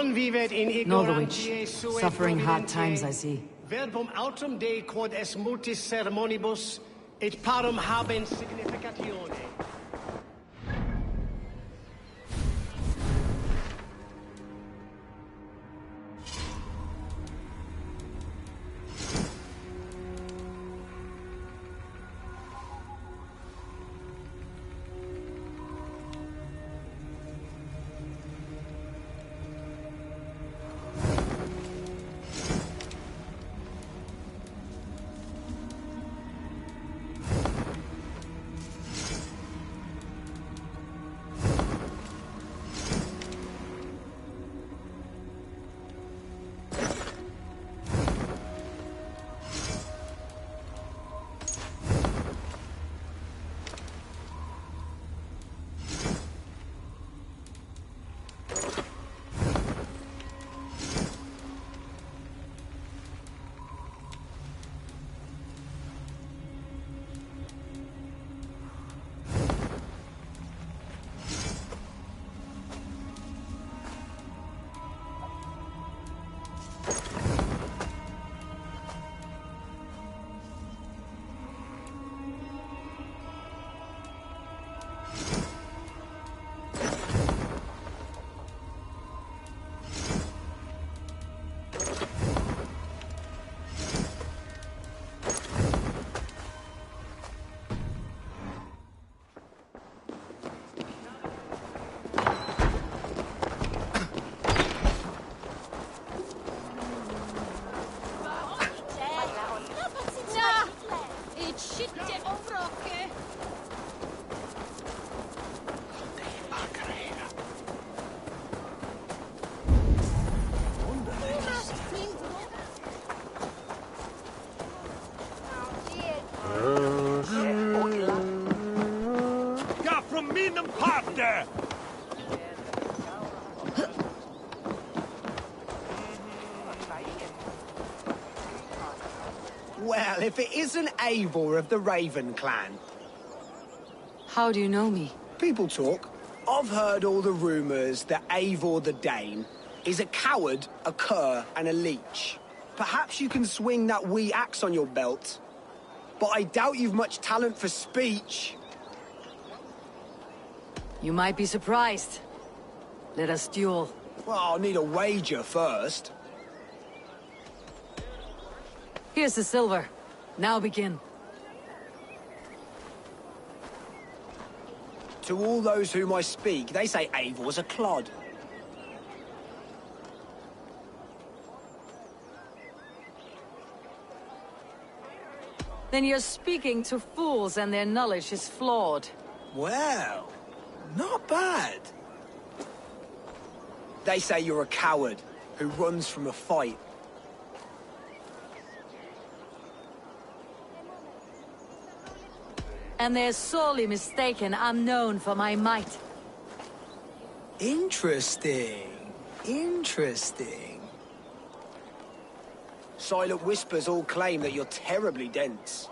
Know the witch. Suffering hard times, I see. Verbum autum Dei quod es multis ceremonibus, et parum habent significatione. Well, if it isn't Eivor of the Raven clan. How do you know me? People talk. I've heard all the rumours that Eivor the Dane is a coward, a cur, and a leech. Perhaps you can swing that wee axe on your belt, but I doubt you've much talent for speech. You might be surprised. Let us duel. Well, I'll need a wager first. Here's the silver. Now begin. To all those whom I speak, they say Eivor's a clod. Then you're speaking to fools and their knowledge is flawed. Well, not bad. They say you're a coward who runs from a fight. And they're sorely mistaken. I'm known for my might. Interesting. Interesting. Silent whispers all claim that you're terribly dense.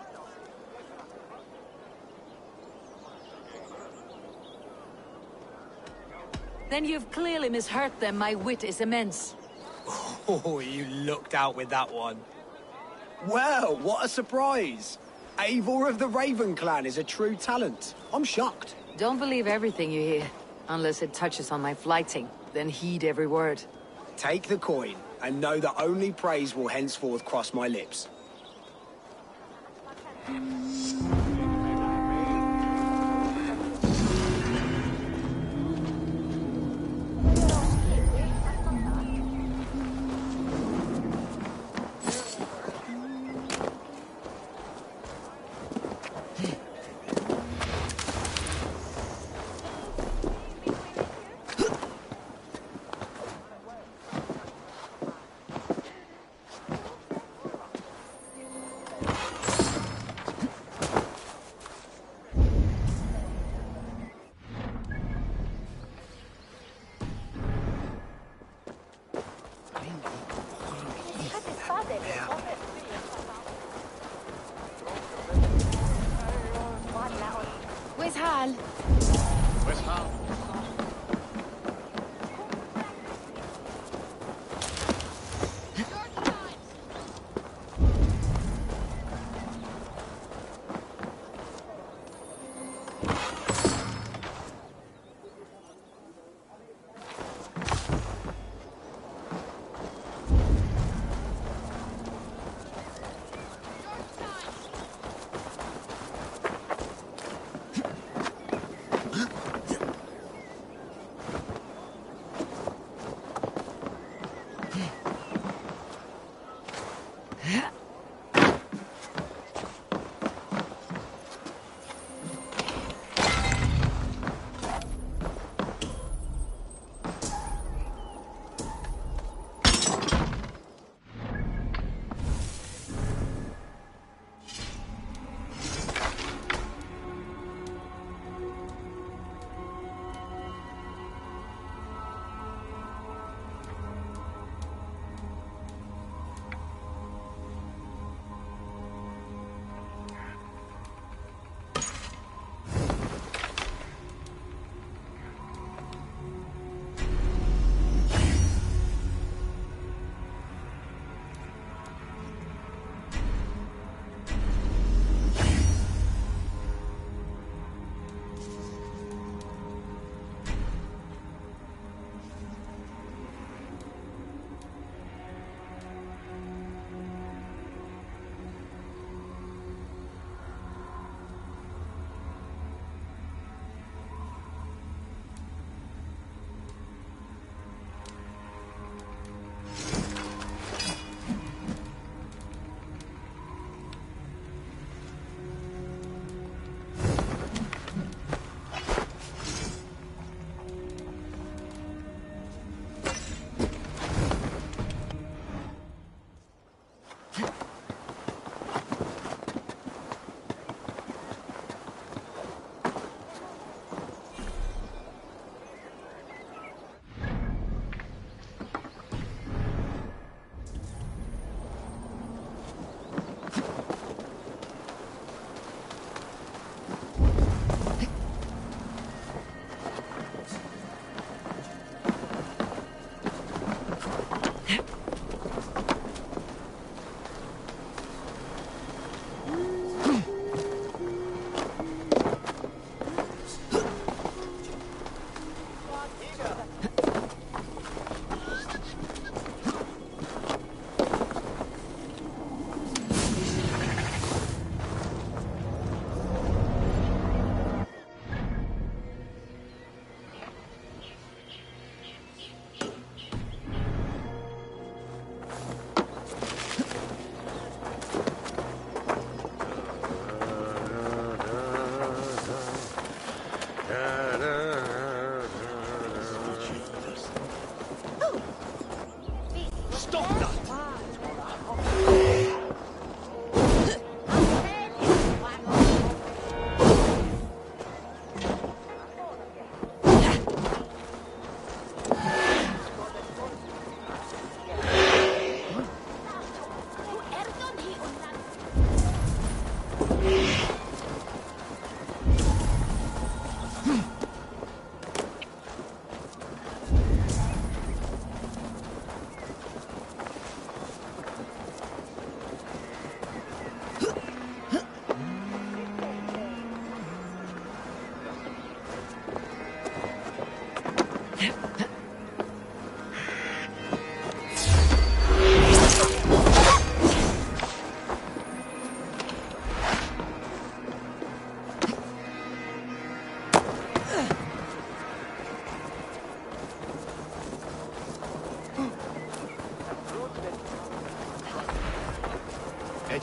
Then you've clearly misheard them. My wit is immense. Oh, you looked out with that one. Well, what a surprise! Eivor of the Raven clan is a true talent. I'm shocked. Don't believe everything you hear, unless it touches on my flighting. Then heed every word. Take the coin, and know that only praise will henceforth cross my lips. Where's Hal? Where's Hal?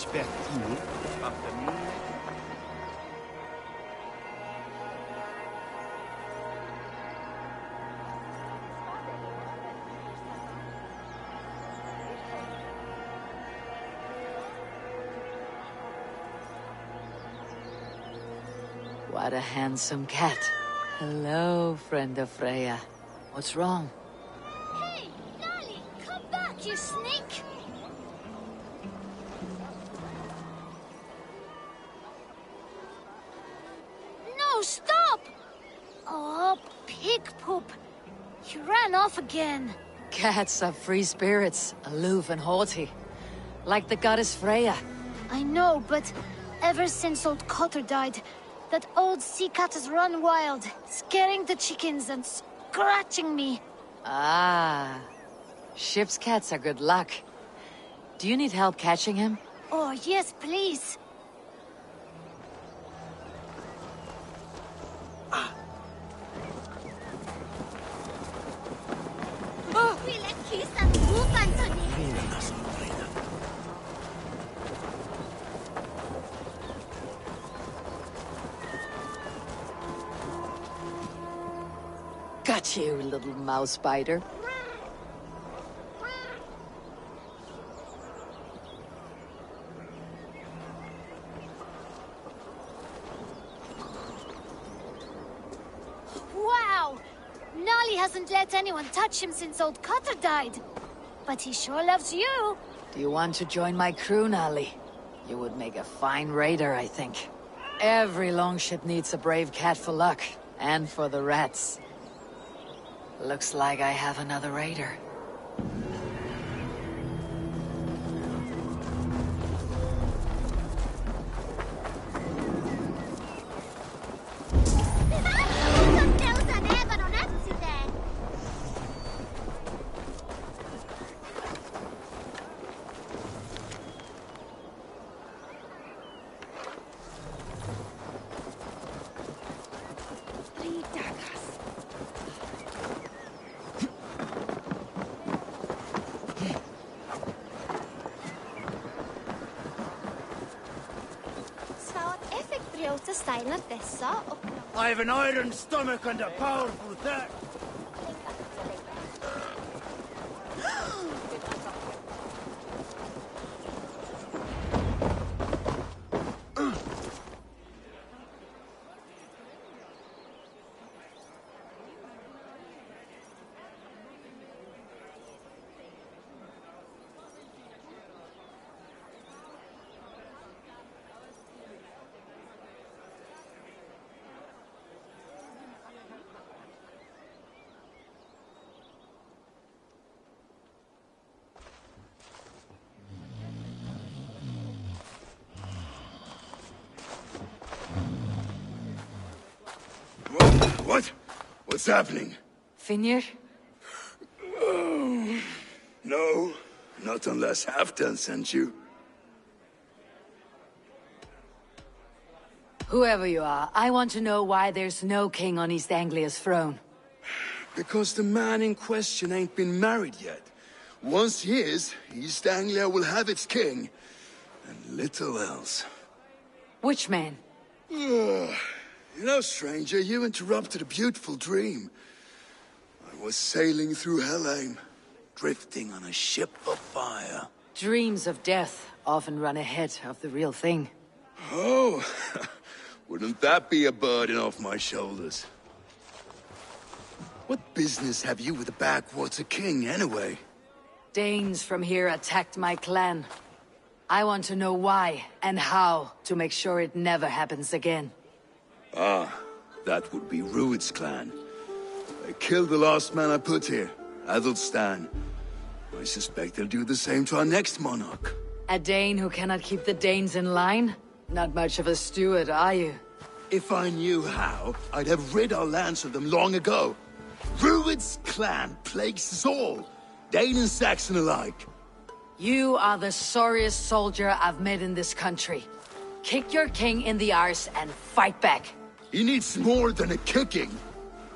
Bertini. What a handsome cat. Hello, friend of Freya. What's wrong? Hey, Lolly, come back, you snake! No, stop! Oh, pig poop. You ran off again. Cats are free spirits, aloof and haughty. Like the goddess Freya. I know, but ever since old Cotter died, that old sea cat has run wild, scaring the chickens and scratching me. Ah. Ship's cats are good luck. Do you need help catching him? Oh, yes, please. Got you, little mouse biter. Wow! Nolly hasn't let anyone touch him since old Cotter died. But he sure loves you. Do you want to join my crew, Nali? You would make a fine raider, I think. Every longship needs a brave cat for luck, and for the rats. Looks like I have another raider. I have an iron stomach and a powerful thirst. What? What's happening? Finir? Oh, no, not unless Halfdan sent you. Whoever you are, I want to know why there's no king on East Anglia's throne. Because the man in question ain't been married yet. Once he is, East Anglia will have its king. And little else. Which man? You know, stranger, you interrupted a beautiful dream. I was sailing through Helheim, drifting on a ship of fire. Dreams of death often run ahead of the real thing. Oh, wouldn't that be a burden off my shoulders? What business have you with the backwater king, anyway? Danes from here attacked my clan. I want to know why and how to make sure it never happens again. Ah, that would be Rued's clan. They killed the last man I put here, Adelstan. I suspect they'll do the same to our next monarch. A Dane who cannot keep the Danes in line? Not much of a steward, are you? If I knew how, I'd have rid our lands of them long ago. Rued's clan plagues us all, Dane and Saxon alike. You are the sorriest soldier I've met in this country. Kick your king in the arse and fight back. He needs more than a kicking.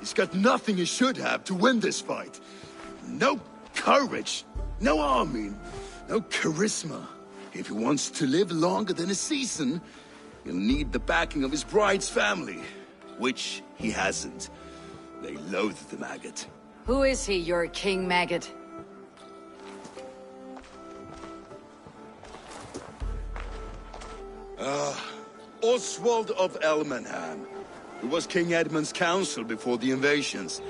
He's got nothing he should have to win this fight. No courage, no army, no charisma. If he wants to live longer than a season, he'll need the backing of his bride's family, which he hasn't. They loathe the maggot. Who is he, your king maggot? Oswald of Elmenham, who was King Edmund's counsel before the invasions.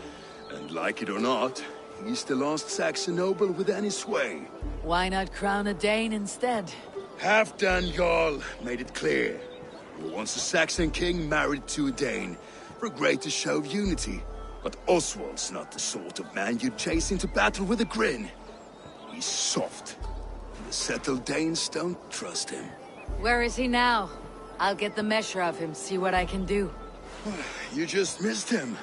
And like it or not, he's the last Saxon noble with any sway. Why not crown a Dane instead? Halfdan Jarl made it clear. He wants a Saxon king married to a Dane, for a greater show of unity. But Oswald's not the sort of man you'd chase into battle with a grin. He's soft. And the settled Danes don't trust him. Where is he now? I'll get the measure of him, see what I can do. You just missed him.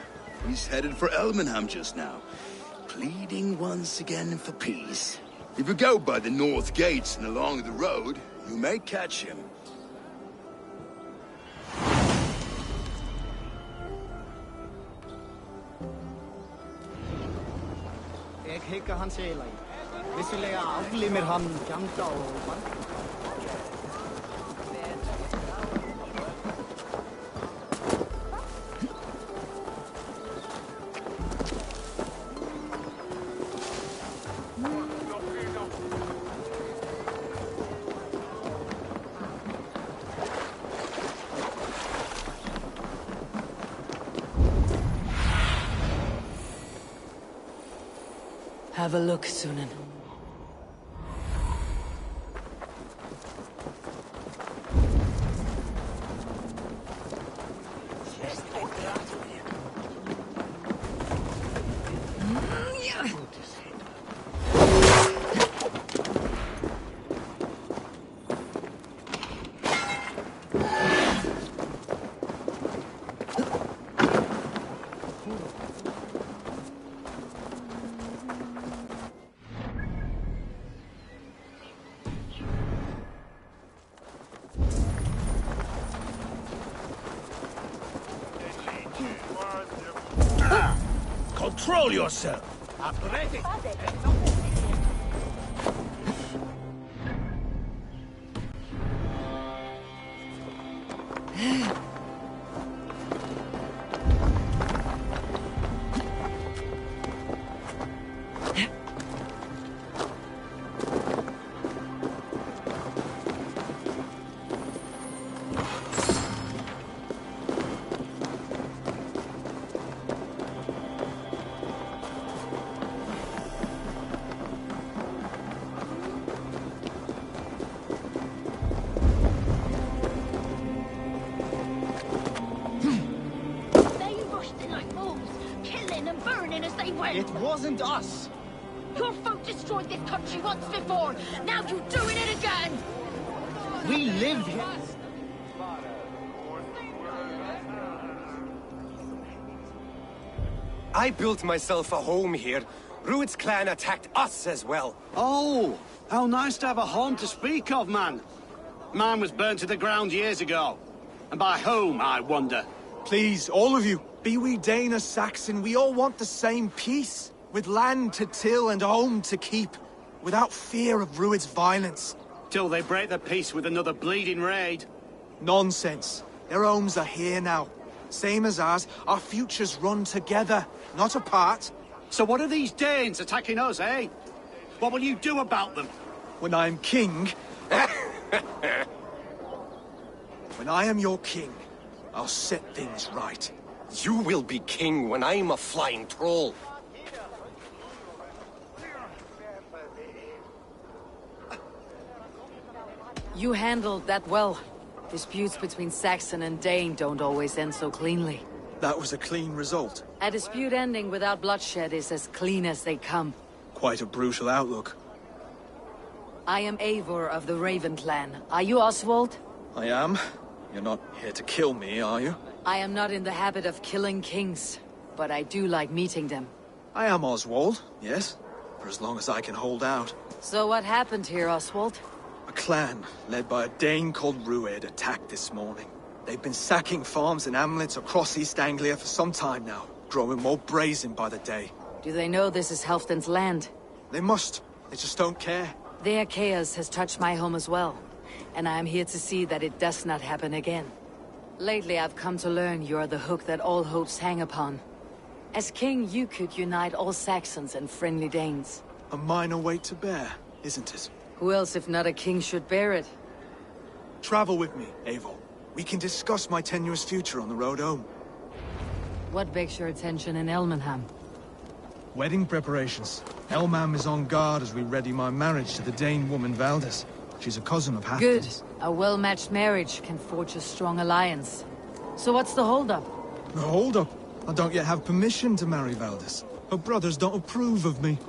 He's headed for Elmenham just now, pleading once again for peace. If you go by the north gates and along the road, you may catch him. Jeg hikker hans sjela i. Hvis vi lægger aflimmer ham janta og bank. Have a look, Sunan. Control yourself! It wasn't us. Your folk destroyed this country once before. Now you're doing it again. We live here. I built myself a home here. Rued's clan attacked us as well. Oh, how nice to have a home to speak of, man. Mine was burnt to the ground years ago. And by whom, I wonder? Please, all of you, be we Dane or Saxon, we all want the same peace. With land to till and home to keep. Without fear of Rued's violence. Till they break the peace with another bleeding raid. Nonsense. Their homes are here now. Same as ours, our futures run together, not apart. So what are these Danes attacking us, eh? What will you do about them? When I am king... When I am your king, I'll set things right. You will be king when I'm a flying troll. You handled that well. Disputes between Saxon and Dane don't always end so cleanly. That was a clean result. A dispute ending without bloodshed is as clean as they come. Quite a brutal outlook. I am Eivor of the Raven clan. Are you Oswald? I am. You're not here to kill me, are you? I am not in the habit of killing kings, but I do like meeting them. I am Oswald, yes. For as long as I can hold out. So what happened here, Oswald? A clan, led by a Dane called Rued, attacked this morning. They've been sacking farms and hamlets across East Anglia for some time now, growing more brazen by the day. Do they know this is Halfdan's land? They must. They just don't care. Their chaos has touched my home as well, and I am here to see that it does not happen again. Lately, I've come to learn you are the hook that all hopes hang upon. As king, you could unite all Saxons and friendly Danes. A minor weight to bear, isn't it? Who else, if not a king, should bear it? Travel with me, Eivor. We can discuss my tenuous future on the road home. What begs your attention in Elmenham? Wedding preparations. Elmam is on guard as we ready my marriage to the Dane woman Valdis. She's a cousin of Good. Halfdan's. A well-matched marriage can forge a strong alliance. So what's the holdup? No, hold up. I don't yet have permission to marry Valdis. Her brothers don't approve of me.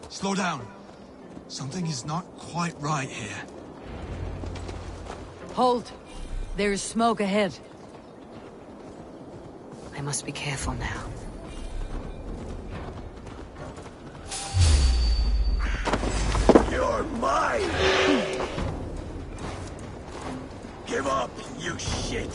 Slow down. Something is not quite right here. Hold! There is smoke ahead. I must be careful now. You're mine! Give up, you shit!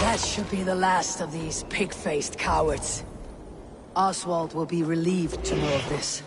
That should be the last of these pig-faced cowards. Oswald will be relieved to know of this.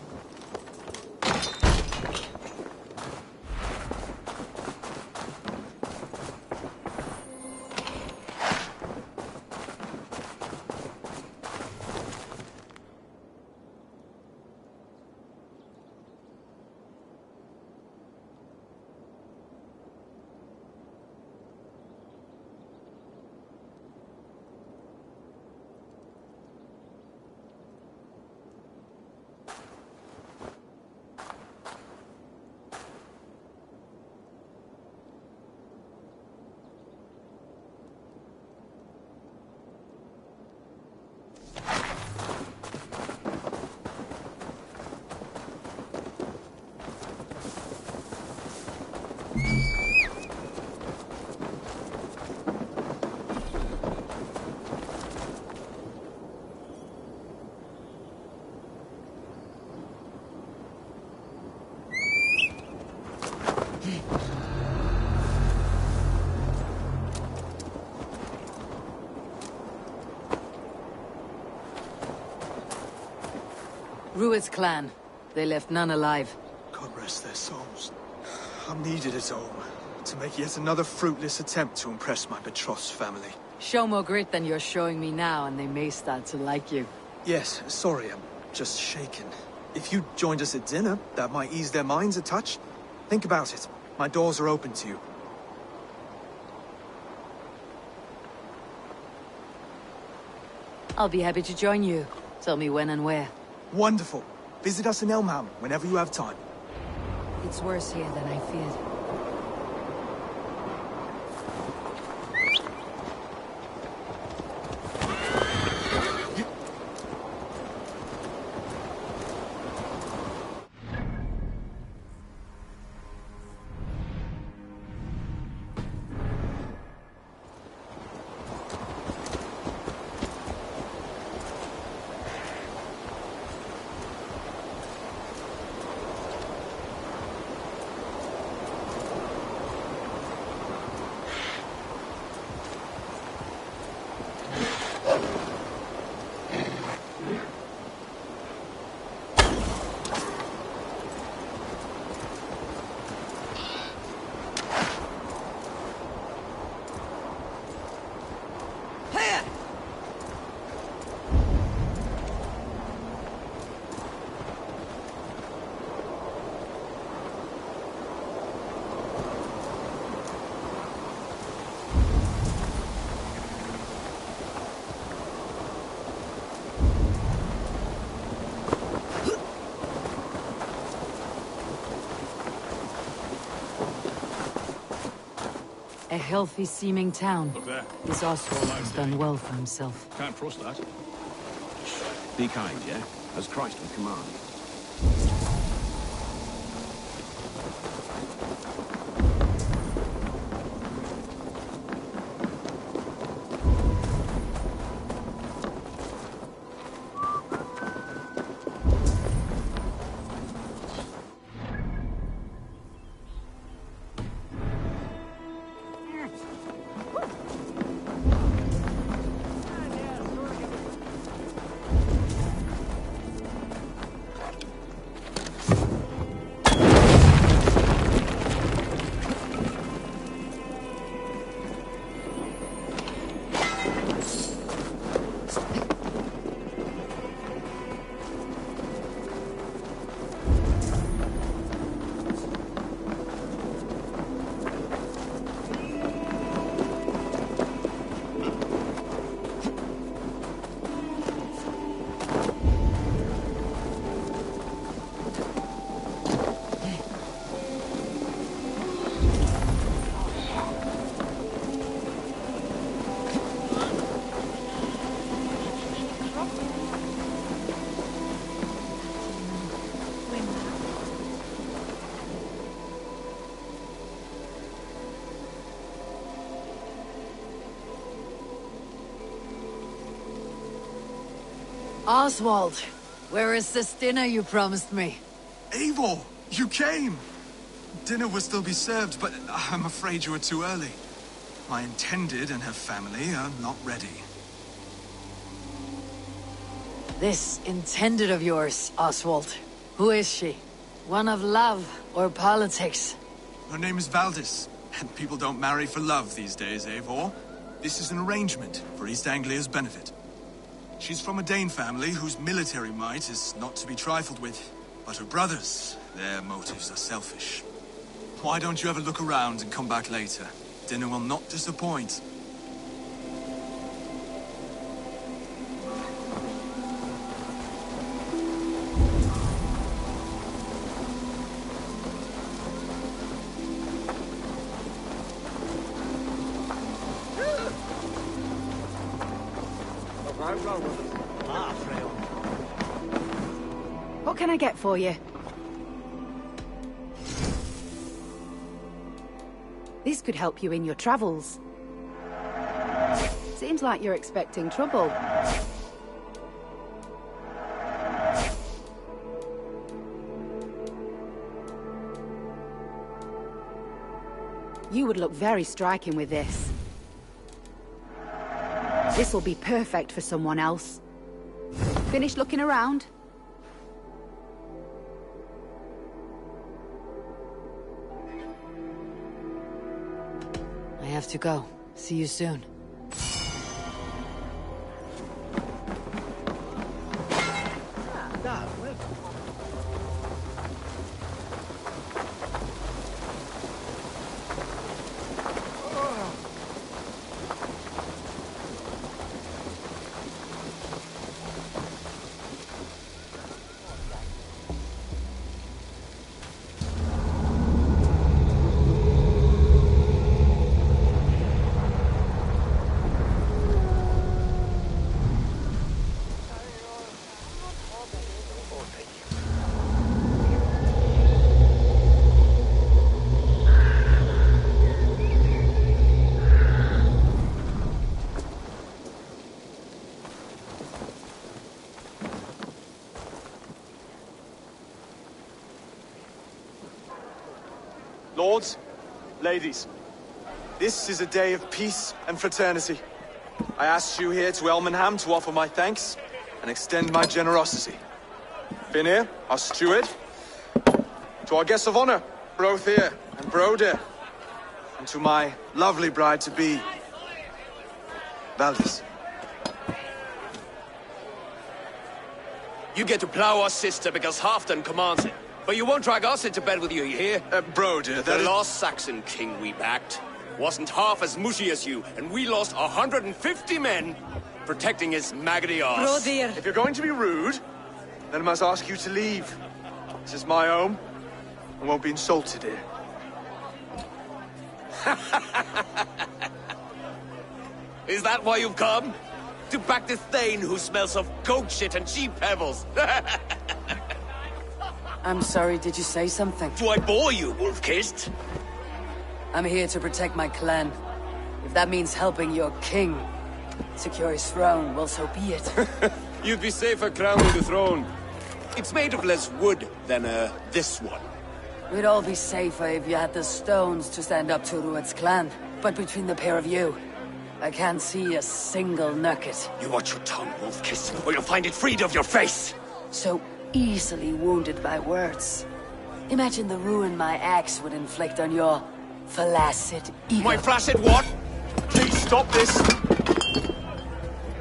Rued's clan. They left none alive. God rest their souls. I'm needed at home to make yet another fruitless attempt to impress my betrothed family. Show more grit than you're showing me now, and they may start to like you. Yes, sorry, I'm just shaken. If you joined us at dinner, that might ease their minds a touch. Think about it. My doors are open to you. I'll be happy to join you. Tell me when and where. Wonderful. Visit us in Elmham whenever you have time. It's worse here than I feared. A healthy-seeming town. Look there. This Oswald has done well for himself. Can't trust that. Be kind, yeah? As Christ would command. Oswald, where is this dinner you promised me? Eivor, you came! Dinner will still be served, but I'm afraid you were too early. My intended and her family are not ready. This intended of yours, Oswald. Who is she? One of love or politics? Her name is Valdis, and people don't marry for love these days, Eivor. This is an arrangement for East Anglia's benefit. She's from a Dane family whose military might is not to be trifled with. But her brothers, their motives are selfish. Why don't you have a look around and come back later? Dinner will not disappoint. What can I get for you? This could help you in your travels. Seems like you're expecting trouble. You would look very striking with this. This will be perfect for someone else. Finished looking around? I have to go. See you soon. Lords, ladies, this is a day of peace and fraternity. I asked you here to Elmenham to offer my thanks and extend my generosity. Finir, our steward, to our guests of honor, Brothir and Brodir, and to my lovely bride-to-be, Valdis. You get to plow our sister because Halfdan commands it. But you won't drag us into bed with you, you hear? Brodir, the last Saxon king we backed wasn't half as mushy as you, and we lost 150 men protecting his maggoty arse. Brodir! If you're going to be rude, then I must ask you to leave. This is my home. I won't be insulted here. Is that why you've come? To back this Thane who smells of goat shit and sheep pebbles? I'm sorry, did you say something? Do I bore you, wolf-kissed? I'm here to protect my clan. If that means helping your king secure his throne, well, so be it. You'd be safer crowning the throne. It's made of less wood than, this one. We'd all be safer if you had the stones to stand up to Rued's clan. But between the pair of you, I can't see a single nugget. You watch your tongue, wolf-kissed, or you'll find it freed of your face! So easily wounded by words. Imagine the ruin my axe would inflict on your flaccid ego. My flaccid what? Please stop this!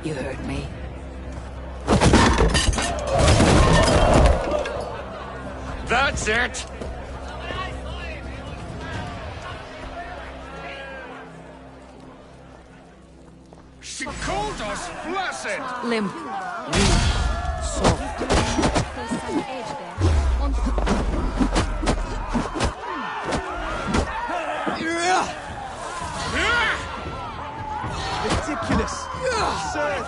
You heard me. That's it! She called us flaccid! Limp. Weak. Soft. Ridiculous! Absurd!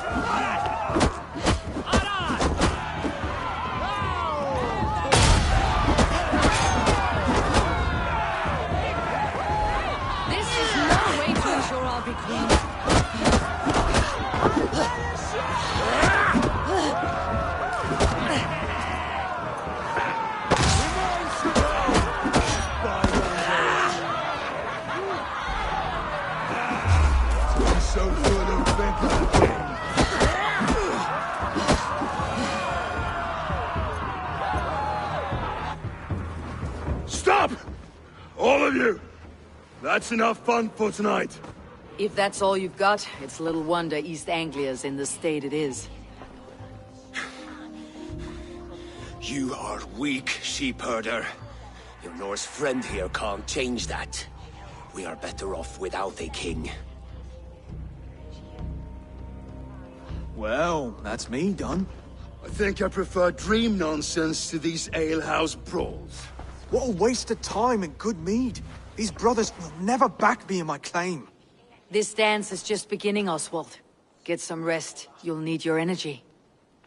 This is no way to ensure I'll be queen. So full of thinking. Stop! All of you! That's enough fun for tonight. If that's all you've got, it's little wonder East Anglia's in the state it is. You are weak, sheep herder. Your Norse friend here can't change that. We are better off without a king. Well, that's me done. I think I prefer dream nonsense to these alehouse brawls. What a waste of time and good mead. These brothers will never back me in my claim. This dance is just beginning, Oswald. Get some rest. You'll need your energy.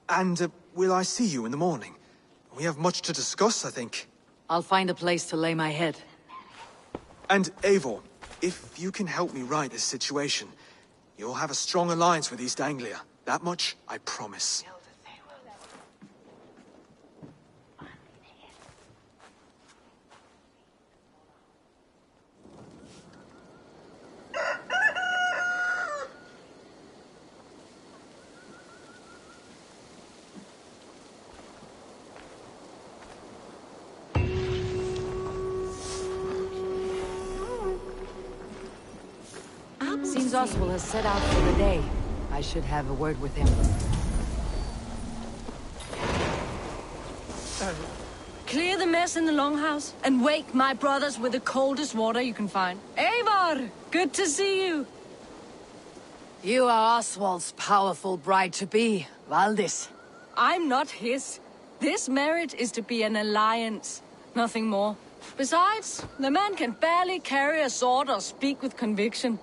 And, will I see you in the morning? We have much to discuss, I think. I'll find a place to lay my head. And, Eivor, if you can help me right this situation, you'll have a strong alliance with East Anglia. That much, I promise. Seems Oswald has set out for the day. I should have a word with him. Clear the mess in the longhouse and wake my brothers with the coldest water you can find. Eivor! Good to see you! You are Oswald's powerful bride-to-be, Valdis. I'm not his. This marriage is to be an alliance, nothing more. Besides, the man can barely carry a sword or speak with conviction.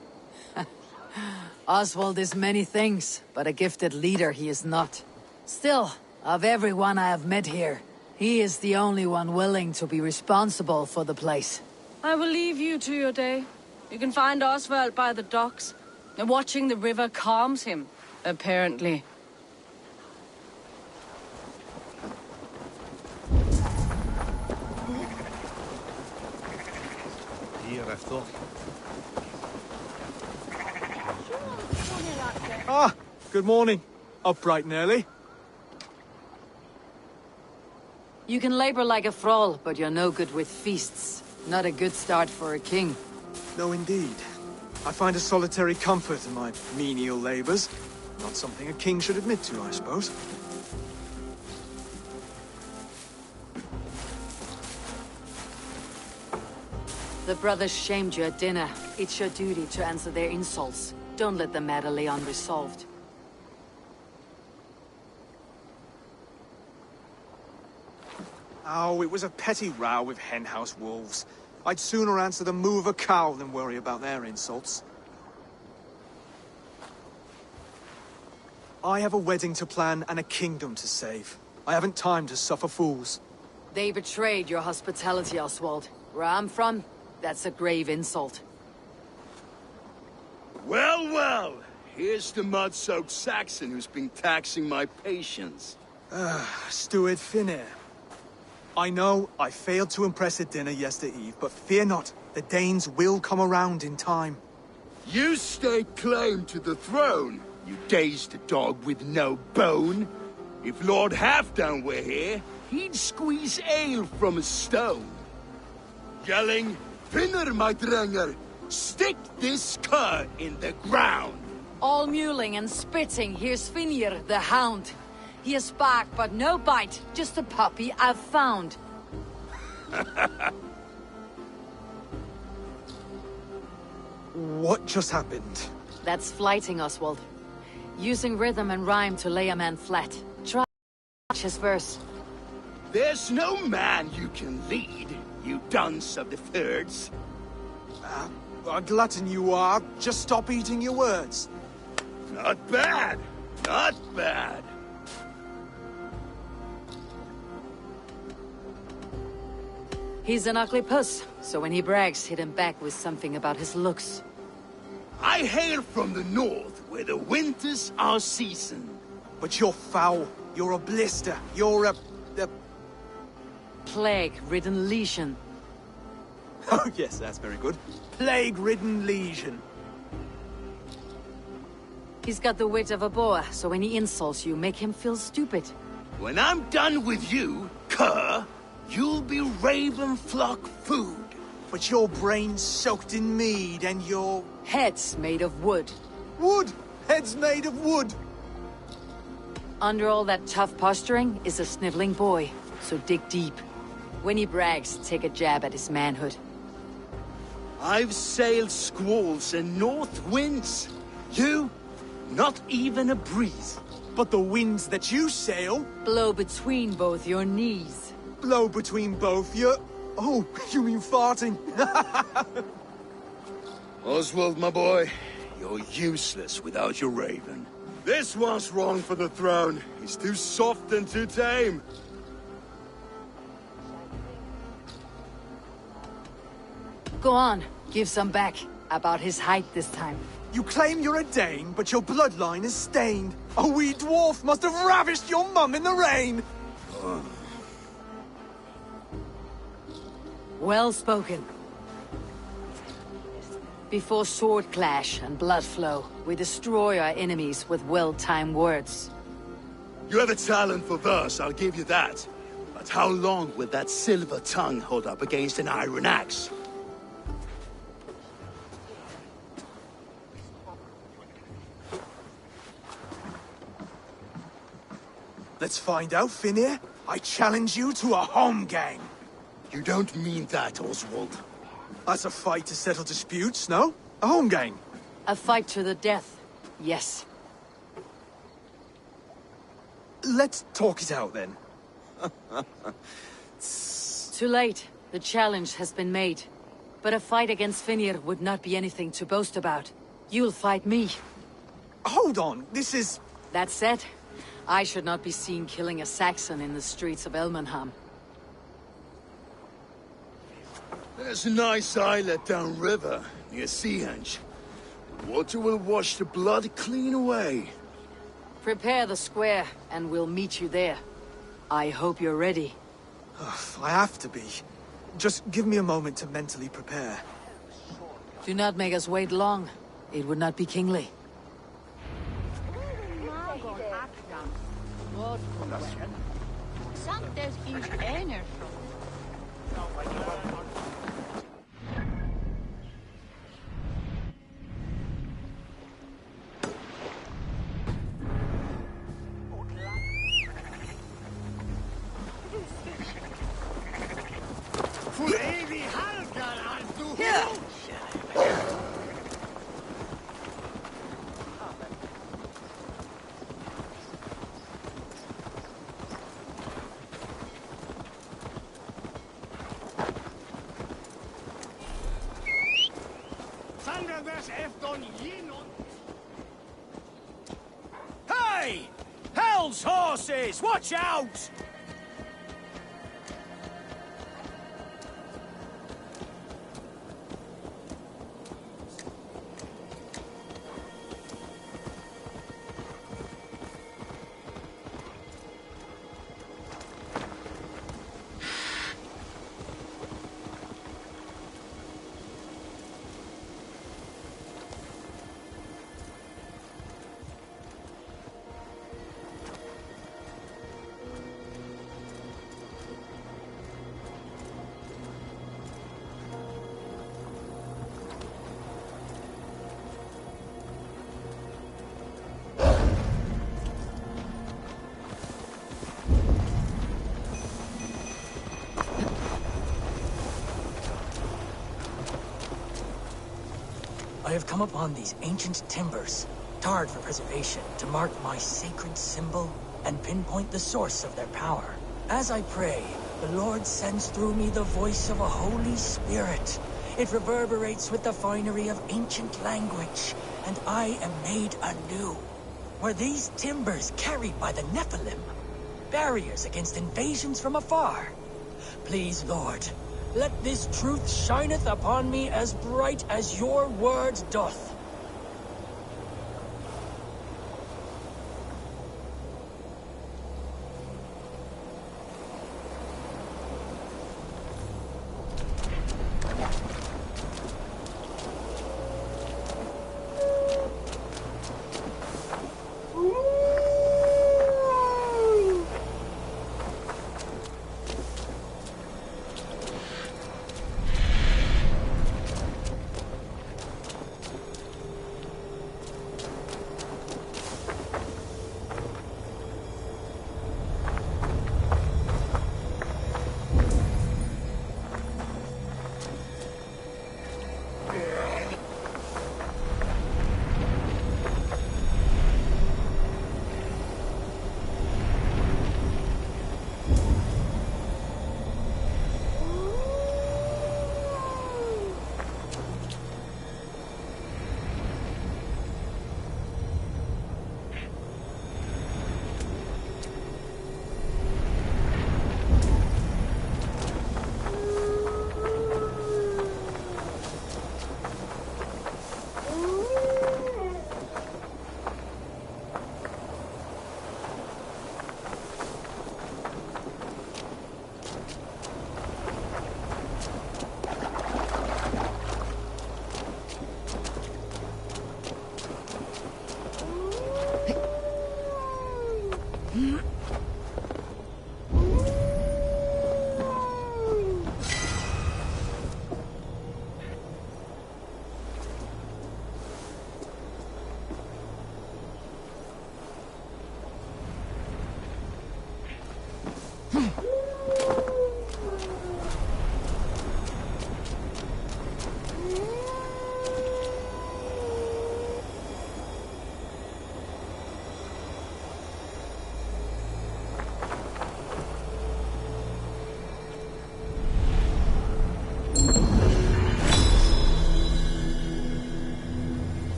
Oswald is many things, but a gifted leader he is not. Still, of everyone I have met here, he is the only one willing to be responsible for the place. I will leave you to your day. You can find Oswald by the docks. Watching the river calms him, apparently. Here, I thought. Ah, good morning. Up bright and early. You can labor like a thrall, but you're no good with feasts. Not a good start for a king. No, indeed. I find a solitary comfort in my menial labors. Not something a king should admit to, I suppose. The brothers shamed you at dinner. It's your duty to answer their insults. Don't let the matter lay unresolved. Oh, it was a petty row with henhouse wolves. I'd sooner answer the moo of a cow than worry about their insults. I have a wedding to plan and a kingdom to save. I haven't time to suffer fools. They betrayed your hospitality, Oswald. Where I'm from, that's a grave insult. Well, well. Here's the mud-soaked Saxon who's been taxing my patience. Steward Finnair. I know I failed to impress at dinner yesterday eve, but fear not, the Danes will come around in time. You stake claim to the throne, you dazed dog with no bone. If Lord Halfdan were here, he'd squeeze ale from a stone. Yelling, Finner, my drenger, stick this cur in the ground. All mewling and spitting, here's Finir, the hound. He has bark, but no bite, just a puppy I've found. What just happened? That's flighting, Oswald. Using rhythm and rhyme to lay a man flat. Try his verse. There's no man you can lead, you dunce of the thirds. A glutton you are. Just stop eating your words. Not bad. Not bad. He's an ugly puss, so when he brags, hit him back with something about his looks. I hail from the north, where the winters are season. But you're foul. You're a blister. You're a... Plague-ridden legion. Oh yes, that's very good. Plague-ridden legion. He's got the wit of a boa, so when he insults you, make him feel stupid. When I'm done with you, cur, you'll be raven flock food. But your brain's soaked in mead and your... Head's made of wood. Wood! Head's made of wood! Under all that tough posturing is a sniveling boy, so dig deep. When he brags, take a jab at his manhood. I've sailed squalls and north winds. You, not even a breeze. But the winds that you sail... Blow between both your knees. Blow between both your... Oh, you mean farting? Oswald, my boy, you're useless without your raven. This one's wrong for the throne. He's too soft and too tame. Go on, give some back. About his height this time. You claim you're a Dane, but your bloodline is stained. A wee dwarf must have ravished your mum in the rain! Well spoken. Before sword clash and blood flow, we destroy our enemies with well-timed words. You have a talent for verse, I'll give you that. But how long will that silver tongue hold up against an iron axe? Let's find out, Finir. I challenge you to a home gang. You don't mean that, Oswald. That's a fight to settle disputes, no? A home gang. A fight to the death, yes. Let's talk it out, then. Too late. The challenge has been made. But a fight against Finir would not be anything to boast about. You'll fight me. Hold on, this is... That said, I should not be seen killing a Saxon in the streets of Elmenham. There's a nice islet downriver, near Seahenge. Water will wash the blood clean away. Prepare the square, and we'll meet you there. I hope you're ready. I have to be. Just give me a moment to mentally prepare. Do not make us wait long. It would not be kingly. Hey! Hell's horses! Watch out! I have come upon these ancient timbers, tarred for preservation, to mark my sacred symbol and pinpoint the source of their power. As I pray, the Lord sends through me the voice of a Holy Spirit. It reverberates with the finery of ancient language, and I am made anew. Were these timbers carried by the Nephilim? Barriers against invasions from afar? Please, Lord, let this truth shineth upon me as bright as your word doth.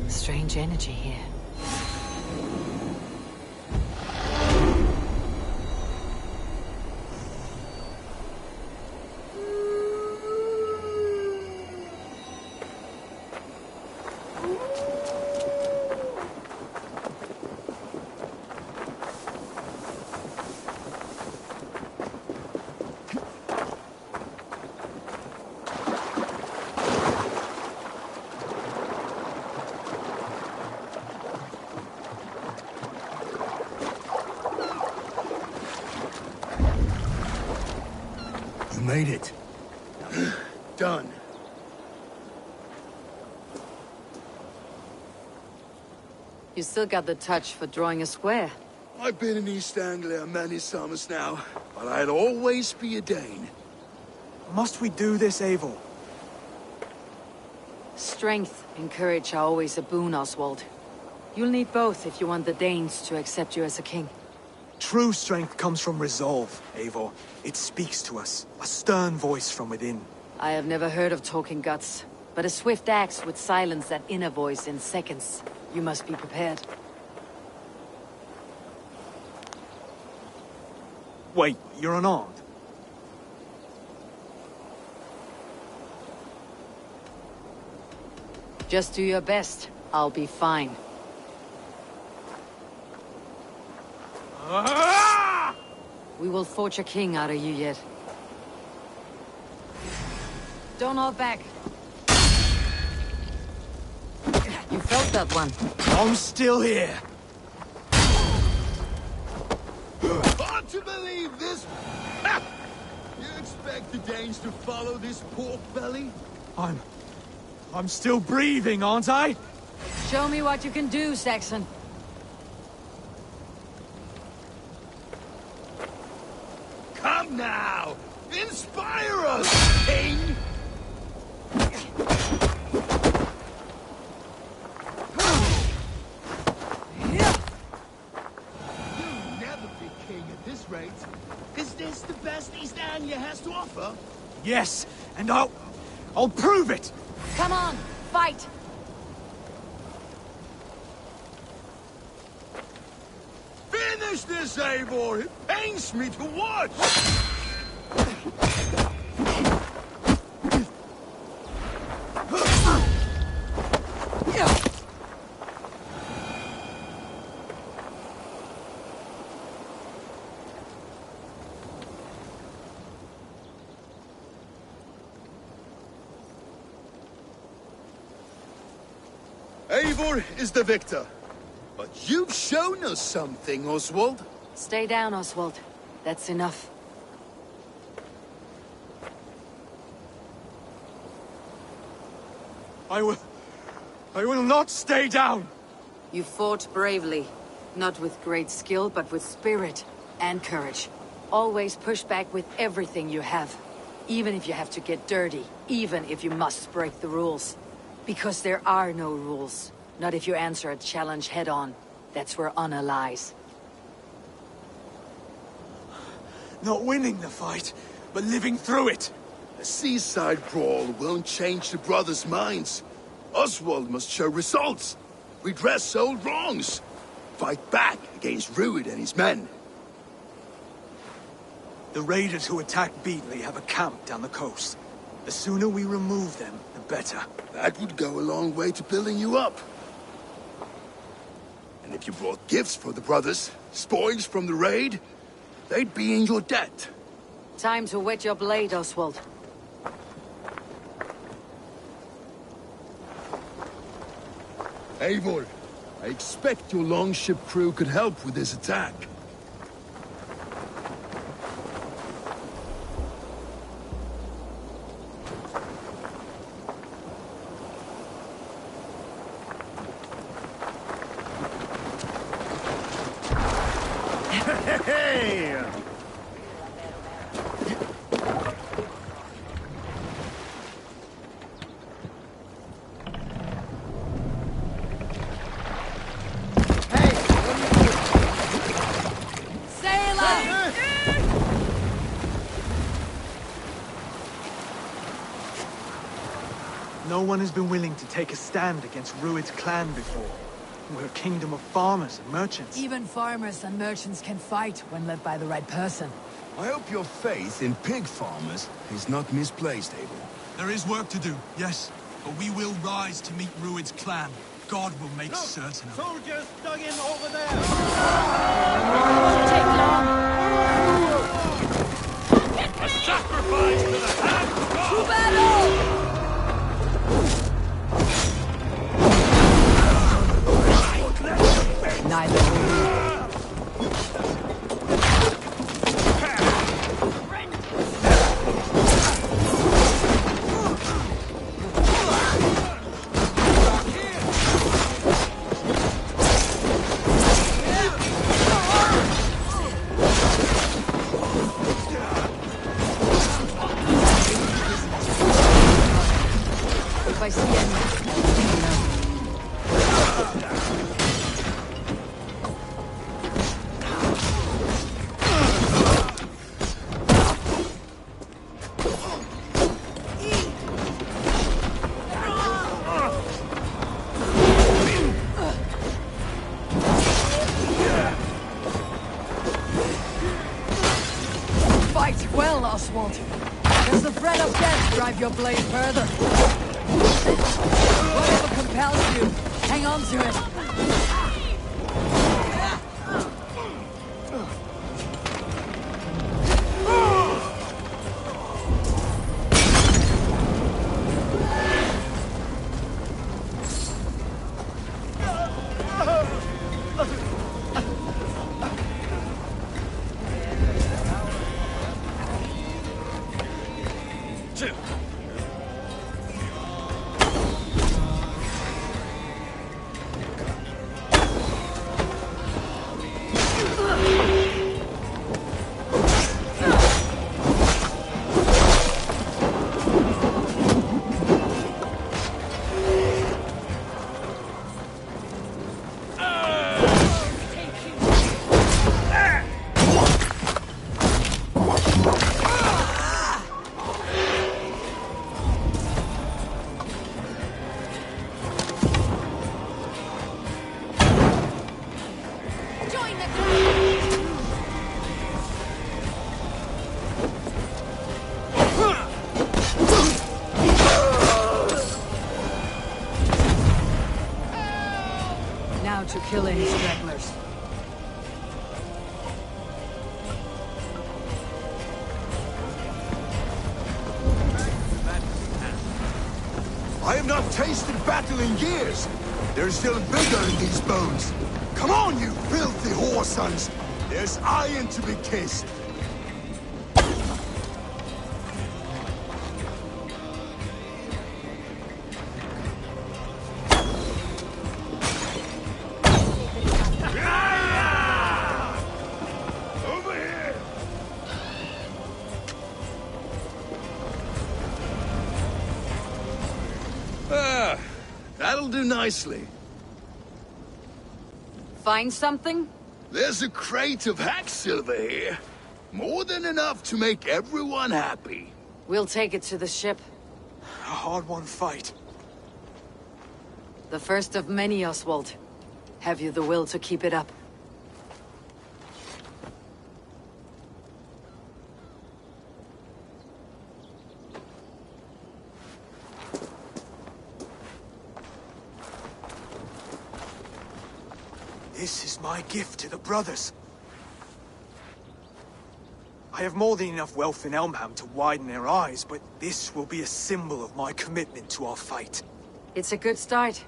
Strange energy here. Made it. Done. You still got the touch for drawing a square. I've been in East Anglia many summers now, but I'll always be a Dane. Must we do this, Eivor? Strength and courage are always a boon, Oswald. You'll need both if you want the Danes to accept you as a king. True strength comes from resolve, Eivor. It speaks to us, a stern voice from within. I have never heard of talking guts. But a swift axe would silence that inner voice in seconds. You must be prepared. Wait, you're unarmed? Just do your best. I'll be fine. We will forge a king out of you yet. Don't hold back. You felt that one. I'm still here. Hard to believe this! Ha! You expect the Danes to follow this pork belly? I'm still breathing, aren't I? Show me what you can do, Saxon. Come now! Inspire us, King! You'll never be king at this rate. Is this the best East Anglia has to offer? Yes, and I'll prove it! Come on, fight! Finish this, Eivor! It pains me to watch! Eivor is the victor. But you've shown us something, Oswald. Stay down, Oswald. That's enough. I will not stay down! You fought bravely. Not with great skill, but with spirit and courage. Always push back with everything you have. Even if you have to get dirty. Even if you must break the rules. Because there are no rules. Not if you answer a challenge head-on. That's where honor lies. Not winning the fight, but living through it. A seaside brawl won't change the brothers' minds. Oswald must show results. Redress old wrongs. Fight back against Rued and his men. The raiders who attacked Beatley have a camp down the coast. The sooner we remove them, the better. That would go a long way to building you up. And if you brought gifts for the brothers, spoils from the raid, they'd be in your debt. Time to wet your blade, Oswald. Eivor, I expect your longship crew could help with this attack. Hey! No one has been willing to take a stand against Rued's clan before. We're a kingdom of farmers and merchants. Even farmers and merchants can fight when led by the right person. I hope your faith in pig farmers is not misplaced, Eivor. There is work to do, yes. But we will rise to meet Rued's clan. God will make certain of it. Soldiers dug in over there! Won't take long. A sacrifice to the hand of God! To battle! Neither will we. If I see any, your blade further. Whatever compels you, hang on to it. Now to kill any stragglers. I have not tasted battle in years. There's still vigor in these bones. Come on, you filthy whoresons! There's iron to be kissed. That'll do nicely. Find something? There's a crate of hack silver here. More than enough to make everyone happy. We'll take it to the ship. A hard-won fight. The first of many, Oswald. Have you the will to keep it up? This is my gift to the brothers. I have more than enough wealth in Elmham to widen their eyes, but this will be a symbol of my commitment to our fight. It's a good start.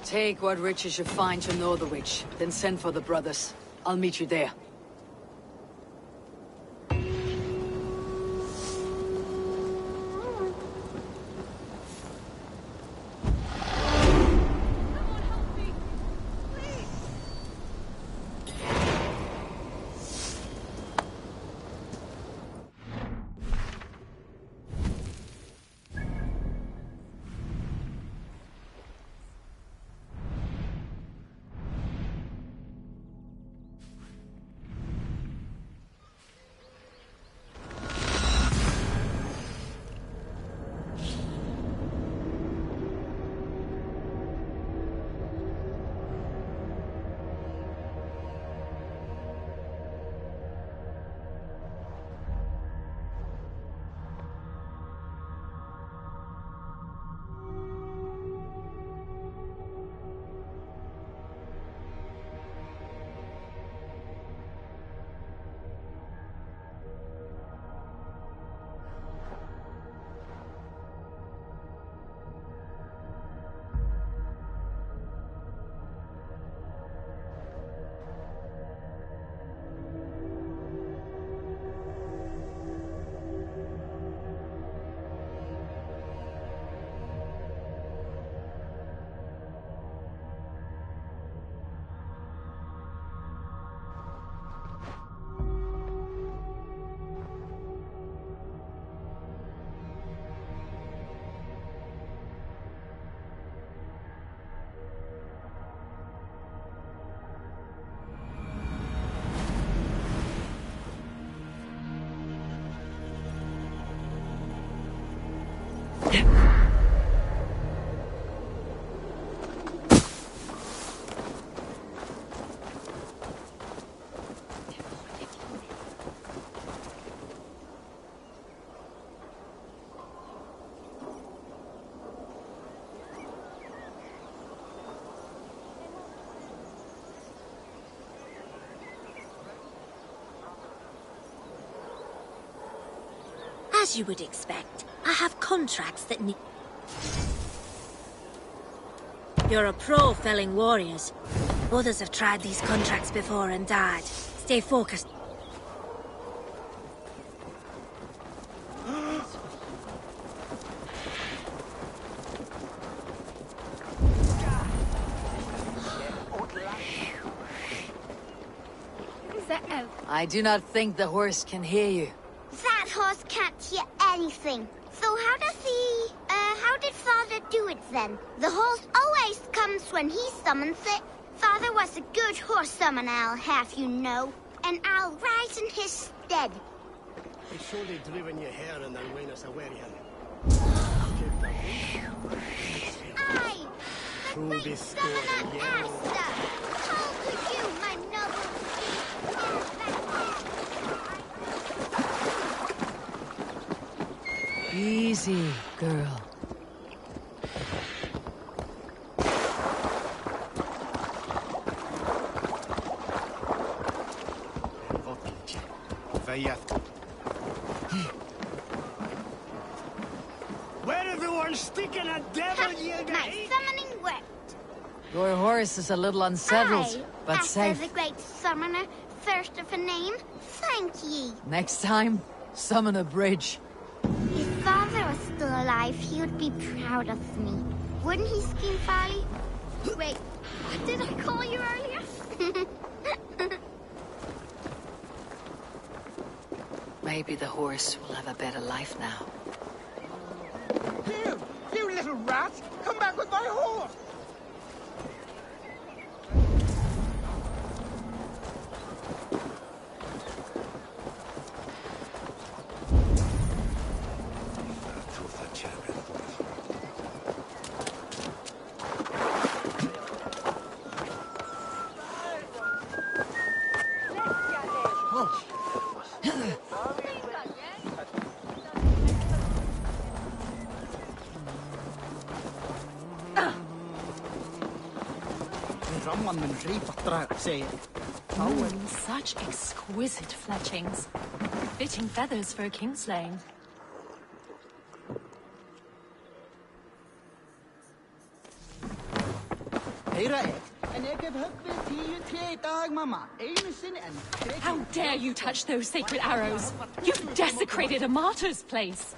Take what riches you find to Northwich, then send for the brothers. I'll meet you there. As you would expect, I have contracts that need... You're a pro felling warriors. Others have tried these contracts before and died. Stay focused. I do not think the horse can hear you. That horse can't hear anything. So how did Father do it then? The horse always comes when he summons it. Father was a good horse summoner, I'll have you know. And I'll rise in his stead. I surely driven your hair and then win us a wear Aye! Through this store and yell. How could you, my noble Easy, girl. Where everyone sticking a devil, you My summoning worked. Your horse is a little unsettled, Aye, but after safe. the great summoner, first of a name, thank ye. Next time, summon a bridge. If Father was still alive, he would be proud of me. Wouldn't he, Skin Folly? Wait, what did I call you earlier? Maybe the horse will have a better life now. You little rat! Come back with my horse! Such exquisite fletchings. Fitting feathers for a kingslaying. How dare you touch those sacred arrows? You've desecrated a martyr's place.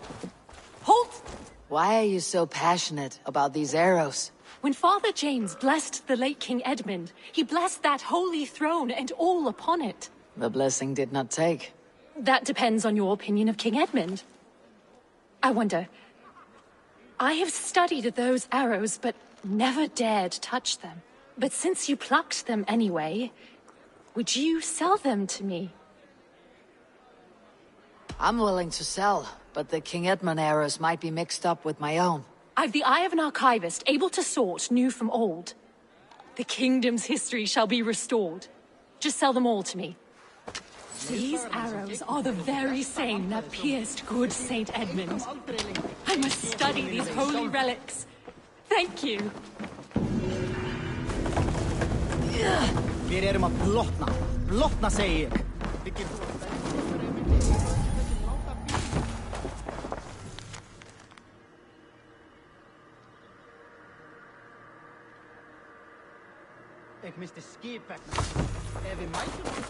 Halt! Why are you so passionate about these arrows? When Father James blessed the late King Edmund, he blessed that holy throne and all upon it. The blessing did not take. That depends on your opinion of King Edmund. I wonder... I have studied those arrows, but never dared touch them. But since you plucked them anyway, would you sell them to me? I'm willing to sell, but the King Edmund arrows might be mixed up with my own. I've the eye of an archivist, able to sort new from old. The kingdom's history shall be restored. Just sell them all to me. These arrows are the very same that pierced good Saint Edmund. I must study these holy relics. Thank you. Ber er att blottna. Blottna, säger jag. Ik mis de skippack. Är vi majsen?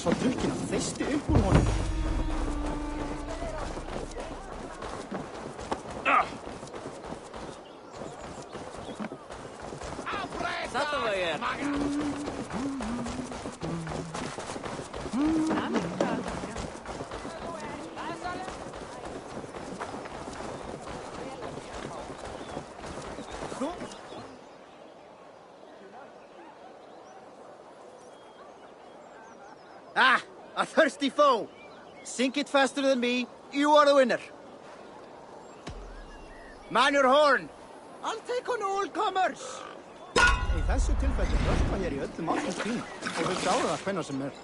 svo drukkin að þeisti upp úr honum. Þetta var ég. Ah, a thirsty foe. Sink it faster than me. You are the winner. Man your horn. I'll take on all comers. Í þessu tilfelli röskva hér í öllum áttum tím og við klára það hvenær sem er.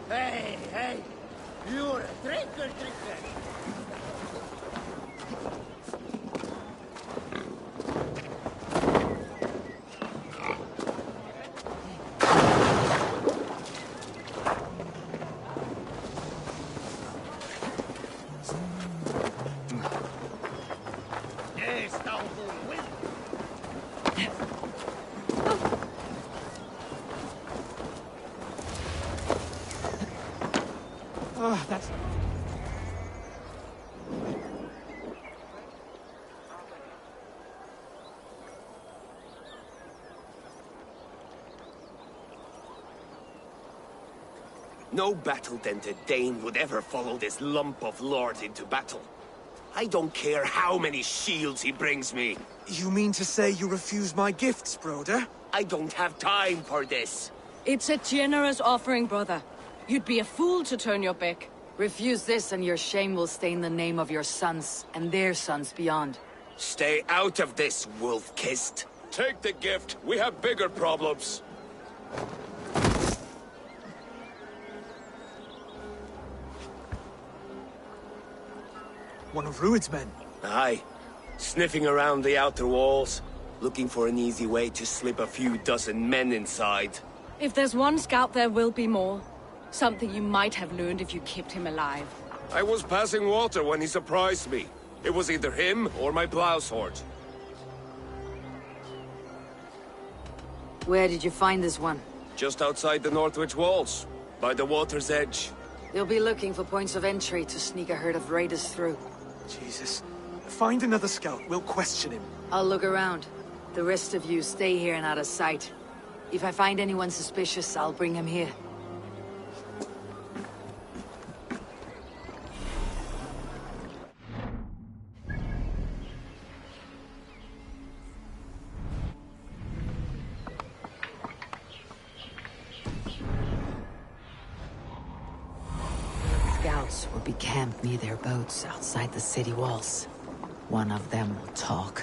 Hey, you're a drinker. Oh, that's... No battle-dented Dane would ever follow this lump of lord into battle. I don't care how many shields he brings me. You mean to say you refuse my gifts, Broder? I don't have time for this. It's a generous offering, brother. You'd be a fool to turn your back. Refuse this and your shame will stain the name of your sons and their sons beyond. Stay out of this, wolf-kissed. Take the gift. We have bigger problems. One of Rued's men. Aye. Sniffing around the outer walls, looking for an easy way to slip a few dozen men inside. If there's one scout, there will be more. Something you might have learned if you kept him alive. I was passing water when he surprised me. It was either him or my plow sword. Where did you find this one? Just outside the Northwich walls, by the water's edge. You'll be looking for points of entry to sneak a herd of raiders through. Jesus. Find another scout. We'll question him. I'll look around. The rest of you stay here and out of sight. If I find anyone suspicious, I'll bring him here. Scouts will be camped near their boats outside the city walls. One of them will talk.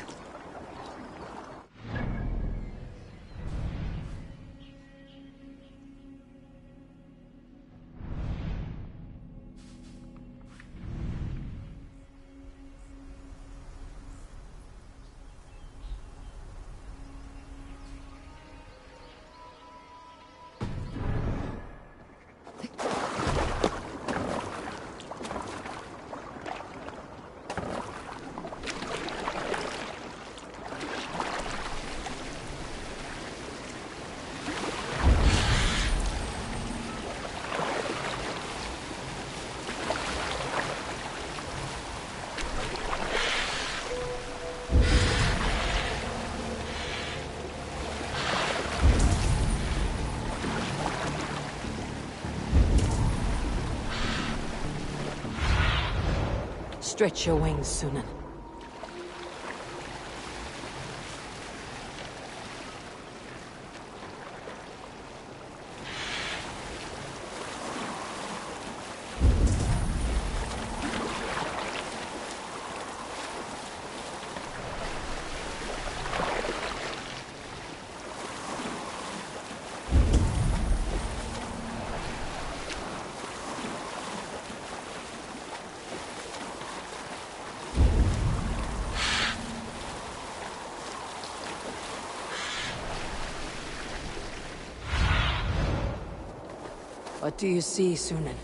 Stretch your wings, Sunan. What do you see, Sunan?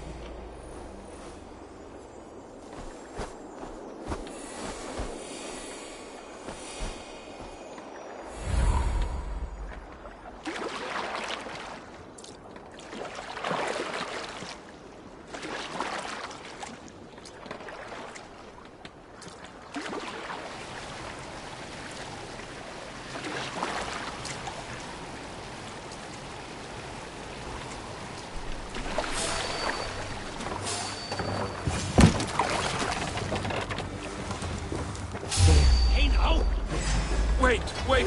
Wait!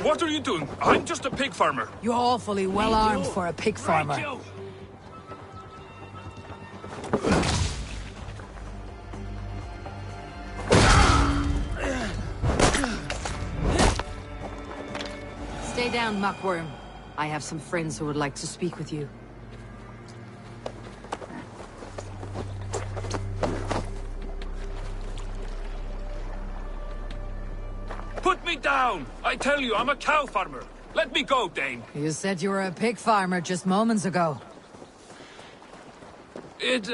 What are you doing? I'm just a pig farmer. You're awfully well armed for a pig farmer. Stay down, muckworm. I have some friends who would like to speak with you. Put me down! I tell you, I'm a cow farmer. Let me go, Dane. You said you were a pig farmer just moments ago. It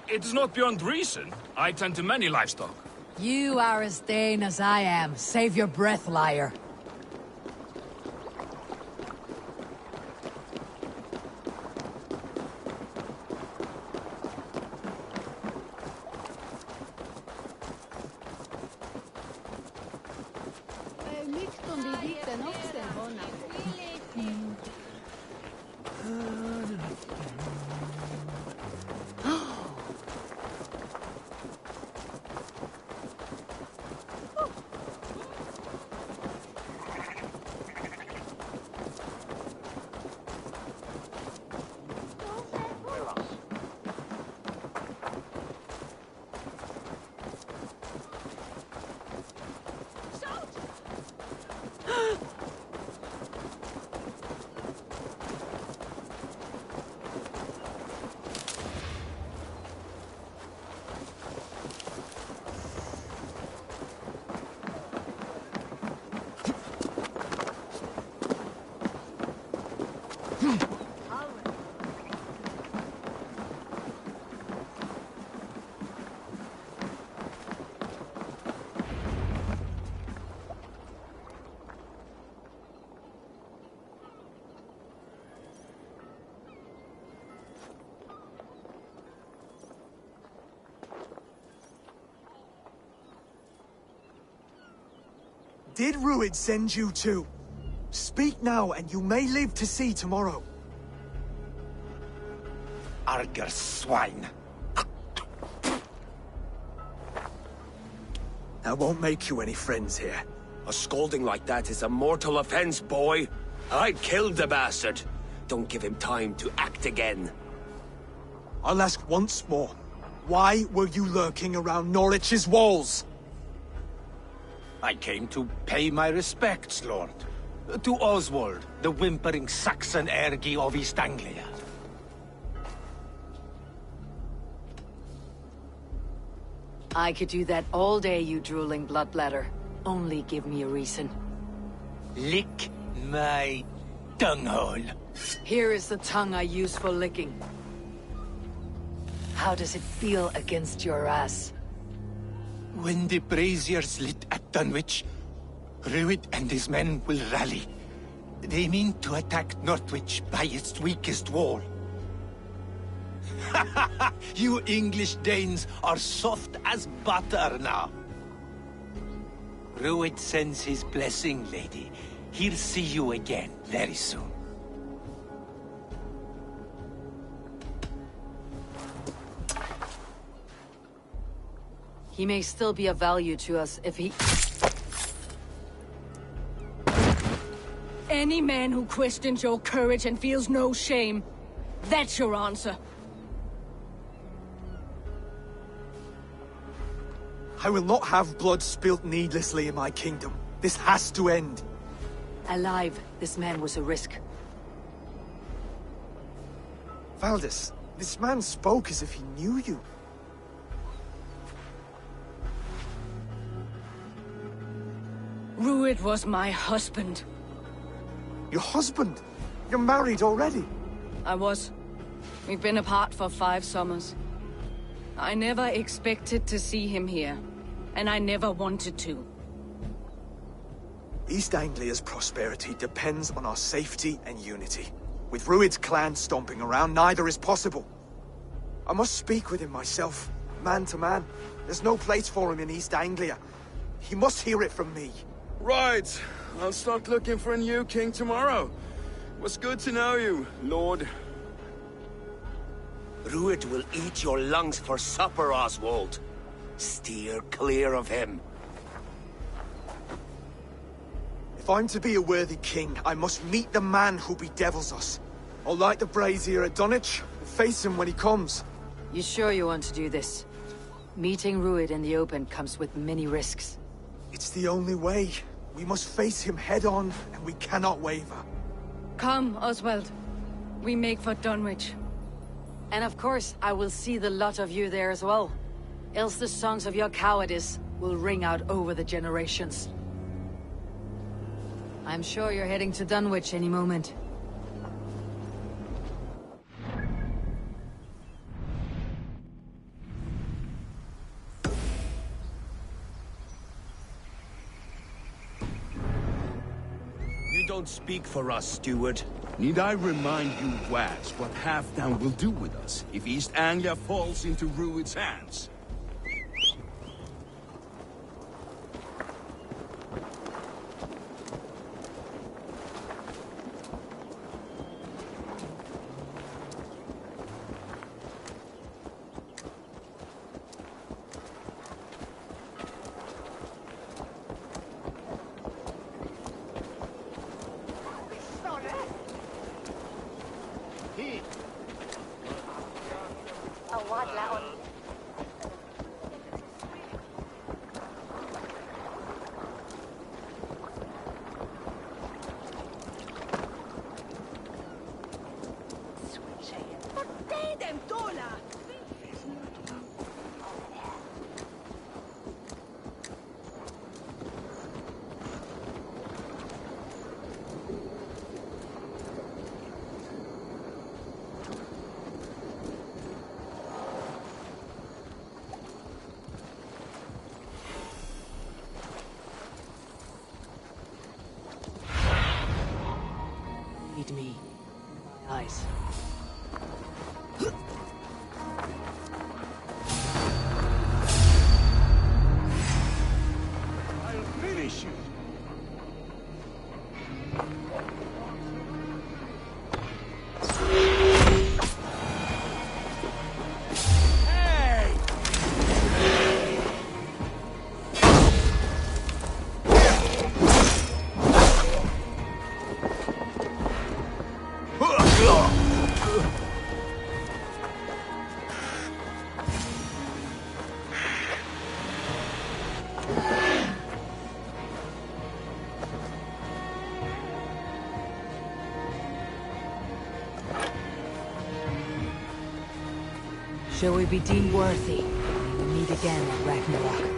is not beyond reason. I tend to many livestock. You are as Dane as I am. Save your breath, liar. Did Ruid send you too? Speak now, and you may live to see tomorrow. Arger swine. That won't make you any friends here. A scolding like that is a mortal offense, boy. I'd kill the bastard. Don't give him time to act again. I'll ask once more. Why were you lurking around Norwich's walls? I came to pay my respects, Lord. To Oswald, the whimpering Saxon ergi of East Anglia. I could do that all day, you drooling bloodbladder. Only give me a reason. Lick my tonguehole. Here is the tongue I use for licking. How does it feel against your ass? When the braziers lit at Dunwich, Ruid and his men will rally. They mean to attack Northwich by its weakest wall. You English Danes are soft as butter now. Ruid sends his blessing, lady. He'll see you again very soon. He may still be of value to us if he... Any man who questions your courage and feels no shame, that's your answer. I will not have blood spilt needlessly in my kingdom. This has to end. Alive, this man was a risk. Valdis, this man spoke as if he knew you. Rued was my husband. Your husband? You're married already? I was. We've been apart for 5 summers. I never expected to see him here, and I never wanted to. East Anglia's prosperity depends on our safety and unity. With Rued's clan stomping around, neither is possible. I must speak with him myself, man to man. There's no place for him in East Anglia. He must hear it from me. Right. I'll start looking for a new king tomorrow. It was good to know you, Lord. Rued will eat your lungs for supper, Oswald. Steer clear of him. If I'm to be a worthy king, I must meet the man who bedevils us. I'll light the brazier at Dunwich and face him when he comes. You sure you want to do this? Meeting Rued in the open comes with many risks. It's the only way. We must face him head-on, and we cannot waver. Come, Oswald. We make for Dunwich. And of course, I will see the lot of you there as well. Else the songs of your cowardice will ring out over the generations. I'm sure you're heading to Dunwich any moment. You don't speak for us, steward. Need I remind you, Wags, what Halfdown will do with us if East Anglia falls into Rued's hands? Lead me. Eyes. I'll finish you. Shall we be deemed worthy? We will meet again at Ragnarok.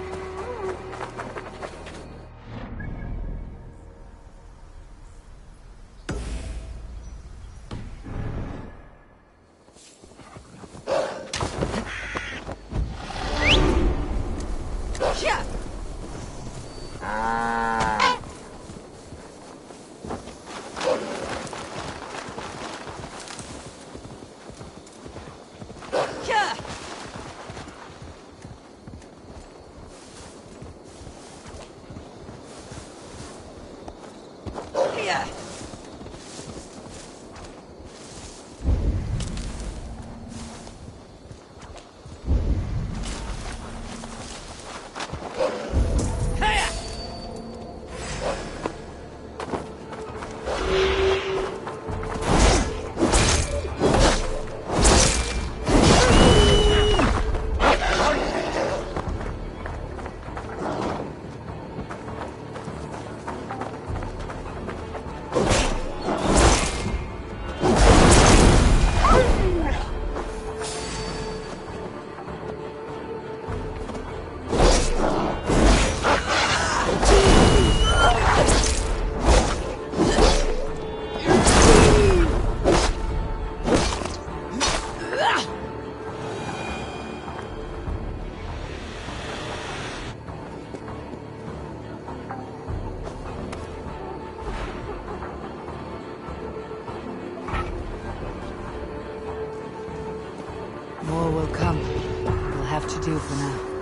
enough to do for now.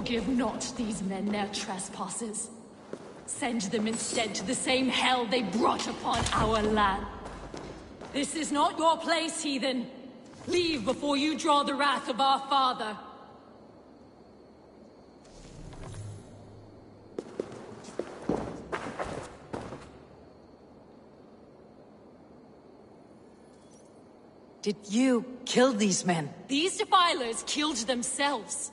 Forgive not these men their trespasses. Send them instead to the same hell they brought upon our land. This is not your place, heathen. Leave before you draw the wrath of our father. Did you kill these men? These defilers killed themselves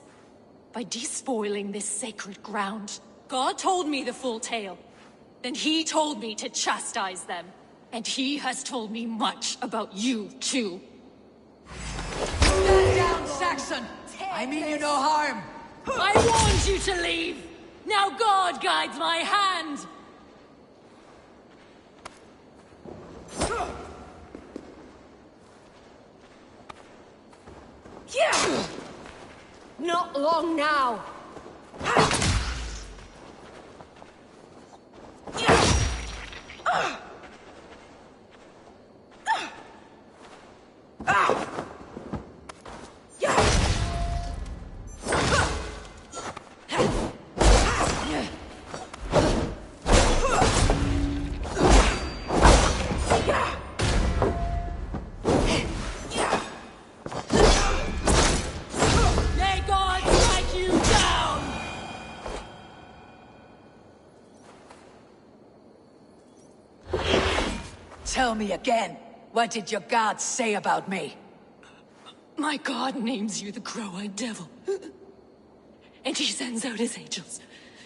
by despoiling this sacred ground. God told me the full tale. Then he told me to chastise them. And he has told me much about you, too. Stand down, Saxon! I mean you no harm! I warned you to leave! Now God guides my hand! Yeah! Not long now! Tell me again, what did your gods say about me? My god names you the Crow-Eyed Devil. And he sends out his angels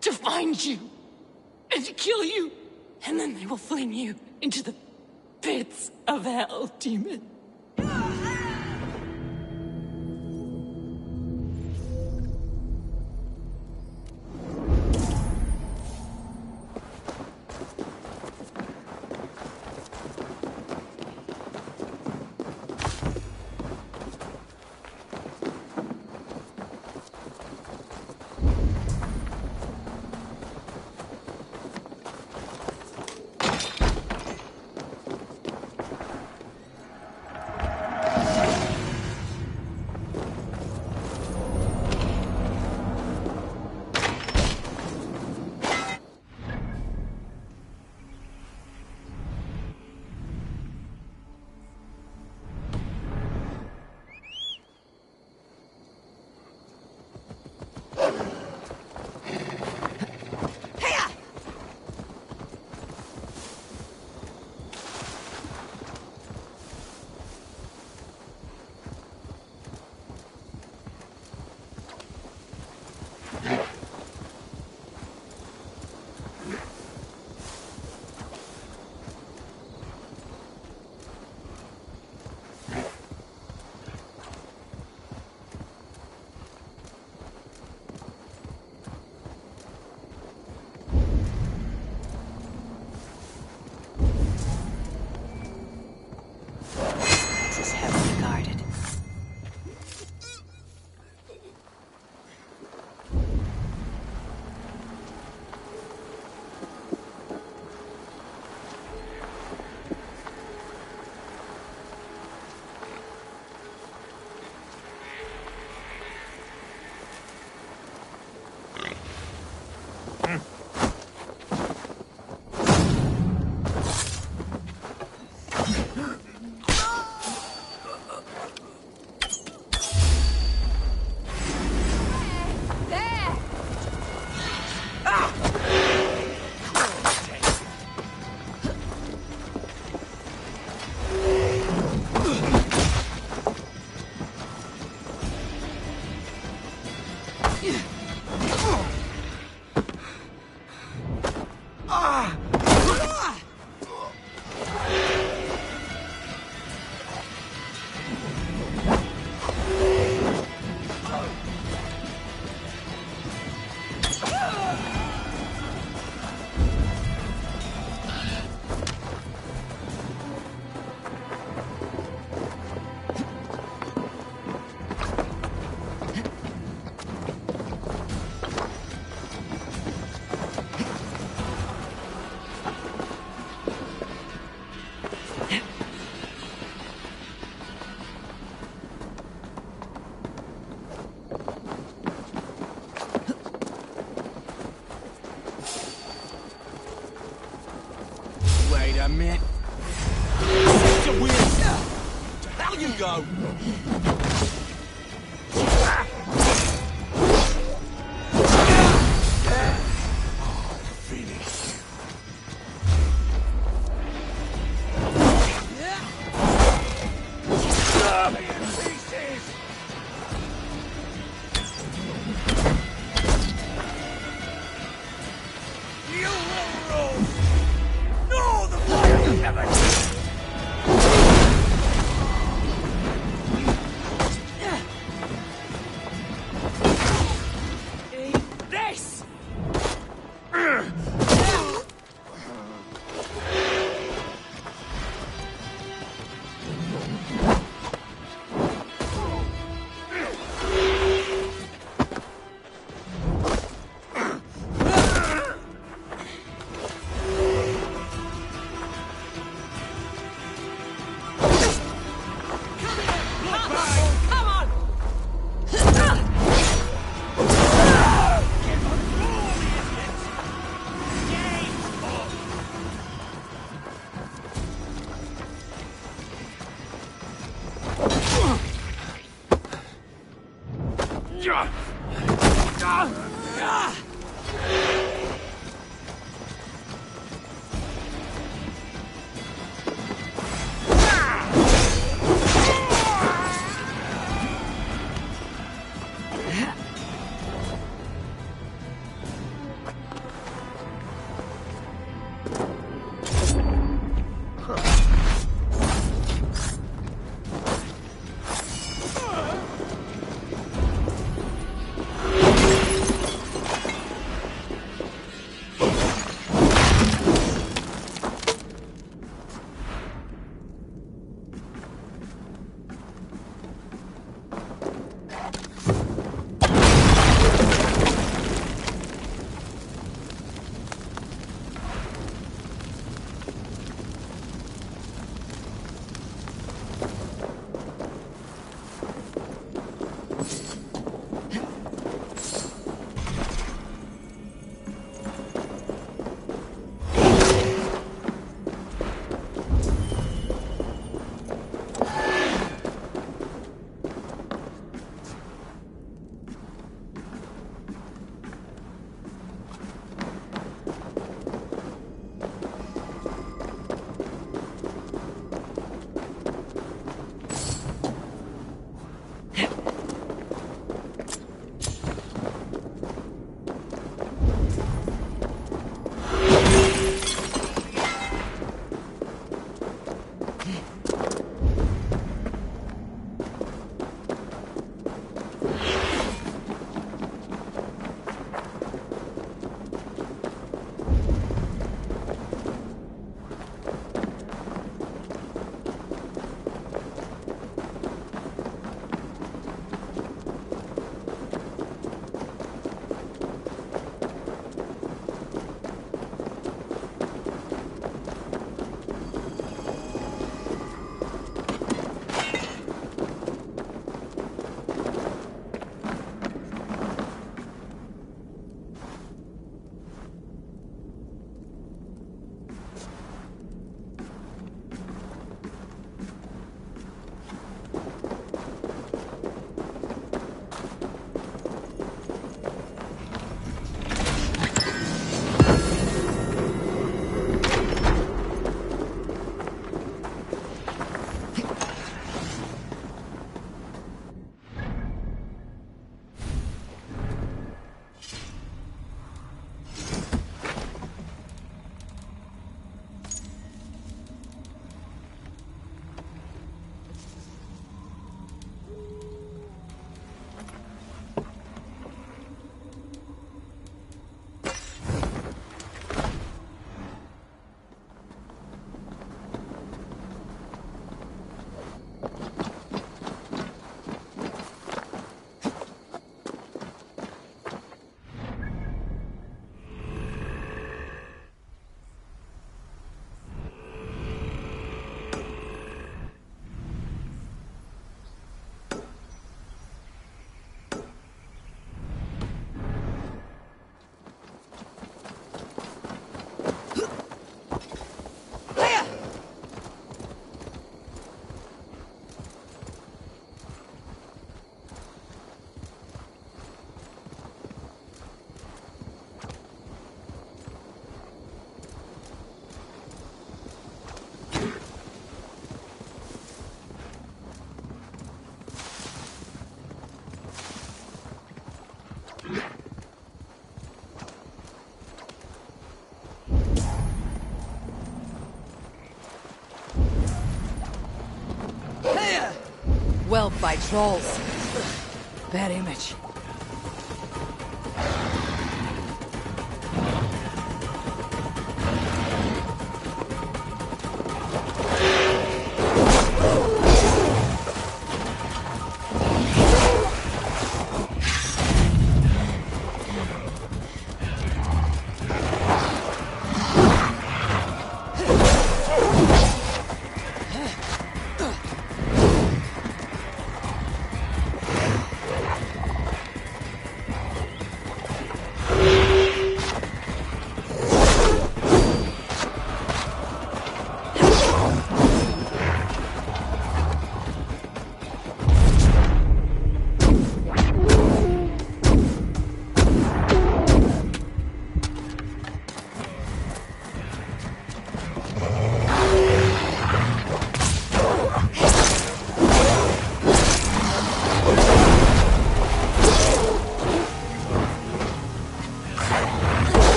to find you and to kill you. And then they will fling you into the pits of hell, demon. Man. Such a weird... To hell you go! by trolls. Very much.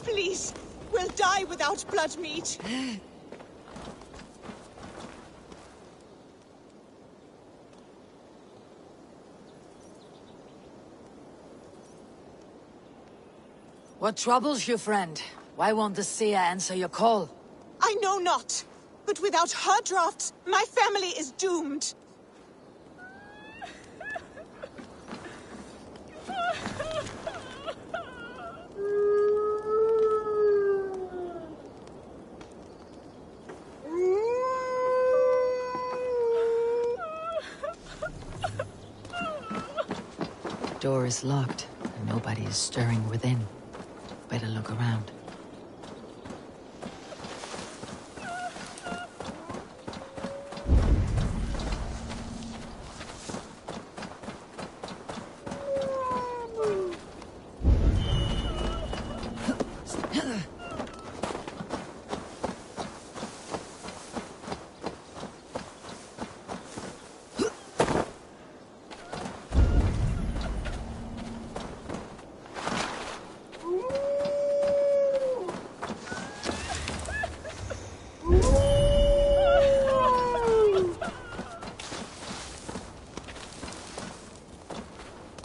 Please, we'll die without blood meat. What troubles you, friend? Why won't the seer answer your call? I know not. But without her drafts, my family is doomed. Door is locked, and nobody is stirring within. Better look around.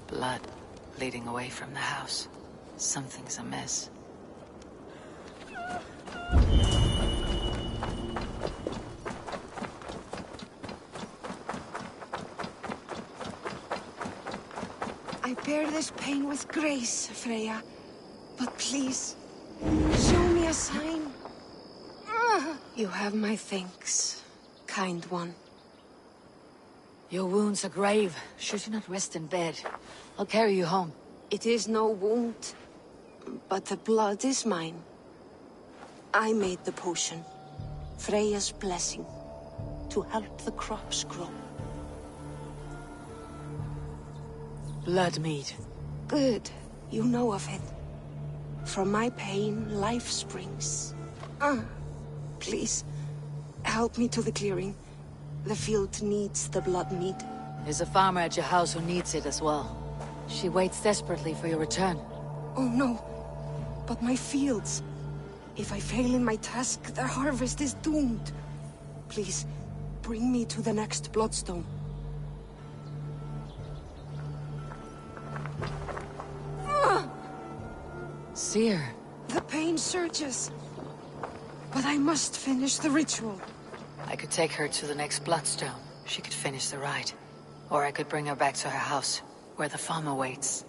Blood leading away from the house. Something's amiss. I bear this pain with grace, Freya. But please, show me a sign. You have my thanks, kind one. Your wounds are grave. Should you not rest in bed? I'll carry you home. It is no wound, but the blood is mine. I made the potion, Freya's blessing, to help the crops grow. Blood mead. Good, you know of it. From my pain, life springs. Please, help me to the clearing. The field needs the blood mead. There's a farmer at your house who needs it as well. She waits desperately for your return. Oh no, but my fields. If I fail in my task, the harvest is doomed. Please, bring me to the next bloodstone. Seer. The pain surges. But I must finish the ritual. I could take her to the next bloodstone. She could finish the rite. Or I could bring her back to her house, where the farmer waits.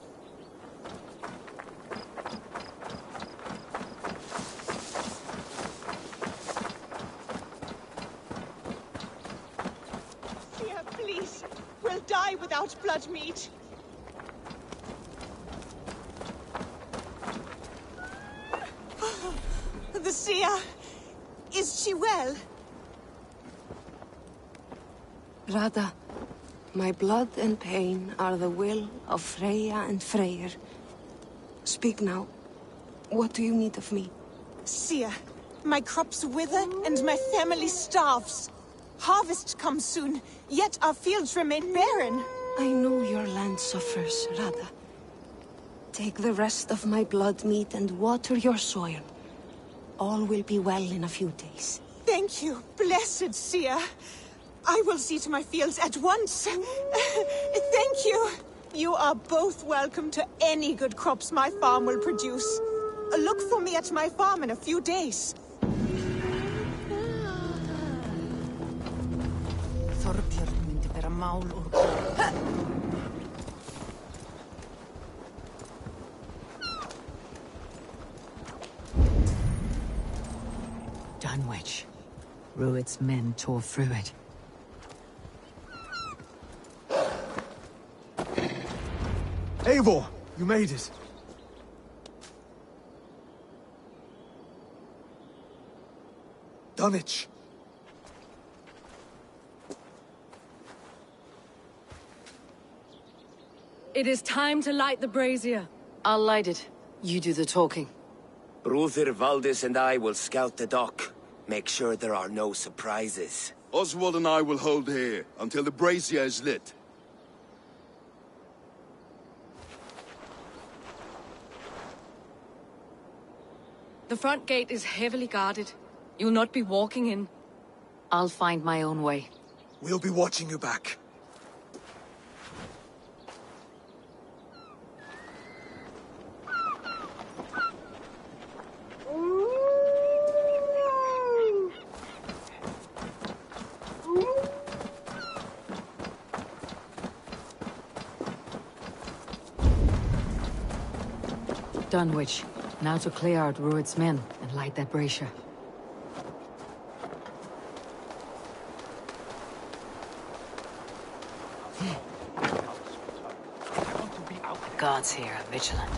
Seer, please. We'll die without blood meat. The seer. Is she well? Radha, my blood and pain are the will of Freya and Freyr. Speak now. What do you need of me? Seer, my crops wither and my family starves. Harvest comes soon, yet our fields remain barren. I know your land suffers, Radha. Take the rest of my blood meat and water your soil. All will be well in a few days. Thank you, blessed seer. I will see to my fields at once. Thank you. You are both welcome to any good crops my farm will produce. Look for me at my farm in a few days. Þorbjörn myndi bera mál úr. Dunwich. Rued's men tore through it. Eivor, you made it. Dunwich. It is time to light the brazier. I'll light it. You do the talking. Brother Valdis and I will scout the dock. Make sure there are no surprises. Oswald and I will hold here until the brazier is lit. The front gate is heavily guarded. You'll not be walking in. I'll find my own way. We'll be watching you back. Dunwich. Now to clear out Rued's men and light that brazier. The gods here are vigilant.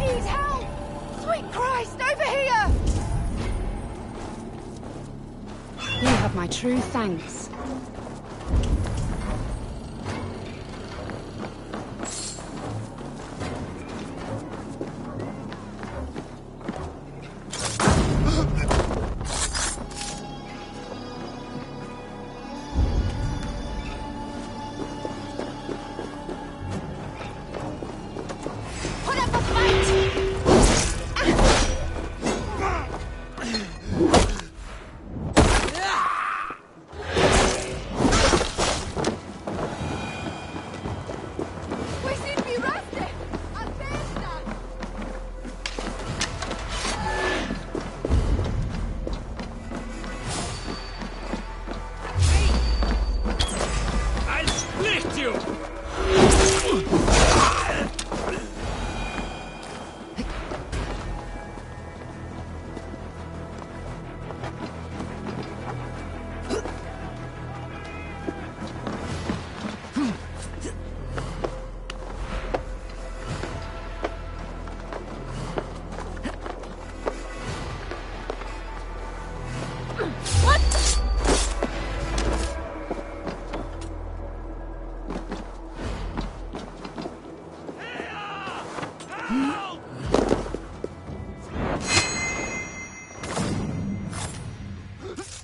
need help! Sweet Christ, over here! You have my true thanks.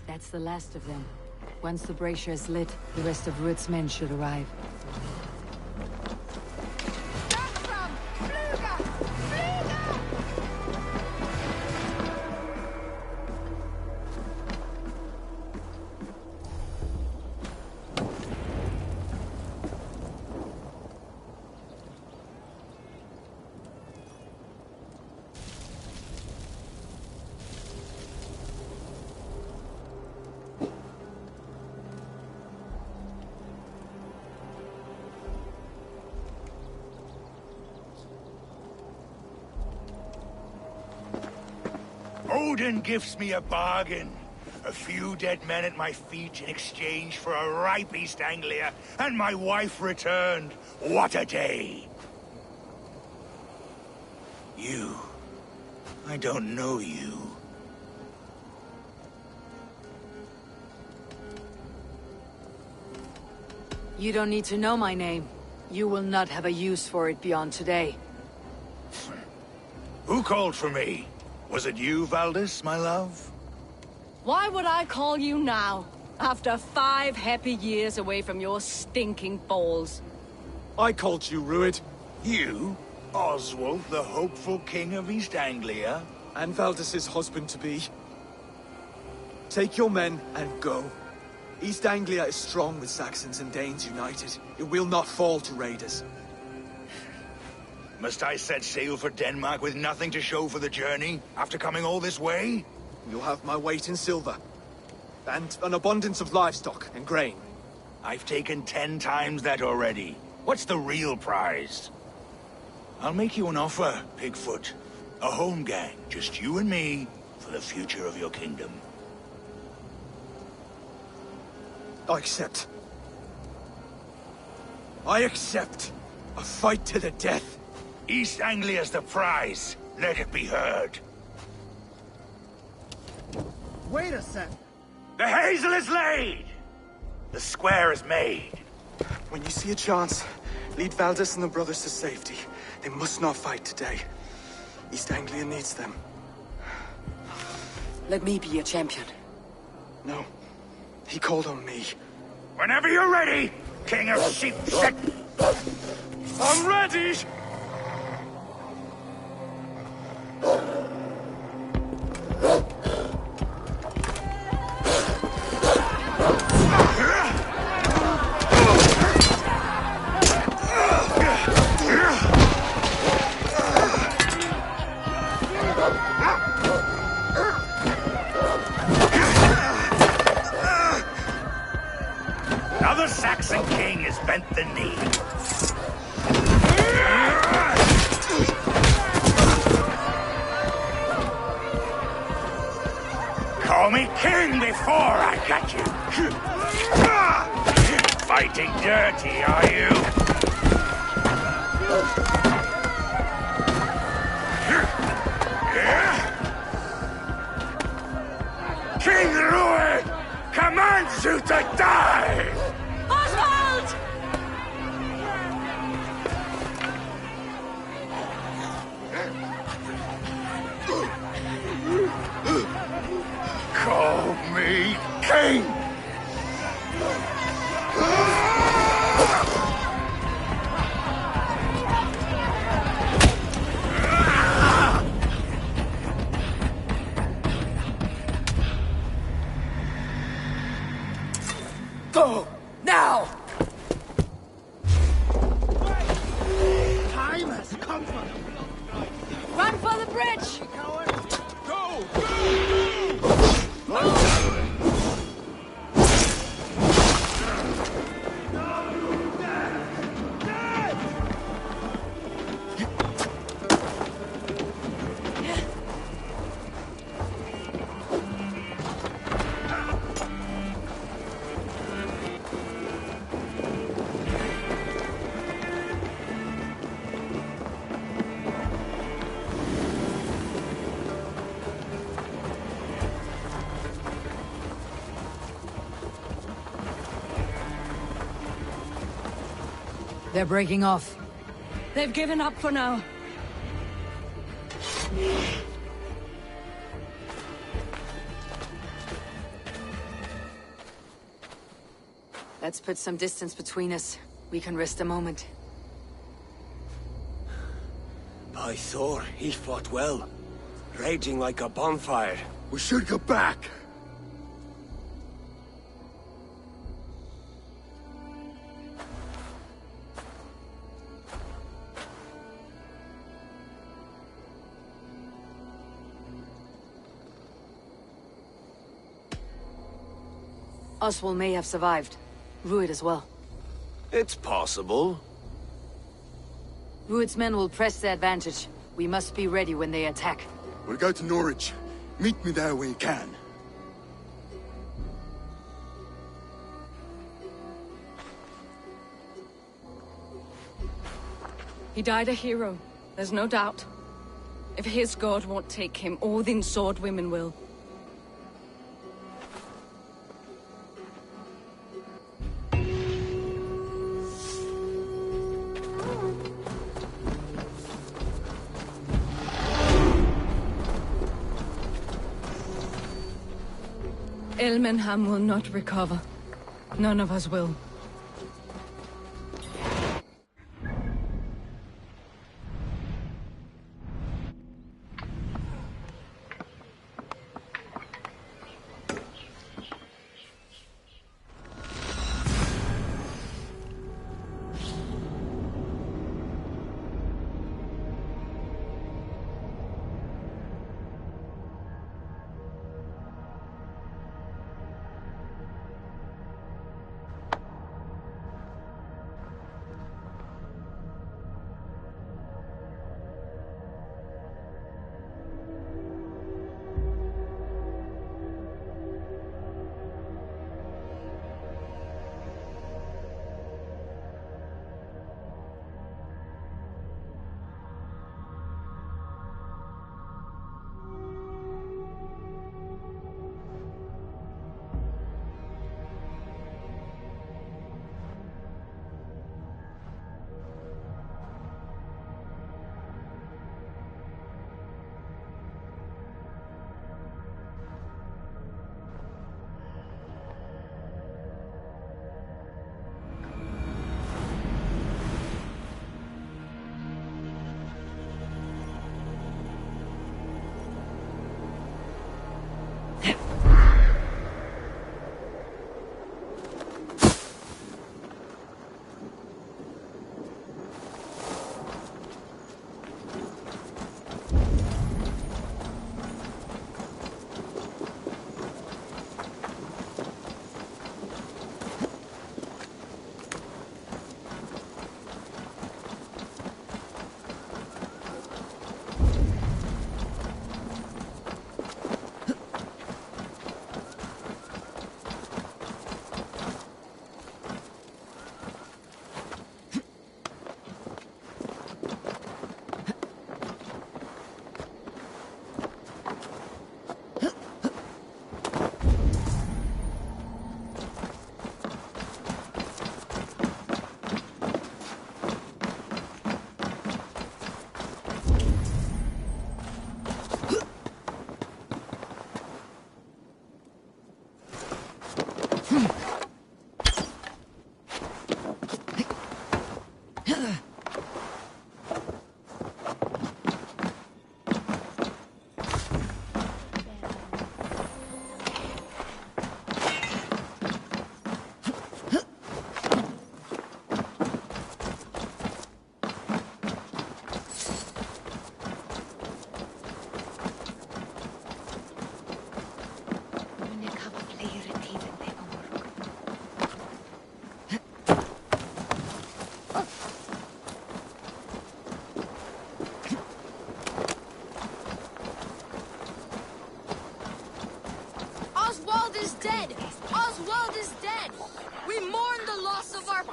That's the last of them. Once the brazier is lit, the rest of Rued's men should arrive. Odin gives me a bargain. A few dead men at my feet in exchange for a ripe East Anglia, and my wife returned. What a day! You. I don't know you. You don't need to know my name. You will not have a use for it beyond today. Who called for me? Was it you, Valdis, my love? Why would I call you now, after 5 happy years away from your stinking balls? I called you, Rued. You? Oswald, the hopeful king of East Anglia? And Valdis's husband-to-be. Take your men and go. East Anglia is strong with Saxons and Danes united. It will not fall to raiders. Must I set sail for Denmark with nothing to show for the journey, after coming all this way? You'll have my weight in silver. And an abundance of livestock and grain. I've taken 10 times that already. What's the real prize? I'll make you an offer, Pigfoot. A home gang, just you and me, for the future of your kingdom. I accept. I accept. A fight to the death. East Anglia's the prize. Let it be heard. Wait a sec. The hazel is laid! The square is made. When you see a chance, lead Valdis and the brothers to safety. They must not fight today. East Anglia needs them. Let me be your champion. No. He called on me. Whenever you're ready, King of Sheep Set. I'm ready! Another Saxon king has bent the knee. Call me king before I got you. Fighting dirty, are you? to die! Oswald! Call me king! Go! Now! Time has come for them. Run for the bridge! They're breaking off. They've given up for now. Let's put some distance between us. We can rest a moment. By Thor, he fought well. Raging like a bonfire. We should go back. Oswald may have survived. Rued as well. It's possible. Rued's men will press the advantage. We must be ready when they attack. We'll go to Norwich. Meet me there when you can. He died a hero, there's no doubt. If his god won't take him, Odin's sword women will. Ilmenham will not recover. None of us will.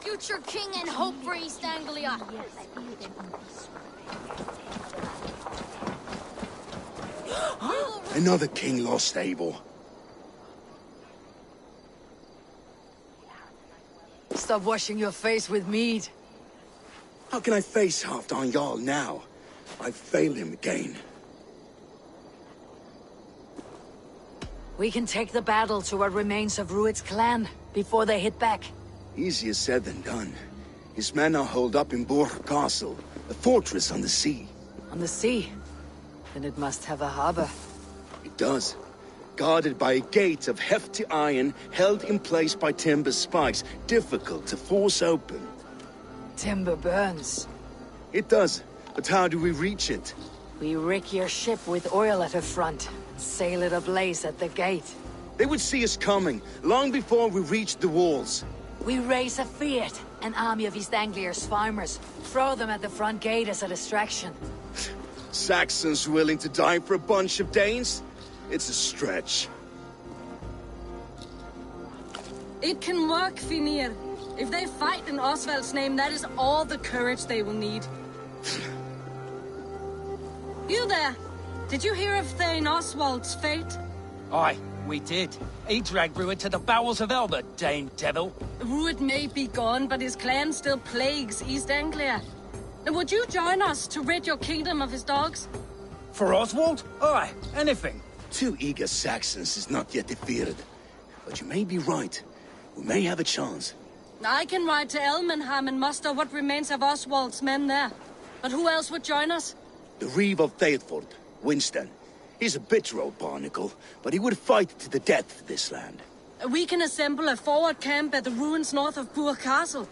future king and hope for East Anglia. Another king lost, Eivor. Stop washing your face with mead. How can I face Halfdan Jarl now? I've failed him again. We can take the battle to what remains of Rued's clan before they hit back. Easier said than done. His men are holed up in Borg Castle, a fortress on the sea. On the sea? Then it must have a harbor. It does. Guarded by a gate of hefty iron, held in place by timber spikes, difficult to force open. Timber burns. It does, but how do we reach it? We rig your ship with oil at her front, sail it ablaze at the gate. They would see us coming, long before we reached the walls. We raise a Fiat, an army of East Anglia's farmers. Throw them at the front gate as a distraction. Saxons willing to die for a bunch of Danes? It's a stretch. It can work, Finir. If they fight in Oswald's name, that is all the courage they will need. You there! Did you hear of Thane Oswald's fate? Aye, we did. He dragged Rued to the bowels of Elba, Dane devil. Rued may be gone, but his clan still plagues East Anglia. Now, would you join us to rid your kingdom of his dogs? For Oswald? Aye, anything. 2 eager Saxons is not yet defeated. But you may be right. We may have a chance. I can ride to Elmenham and muster what remains of Oswald's men there. But who else would join us? The Reeve of Thetford, Winston. He's a bitter old barnacle, but he would fight to the death for this land. We can assemble a forward camp at the ruins north of Burg Castle.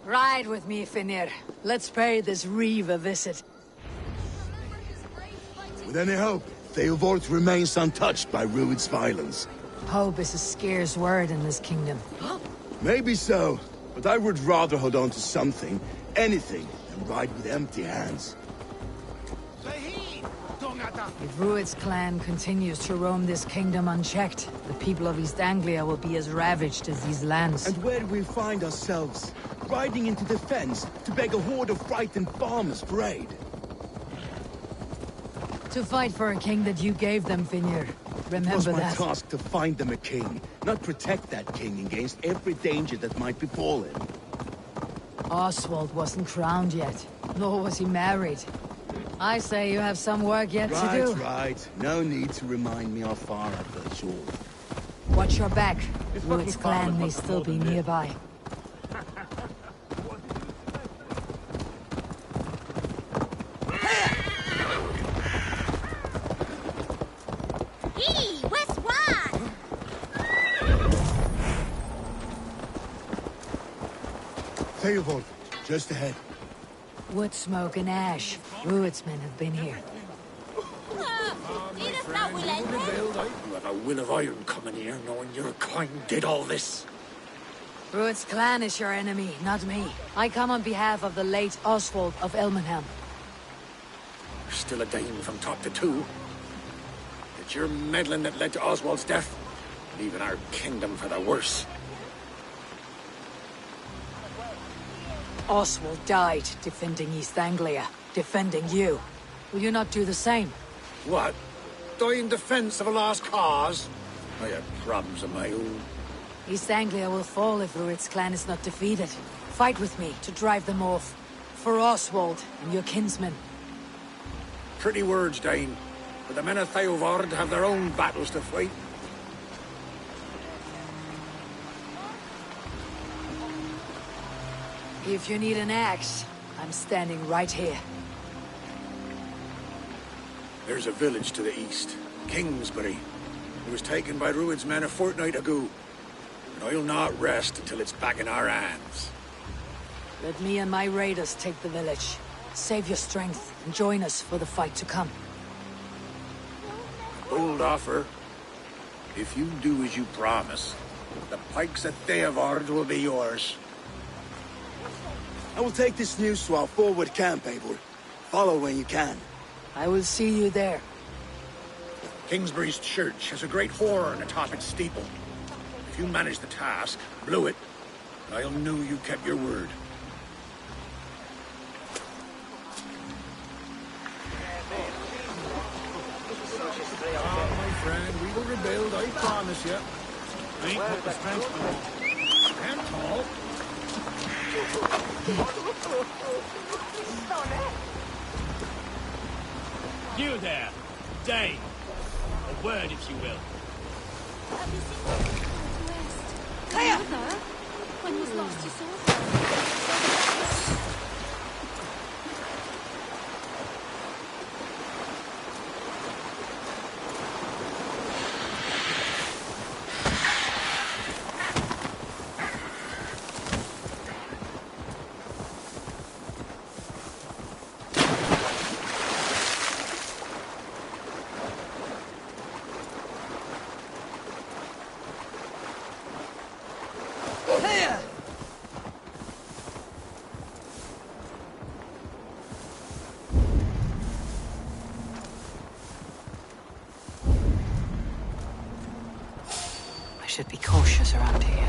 Ride with me, Finir. Let's pay this Reeve a visit. With any hope, Theodort remains untouched by Rued's violence. Hope is a scarce word in this kingdom. Maybe so, but I would rather hold on to something, anything, than ride with empty hands. If Rued's clan continues to roam this kingdom unchecked, the people of East Anglia will be as ravaged as these lands. And where do we find ourselves? Riding into the fens to beg a horde of frightened farmers for aid. To fight for a king that you gave them, Finir. Remember It was my that. task to find them a king, not protect that king against every danger that might befall him. Oswald wasn't crowned yet, nor was he married. I say you have some work yet to do. Right. No need to remind me how far I fell short. Watch your back. Rued's clan may still be nearby. Theobald, just ahead. Wood smoke and ash. Rued's men have been here. You have a will of iron coming here, knowing your kind did all this. Rued's clan is your enemy, not me. I come on behalf of the late Oswald of Elmenham. You're still a Dane from top to two. It's your meddling that led to Oswald's death, leaving our kingdom for the worse. Oswald died defending East Anglia, defending you. Will you not do the same? What? Die in defense of a lost cause? I have problems of my own. East Anglia will fall if Rued's clan is not defeated. Fight with me to drive them off. For Oswald and your kinsmen. Pretty words, Dane. But the men of Theovard have their own battles to fight. If you need an axe, I'm standing right here. There's a village to the east, Kingsbury. It was taken by Rued's men a fortnight ago. And I'll not rest until it's back in our hands. Let me and my raiders take the village. Save your strength and join us for the fight to come. Bold offer. If you do as you promise, the pikes at Theovard will be yours. I will take this news to our forward camp, Eivor. Follow when you can. I will see you there. Kingsbury's church has a great horn atop its steeple. If you manage the task, blow it, I knew you kept your word. Ah, my friend, we will rebuild, I promise you. We ain't put the strength to it. And tall. You there, Dane. A word, if you will. Have you seen West? Mother? When was last you saw her? Should be cautious around here.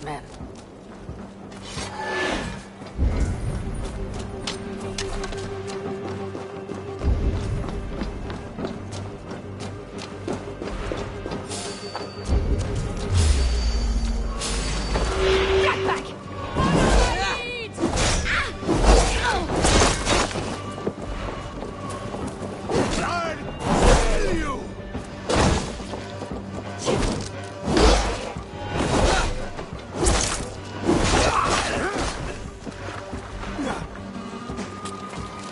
Men.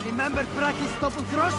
Remember Braki's double cross?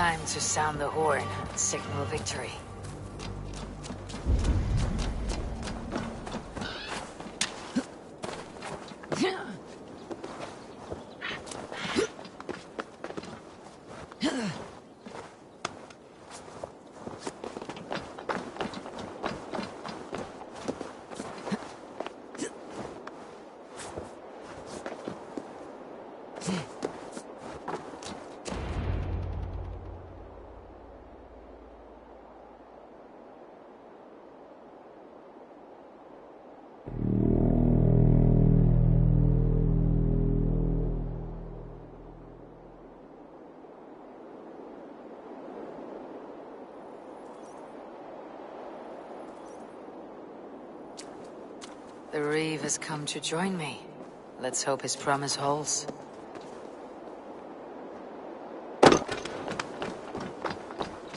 Time to sound the horn and signal victory. The Reeve has come to join me. Let's hope his promise holds. The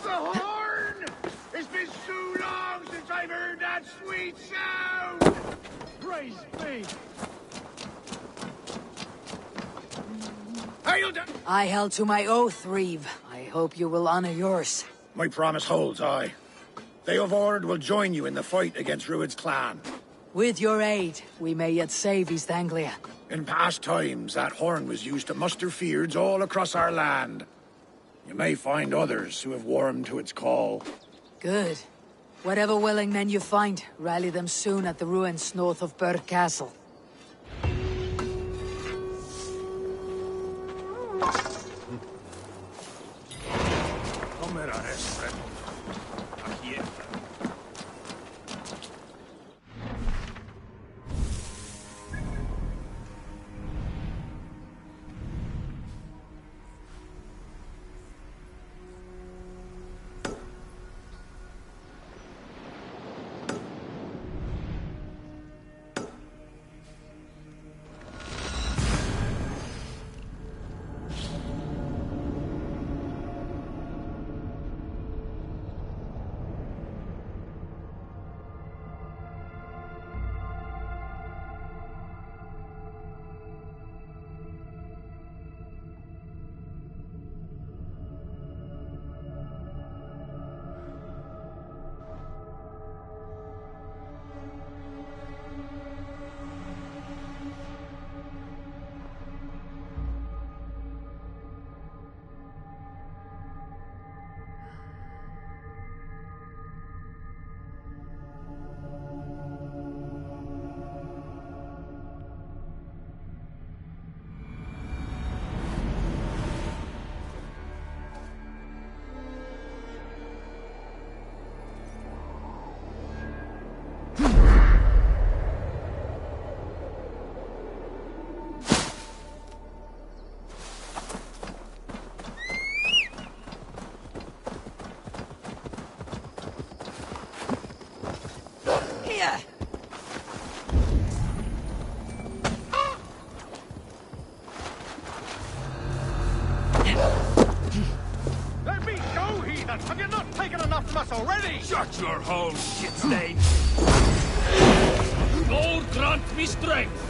horn! It's been so long since I've heard that sweet sound! Praise me! I held to my oath, Reeve. I hope you will honor yours. My promise holds, aye. Theodord will join you in the fight against Rued's clan. With your aid, we may yet save East Anglia. In past times, that horn was used to muster fyrds all across our land. You may find others who have warmed to its call. Good. Whatever willing men you find, rally them soon at the ruins north of Burg Castle. Let me go, heathen! Have you not taken enough from us already? Shut your hole, shit stain! Lord grant me strength!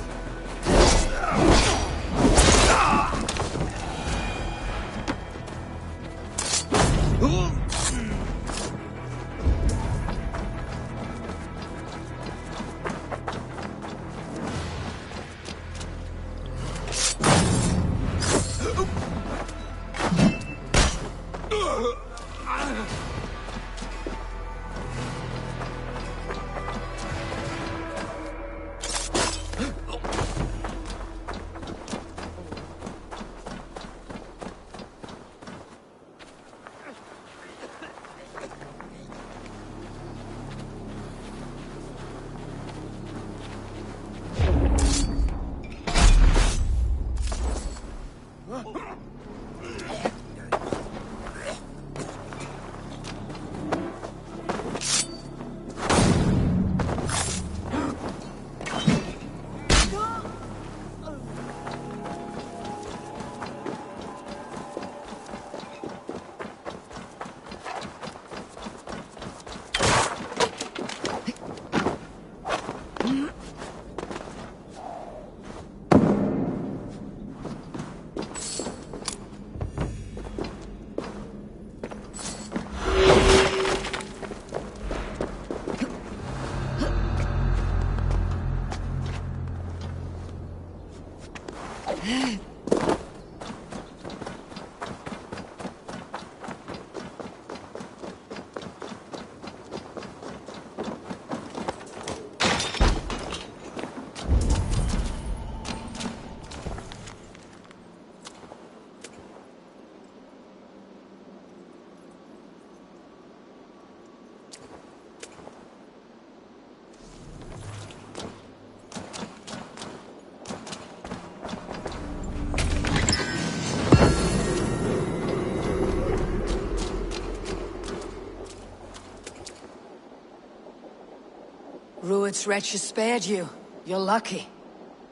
Rued's wretches spared you. You're lucky.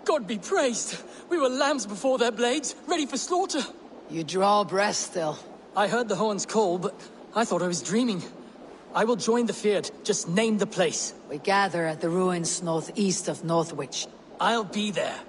God be praised! We were lambs before their blades, ready for slaughter. You draw breath still. I heard the horns call, but I thought I was dreaming. I will join the Fyrd. Just name the place. We gather at the ruins northeast of Northwich. I'll be there.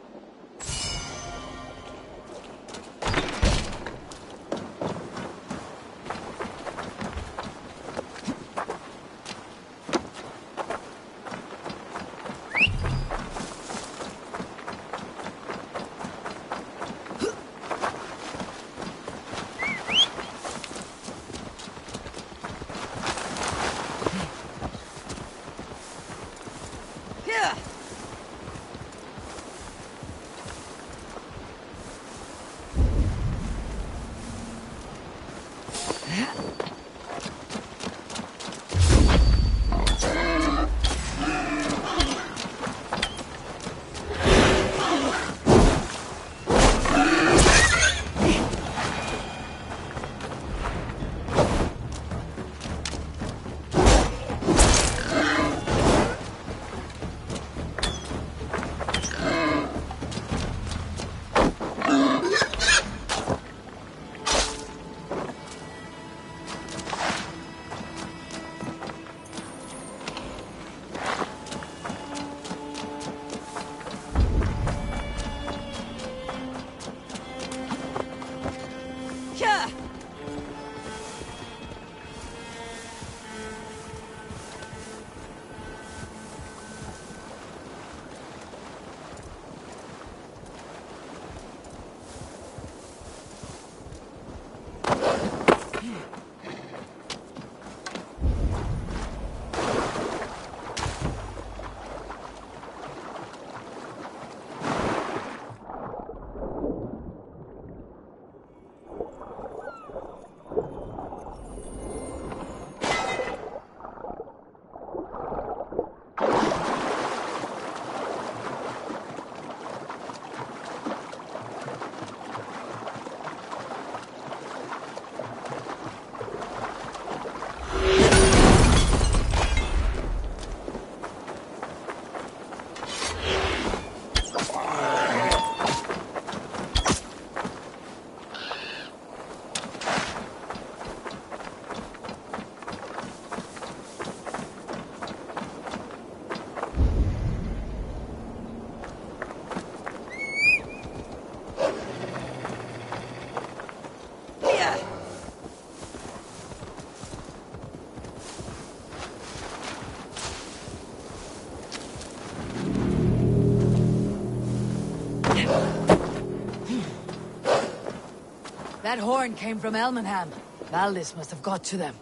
That horn came from Elmenham. Valdis must have got to them.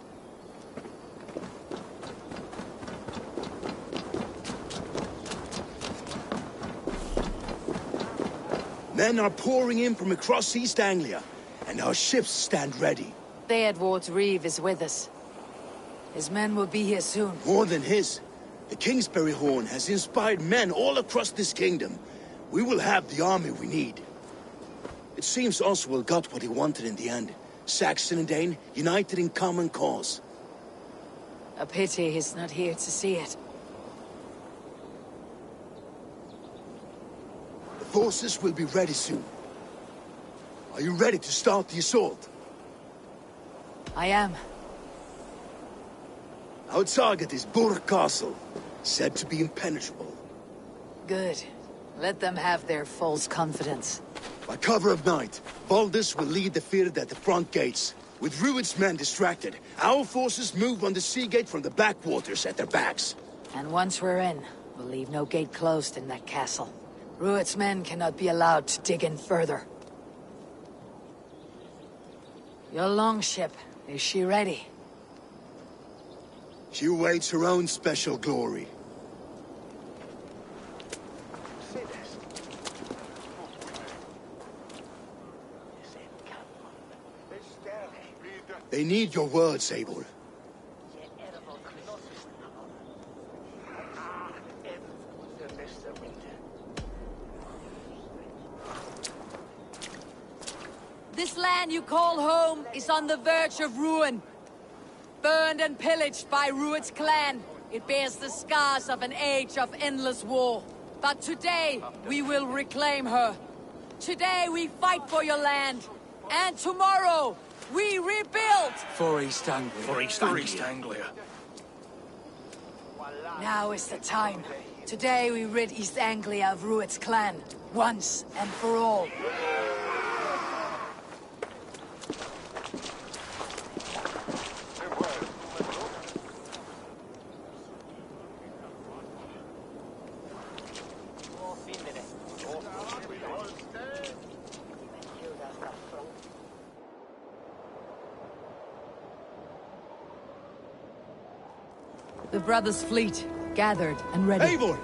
Men are pouring in from across East Anglia, and our ships stand ready. Theodward's Reeve is with us. His men will be here soon. More than his. The Kingsbury Horn has inspired men all across this kingdom. We will have the army we need. It seems Oswald got what he wanted in the end. Saxon and Dane united in common cause. A pity he's not here to see it. The forces will be ready soon. Are you ready to start the assault? I am. Our target is Burg Castle, said to be impenetrable. Good. Let them have their false confidence. By cover of night, Valdis will lead the Fyrd at the front gates. With Rued's men distracted, our forces move on the sea gate from the backwaters at their backs. And once we're in, we'll leave no gate closed in that castle. Rued's men cannot be allowed to dig in further. Your longship, is she ready? She awaits her own special glory. They need your words, Eivor. This land you call home is on the verge of ruin. Burned and pillaged by Rued's clan, it bears the scars of an age of endless war. But today, we will reclaim her. Today, we fight for your land. And tomorrow, we rebuild! For East Anglia. For East Anglia. Now is the time. Today, we rid East Anglia of Rued's clan. Once and for all. The brothers' fleet, gathered and ready. Eivor!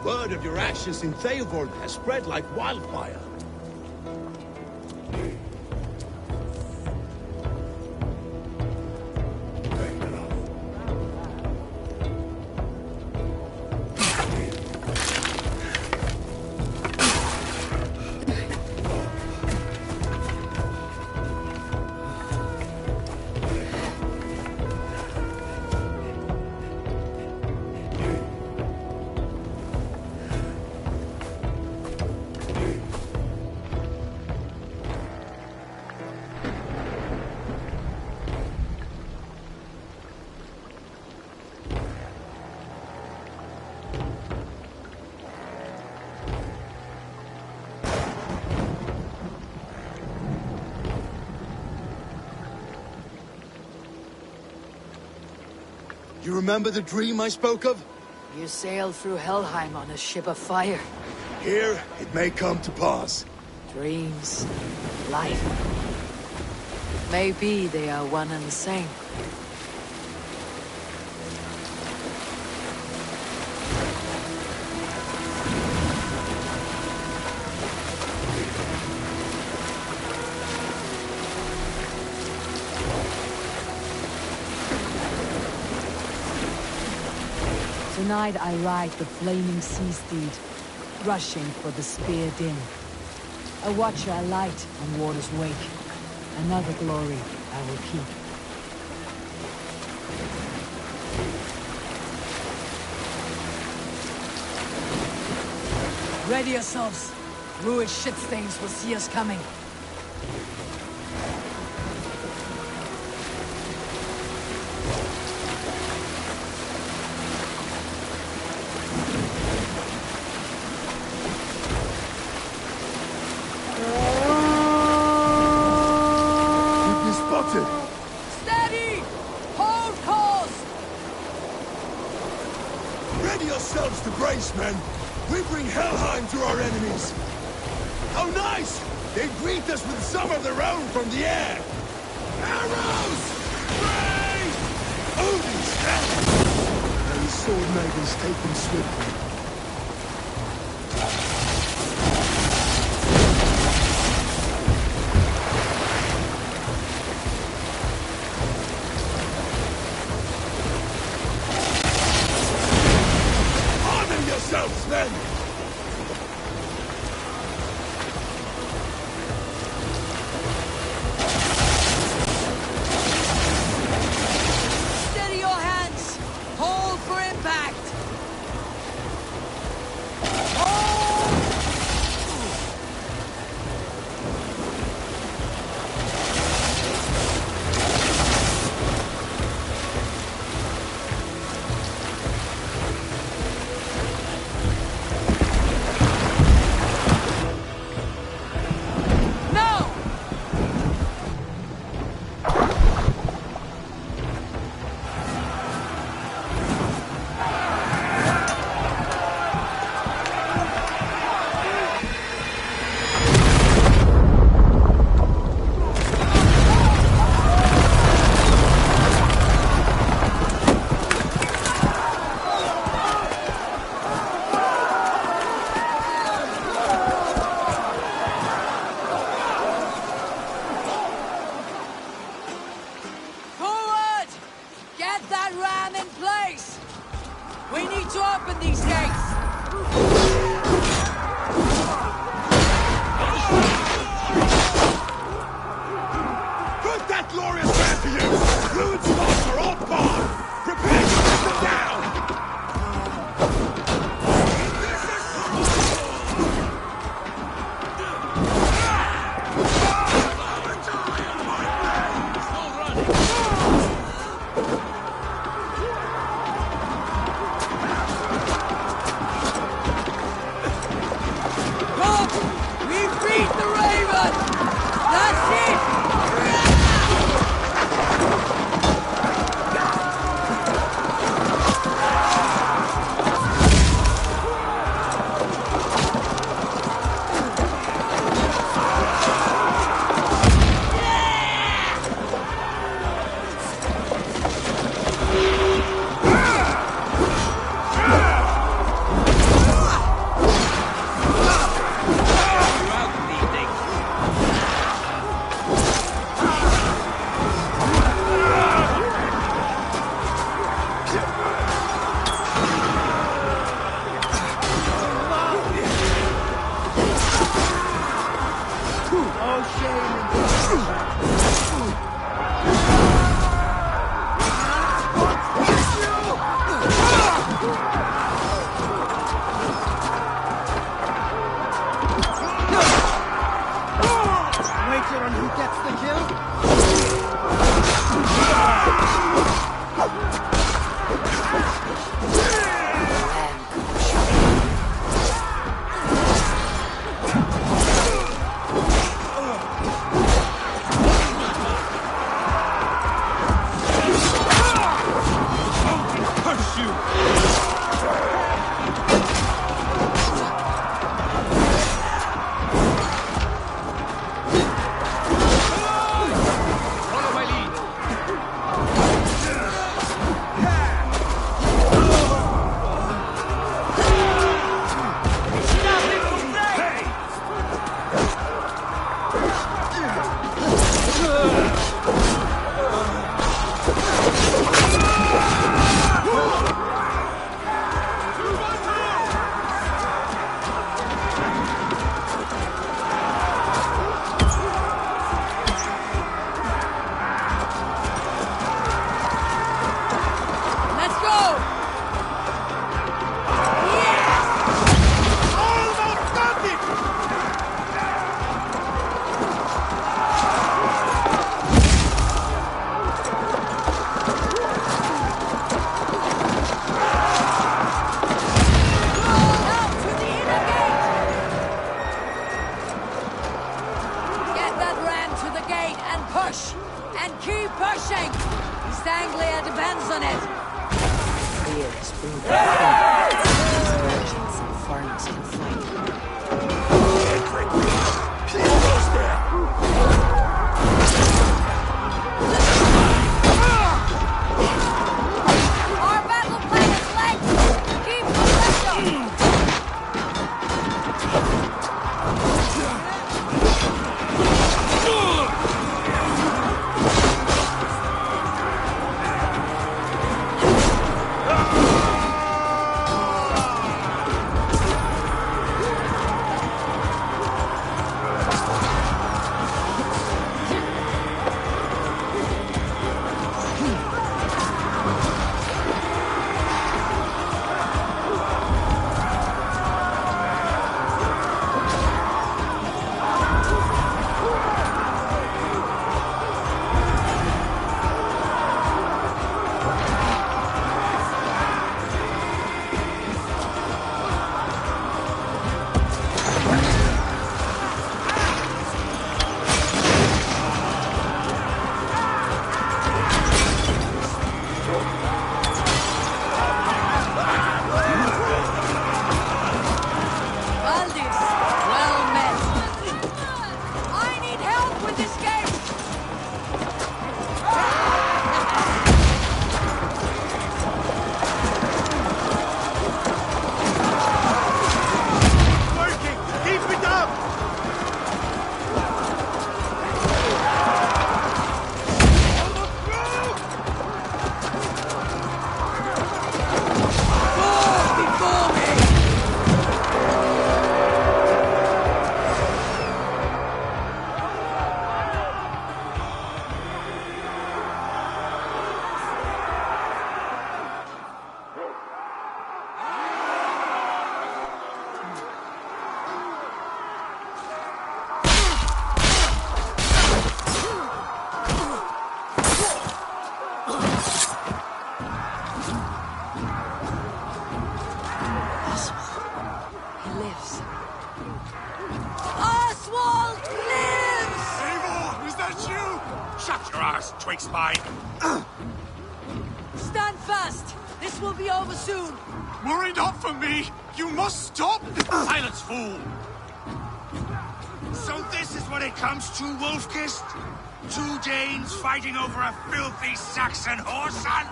Word of your actions in Theilvorn has spread like wildfire. You remember the dream I spoke of? You sailed through Helheim on a ship of fire. Here, it may come to pass. Dreams, life. Maybe they are one and the same. Tonight I ride the flaming sea steed, rushing for the spear din. A watcher alight on water's wake. Another glory I will keep. Ready yourselves. Rued shitstains will see us coming. Steady! Hold course! Ready yourselves to brace, men! We bring Helheim to our enemies! How nice! They greet us with some of their own from the air! Arrows! Raise! Odin's help! Those sword maidens take them swiftly. Yourselves, men! Steady your hands! Hold for impact! Wager on who gets the kill? Stand fast! This will be over soon! Worry not for me! You must stop! Silence, fool! So this is what it comes to, Wolfkist? 2 Danes fighting over a filthy Saxon whoreson?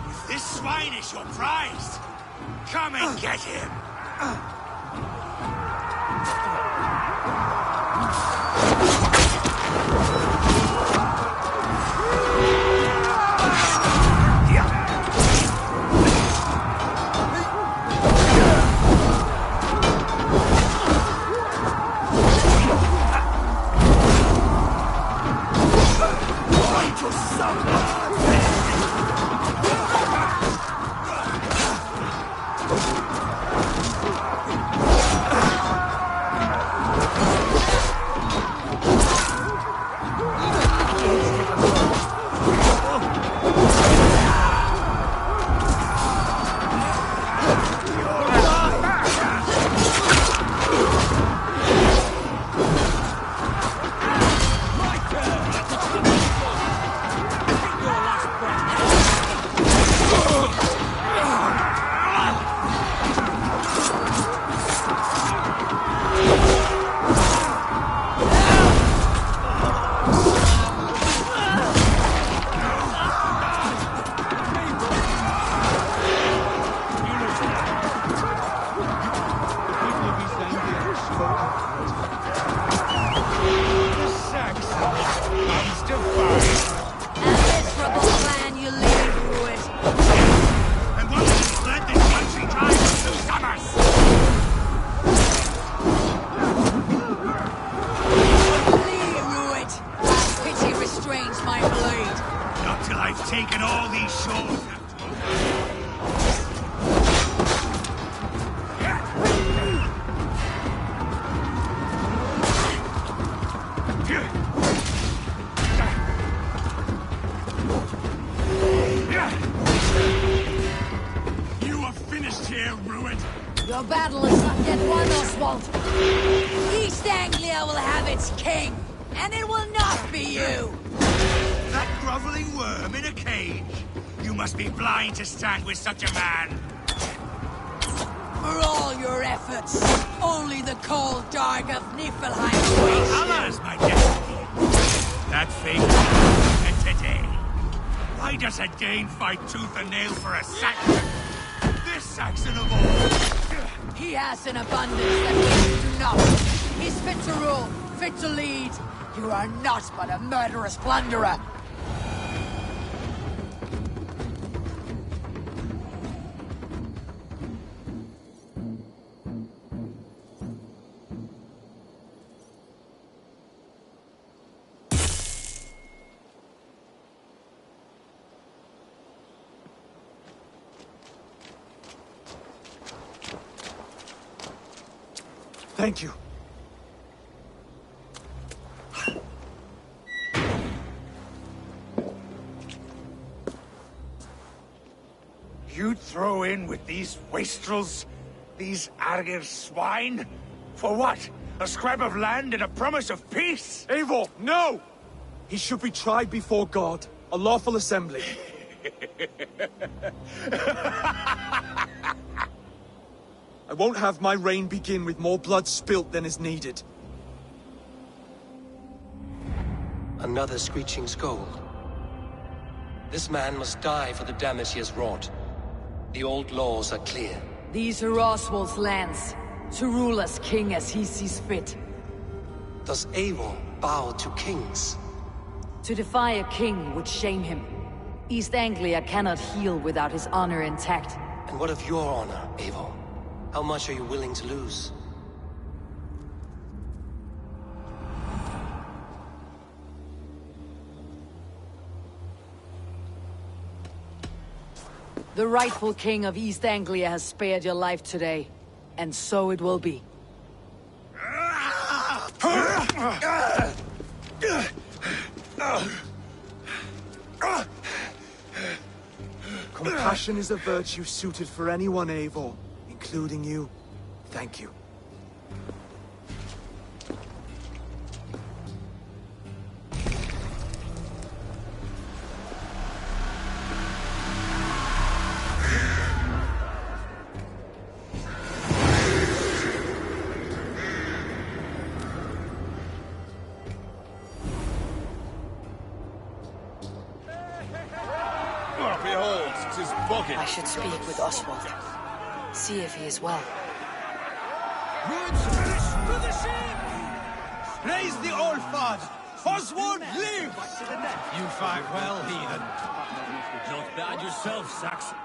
If this swine is your prize, come and get him! Eastanglia will have its king, and it will not be you! That groveling worm in a cage? You must be blind to stand with such a man! For all your efforts, only the cold dark of Niflheim waits. Allah is my destiny. That fate and today. Why does a Dane fight tooth and nail for a Saxon? This Saxon of all! He has an abundance that we do not. He's fit to rule, fit to lead. You are not but a murderous plunderer. Thank you. You'd throw in with these wastrels? These Argir swine? For what? A scrap of land and a promise of peace? Eivor, no! He should be tried before God, a lawful assembly. I won't have my reign begin with more blood spilt than is needed. Another screeching scold. This man must die for the damage he has wrought. The old laws are clear. These are Oswald's lands, to rule as king as he sees fit. Does Eivor bow to kings? To defy a king would shame him. East Anglia cannot heal without his honor intact. And what of your honor, Eivor? How much are you willing to lose? The rightful king of East Anglia has spared your life today, and so it will be. Compassion is a virtue suited for anyone, Eivor, including you. Thank you. I should speak with Oswald. See if he is well. To the ship! Praise the Old Father! Oswald lives! You fight well, heathen. Not bad yourself, Saxon.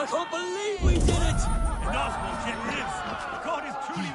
I can't believe we did it! And Oswald yet lives! God is truly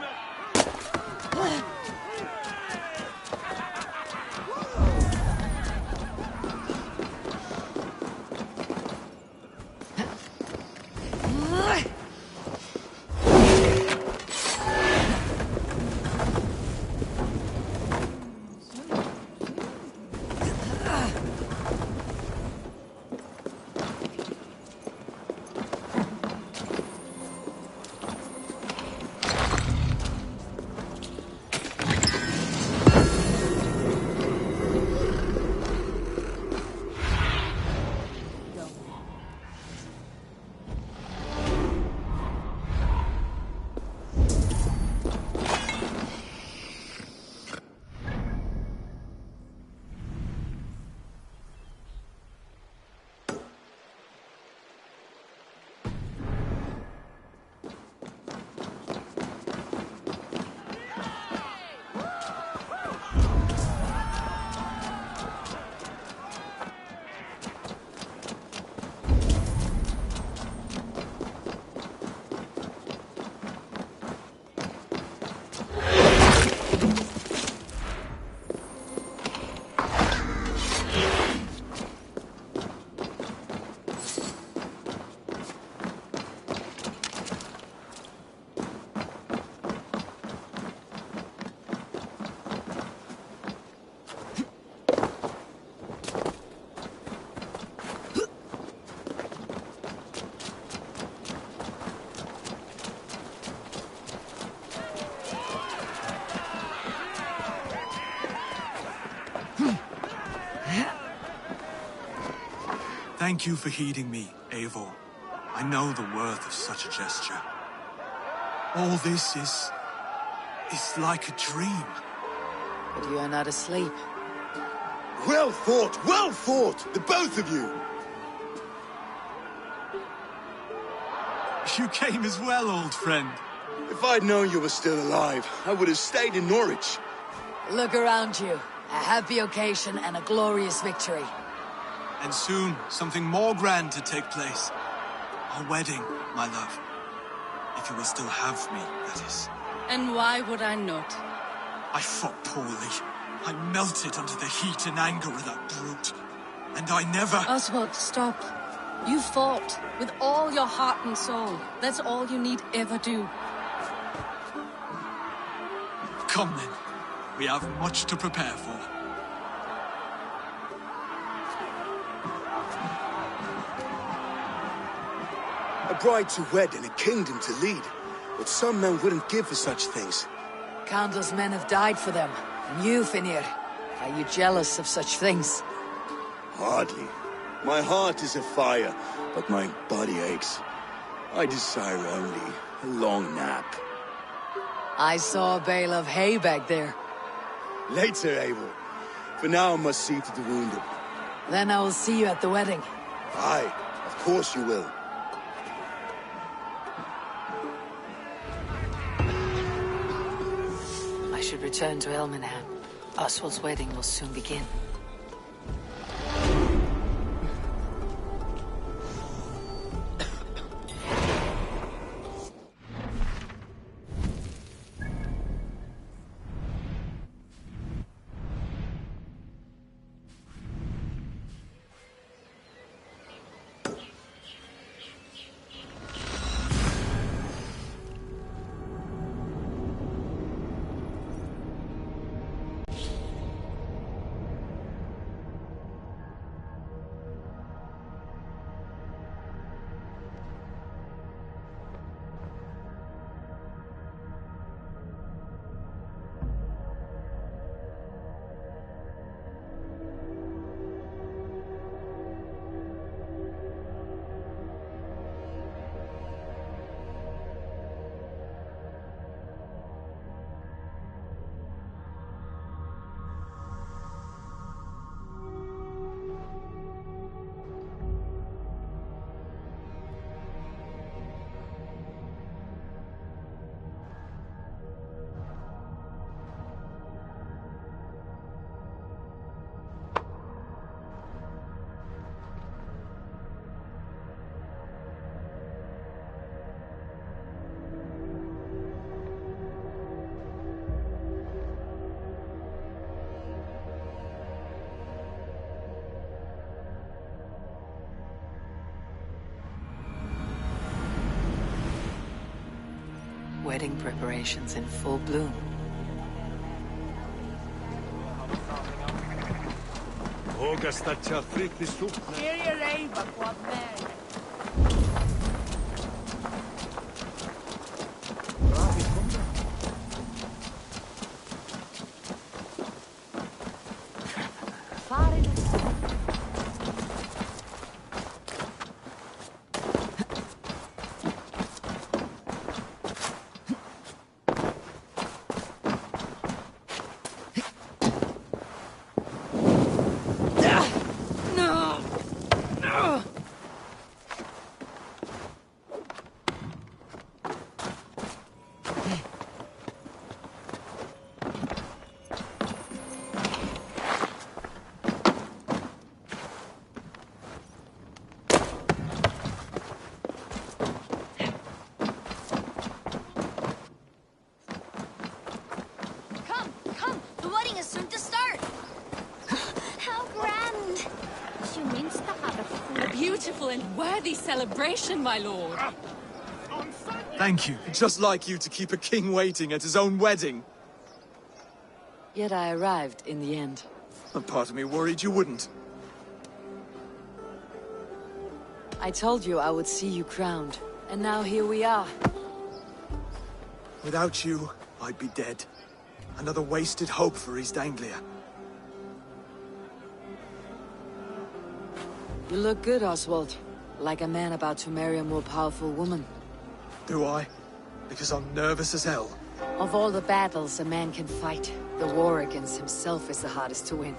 Thank you for heeding me, Eivor. I know the worth of such a gesture. All this is like a dream. But you are not asleep. Well fought, the both of you! You came as well, old friend. If I'd known you were still alive, I would have stayed in Norwich. Look around you. A happy occasion and a glorious victory. And soon, something more grand to take place. Our wedding, my love. If you will still have me, that is. And why would I not? I fought poorly. I melted under the heat and anger of that brute. And I never... Oswald, stop. You fought with all your heart and soul. That's all you need ever do. Come then. We have much to prepare for. A bride to wed and a kingdom to lead. But some men wouldn't give for such things. Countless men have died for them. And you, Finnir, are you jealous of such things? Hardly. My heart is afire, but my body aches. I desire only a long nap. I saw a bale of hay back there. Later, Eivor. For now, I must see to the wounded. Then I will see you at the wedding. Aye, of course you will. I should return to Elmenham. Oswald's wedding will soon begin. wedding preparations in full bloom. And worthy celebration, my lord. Thank you. Just like you to keep a king waiting at his own wedding. Yet I arrived in the end. A part of me worried you wouldn't. I told you I would see you crowned, and now here we are. Without you, I'd be dead. Another wasted hope for East Anglia. You look good, Oswald. Like a man about to marry a more powerful woman. Do I? Because I'm nervous as hell. Of all the battles a man can fight, the war against himself is the hardest to win.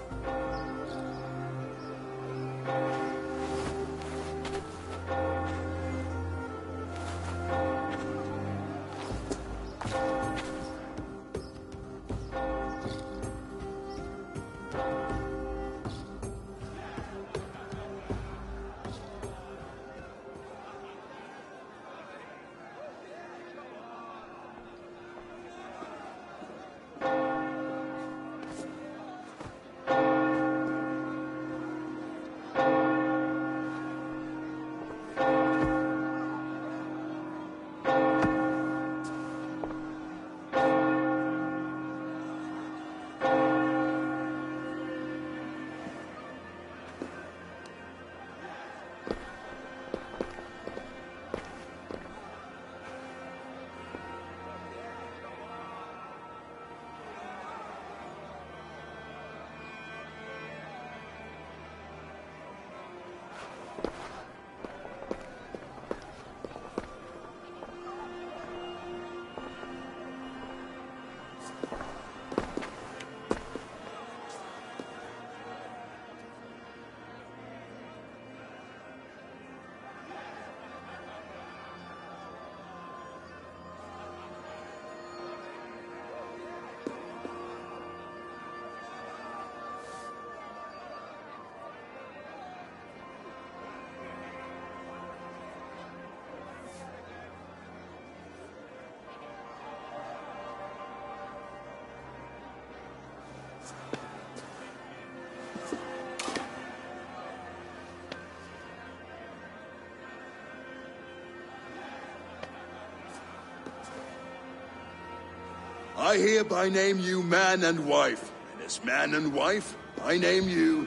I hereby name you man and wife, and as man and wife, I name you...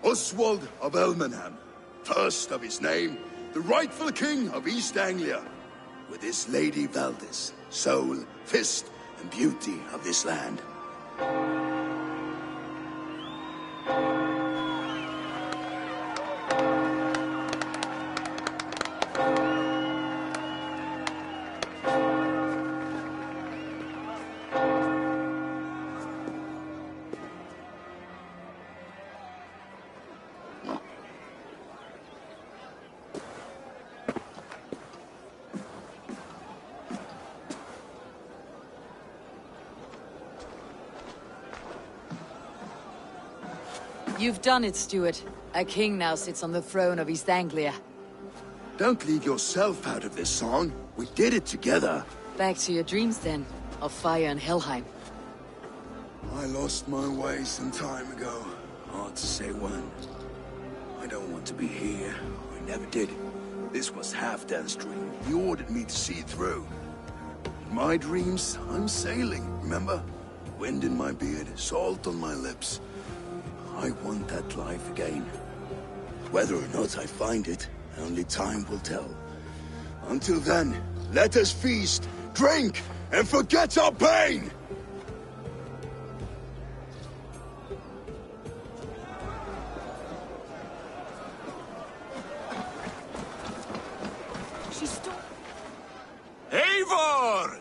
Oswald of Elmenham, first of his name, the rightful king of East Anglia, with his lady Valdis, soul, fist, and beauty of this land. You've done it, Stuart. A king now sits on the throne of East Anglia. Don't leave yourself out of this song. We did it together. Back to your dreams, then, of fire and Helheim. I lost my way some time ago. Hard to say when. I don't want to be here, or I never did. This was Halfdan's dream. He ordered me to see it through. In my dreams, I'm sailing, remember? Wind in my beard, salt on my lips. I want that life again. Whether or not I find it, only time will tell. Until then, let us feast, drink, and forget our pain! Eivor!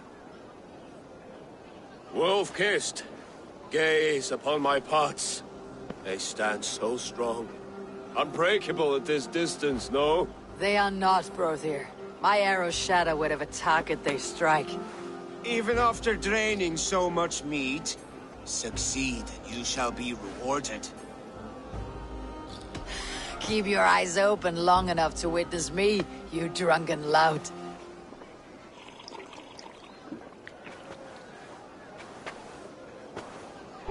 Wolf-kissed, gaze upon my pots. They stand so strong. Unbreakable at this distance, no? They are not, Brothier. My arrows shatter whatever target they strike. Even after draining so much meat, succeed and you shall be rewarded. Keep your eyes open long enough to witness me, you drunken lout.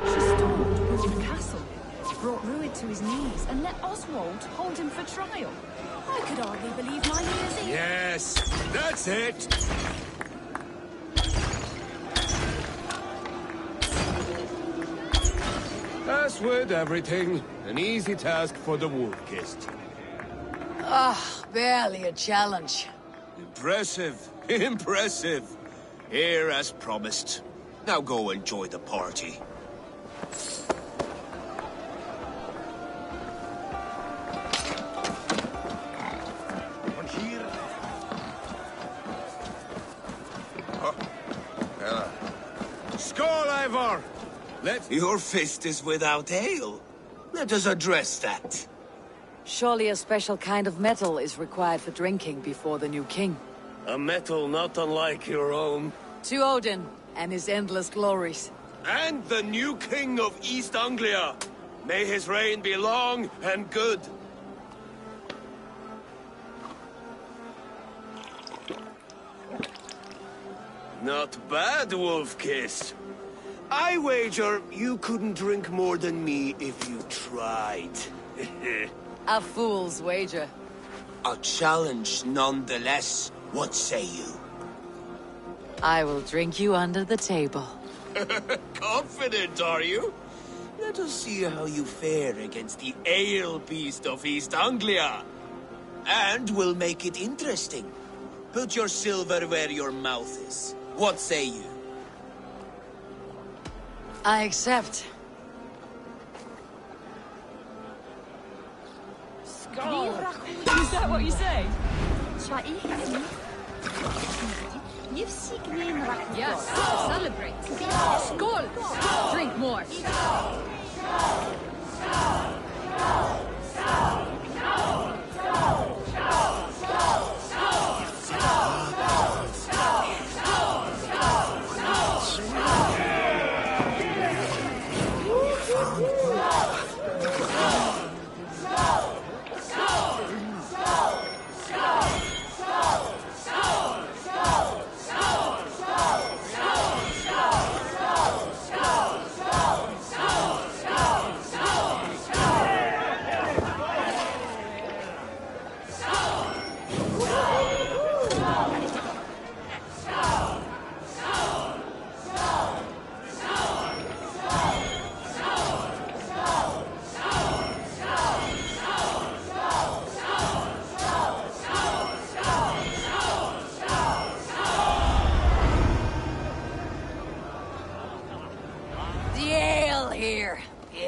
She stormed Ruin Castle, brought Ruin to his knees, and let Oswald hold him for trial. I could hardly believe my ears. Yes, that's it! As with everything, an easy task for the Wolf-kissed. Ah, barely a challenge. Impressive, impressive. Here as promised. Now go enjoy the party. Skål, Eivor! Your fist is without ale. Let us address that. Surely a special kind of metal is required for drinking before the new king. A metal not unlike your own. To Odin and his endless glories. And the new king of East Anglia. May his reign be long and good. Not bad, Wolf-kissed. I wager you couldn't drink more than me if you tried. A fool's wager. A challenge nonetheless. What say you? I will drink you under the table. Confident, are you? Let us see how you fare against the ale beast of East Anglia. And we'll make it interesting. Put your silver where your mouth is. What say you? I accept. Skål! Is that what you say? Yes, celebrate. Skål! Drink more.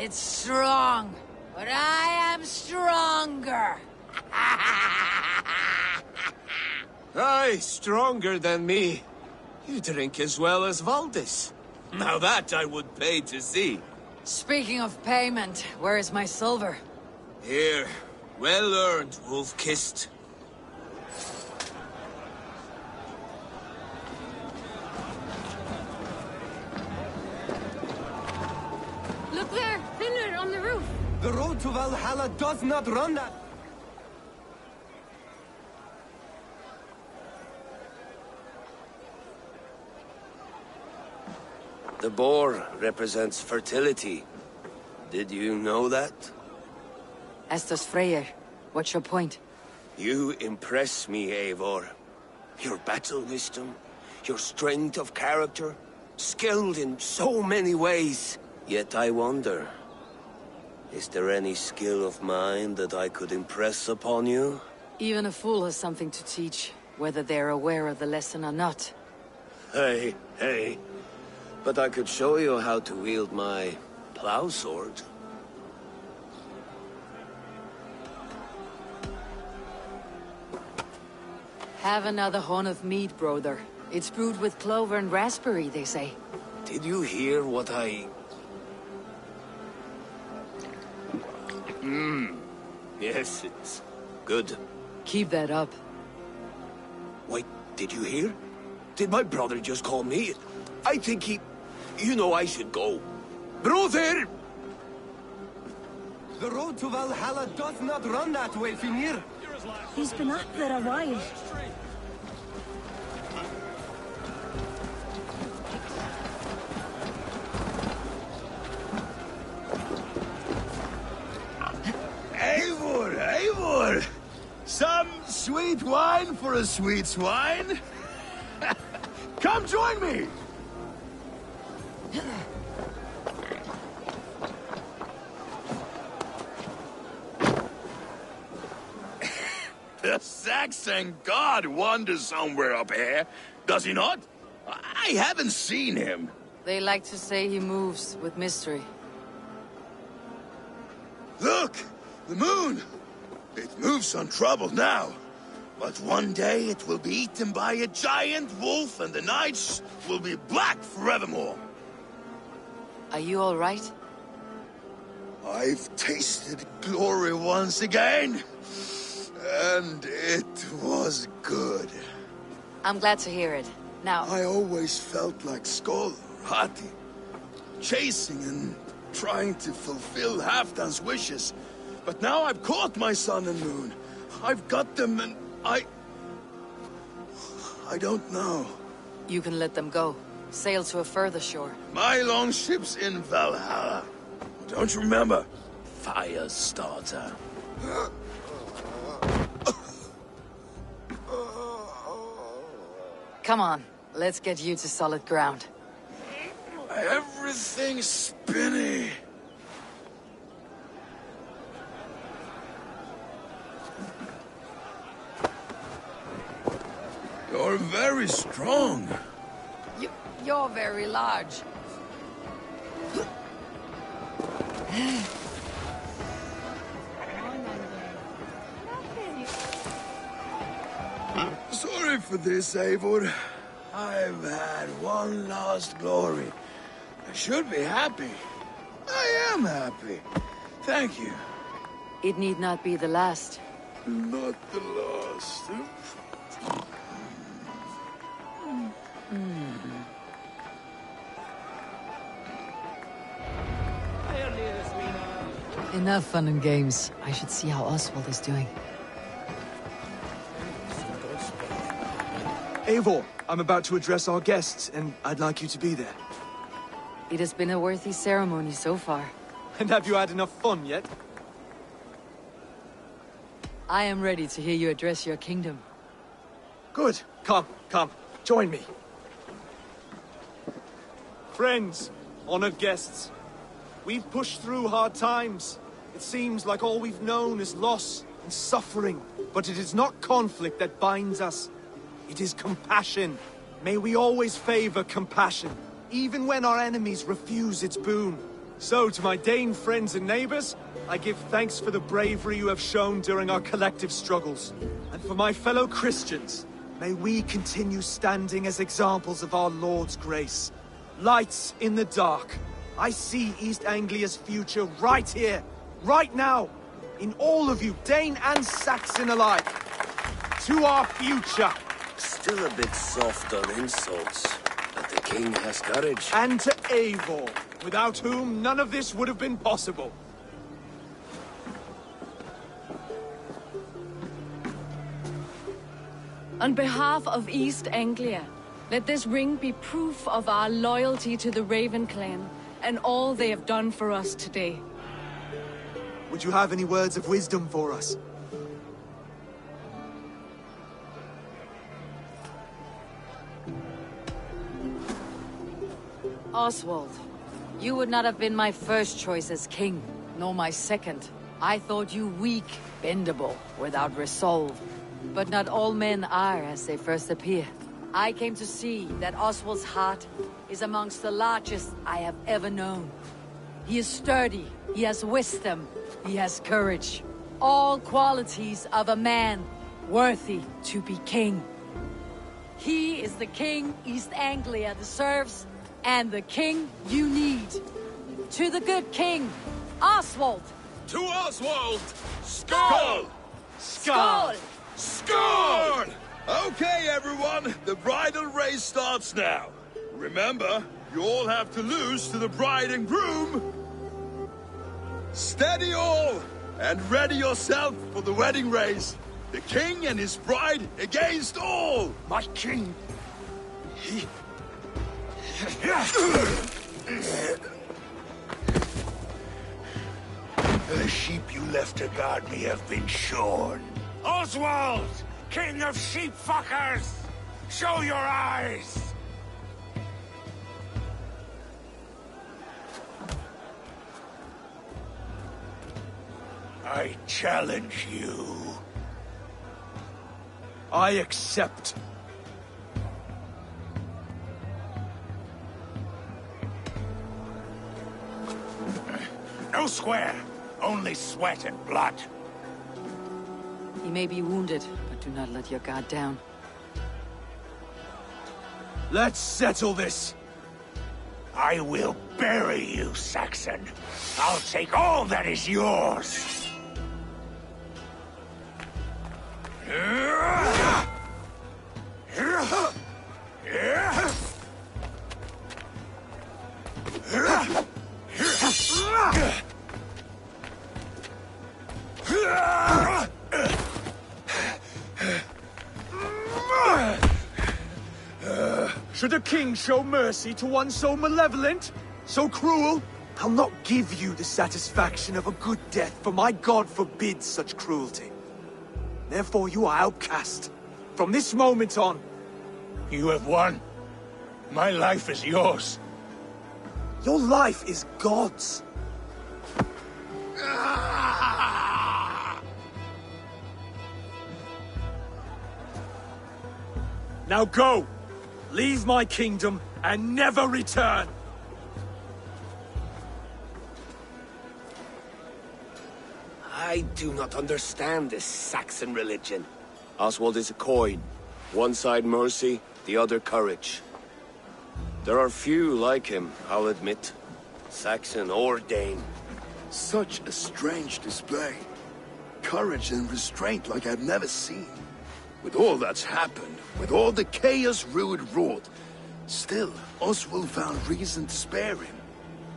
It's strong, but I am stronger. Aye, stronger than me. You drink as well as Valdis. Now that I would pay to see. Speaking of payment, where is my silver? Here. Well earned, Wolf-kissed. Look there, Finland on the roof. The road to Valhalla does not run that. The boar represents fertility. Did you know that? Estes Freyr, what's your point? You impress me, Eivor. Your battle wisdom, your strength of character, skilled in so many ways. Yet I wonder, is there any skill of mine that I could impress upon you? Even a fool has something to teach, whether they're aware of the lesson or not. Hey. But I could show you how to wield my plow sword. Have another horn of mead, brother. It's brewed with clover and raspberry, they say. Did you hear what I... Yes, it's good. Keep that up. Wait, did you hear? Did my brother just call me? I think he... You know I should go. Brother! The road to Valhalla doth not run that way, Finir. He's been up there a while. Eivor! Some sweet wine for a sweet swine? Come join me! The Saxon god wanders somewhere up here, does he not? I haven't seen him. They like to say he moves with mystery. Look! The moon! It moves untroubled now. But one day it will be eaten by a giant wolf and the nights will be black forevermore. Are you all right? I've tasted glory once again. And it was good. I'm glad to hear it. Now... I always felt like Skoll, Hati. Chasing and trying to fulfill Halfdan's wishes. But now I've caught my sun and moon. I've got them and I don't know. You can let them go. Sail to a further shore. My longship's in Valhalla. Don't you remember? Fire starter. Come on, let's get you to solid ground. Everything's spinny. You're very strong. You're very large. Sorry for this, Eivor. I've had one last glory. I should be happy. I am happy. Thank you. It need not be the last. Not the last. Enough fun and games. I should see how Oswald is doing. Eivor, I'm about to address our guests, and I'd like you to be there. It has been a worthy ceremony so far. And have you had enough fun yet? I am ready to hear you address your kingdom. Good. Come. Join me. Friends, honored guests, we've pushed through hard times. It seems like all we've known is loss and suffering. But it is not conflict that binds us. It is compassion. May we always favor compassion, even when our enemies refuse its boon. So, to my Dane friends and neighbors, I give thanks for the bravery you have shown during our collective struggles. And for my fellow Christians, may we continue standing as examples of our Lord's grace. Lights in the dark. I see East Anglia's future right here, right now, in all of you, Dane and Saxon alike. To our future. Still a bit soft on insults, but the king has courage. And to Eivor, without whom none of this would have been possible. On behalf of East Anglia, let this ring be proof of our loyalty to the Raven clan and all they have done for us today. Would you have any words of wisdom for us? Oswald, you would not have been my first choice as king, nor my second. I thought you weak, bendable, without resolve. But not all men are as they first appear. I came to see that Oswald's heart is amongst the largest I have ever known. He is sturdy, he has wisdom, he has courage. All qualities of a man worthy to be king. He is the king East Anglia deserves, and the king you need. To the good king, Oswald! To Oswald! Skull! Skull! Skull! Okay, everyone, the bridal race starts now. Remember, you all have to lose to the bride and groom. Steady all, and ready yourself for the wedding race. The king and his bride against all! My king! He... The sheep you left to guard me have been shorn. Oswald! King of sheep fuckers! Show your eyes! I challenge you. I accept. No square, only sweat and blood. He may be wounded, but do not let your guard down. Let's settle this. I will bury you, Saxon. I'll take all that is yours. Should a king show mercy to one so malevolent? So cruel? I'll not give you the satisfaction of a good death, for my god forbids such cruelty. Therefore you are outcast. From this moment on. You have won. My life is yours. Your life is God's. Now go! Leave my kingdom and never return! I do not understand this Saxon religion. Oswald is a coin. One side mercy, the other courage. There are few like him, I'll admit. Saxon or Dane. Such a strange display. Courage and restraint like I've never seen. With all that's happened, with all the chaos Rued wrought, still, Oswald found reason to spare him.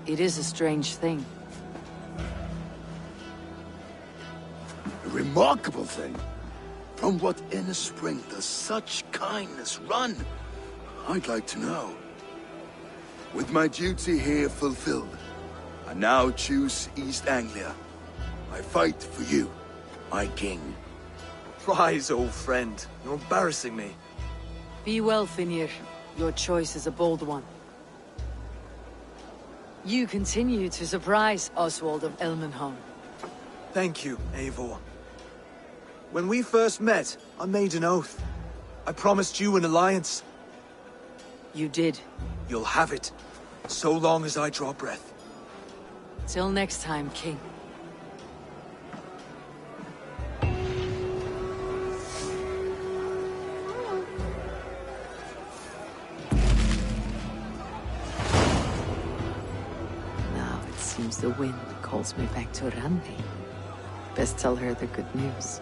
It is a strange thing. A remarkable thing. From what inner spring does such kindness run? I'd like to know. With my duty here fulfilled, I now choose East Anglia. I fight for you, my king. Rise, old friend. You're embarrassing me. Be well, Finnir. Your choice is a bold one. You continue to surprise Oswald of Elmenholm. Thank you, Eivor. When we first met, I made an oath. I promised you an alliance. You did. You'll have it, so long as I draw breath. Till next time, King. Now it seems the wind calls me back to Randi. Best tell her the good news.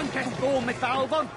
Duncan go mit Alban?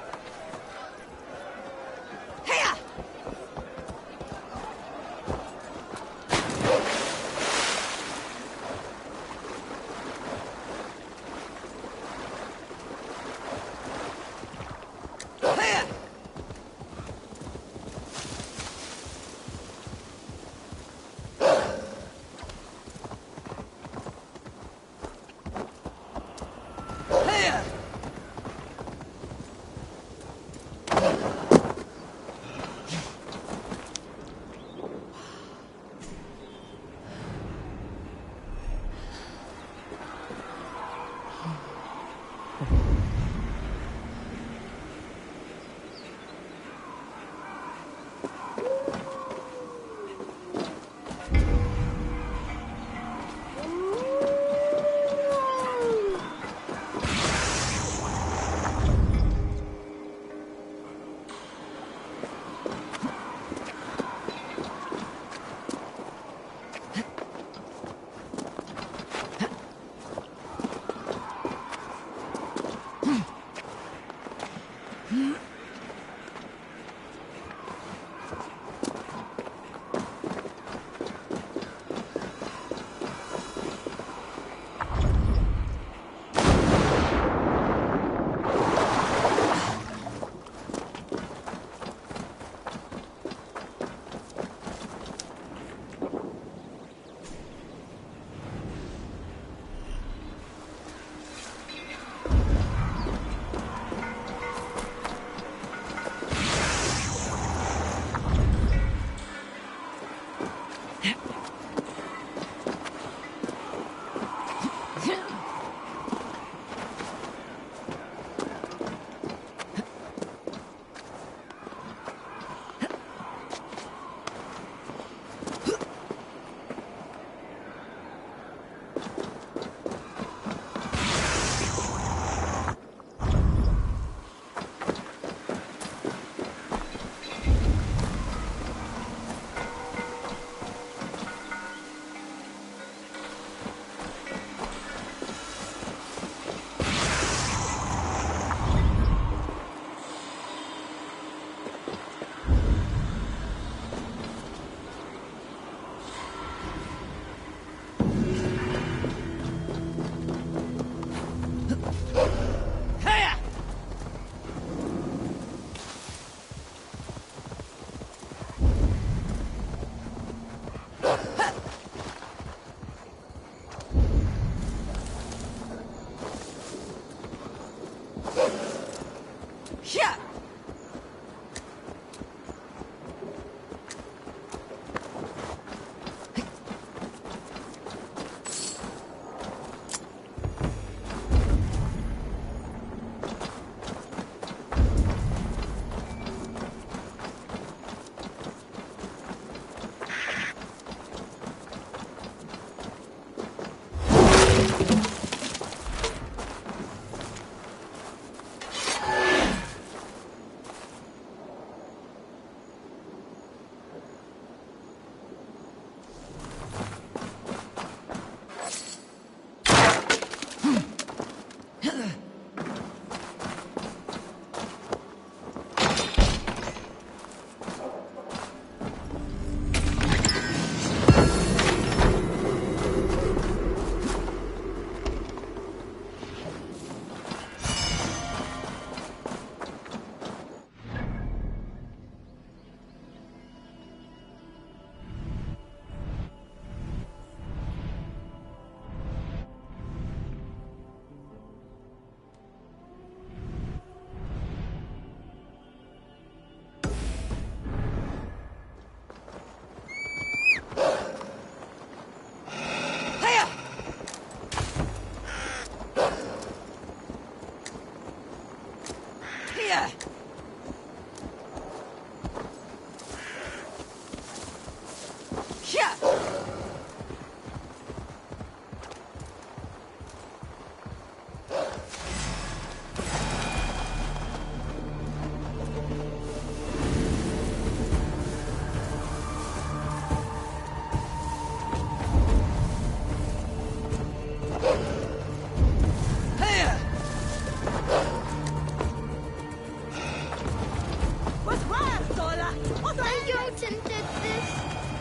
The Jotun did this.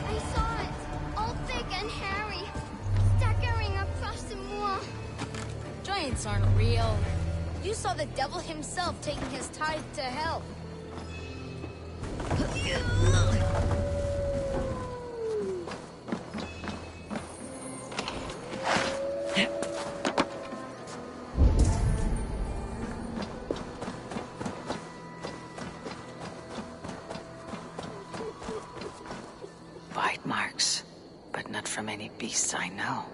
I saw it. All big and hairy. Staggering across the moor. Giants aren't real. You saw the devil himself taking his tithe to hell. Bite marks, but not from any beasts I know.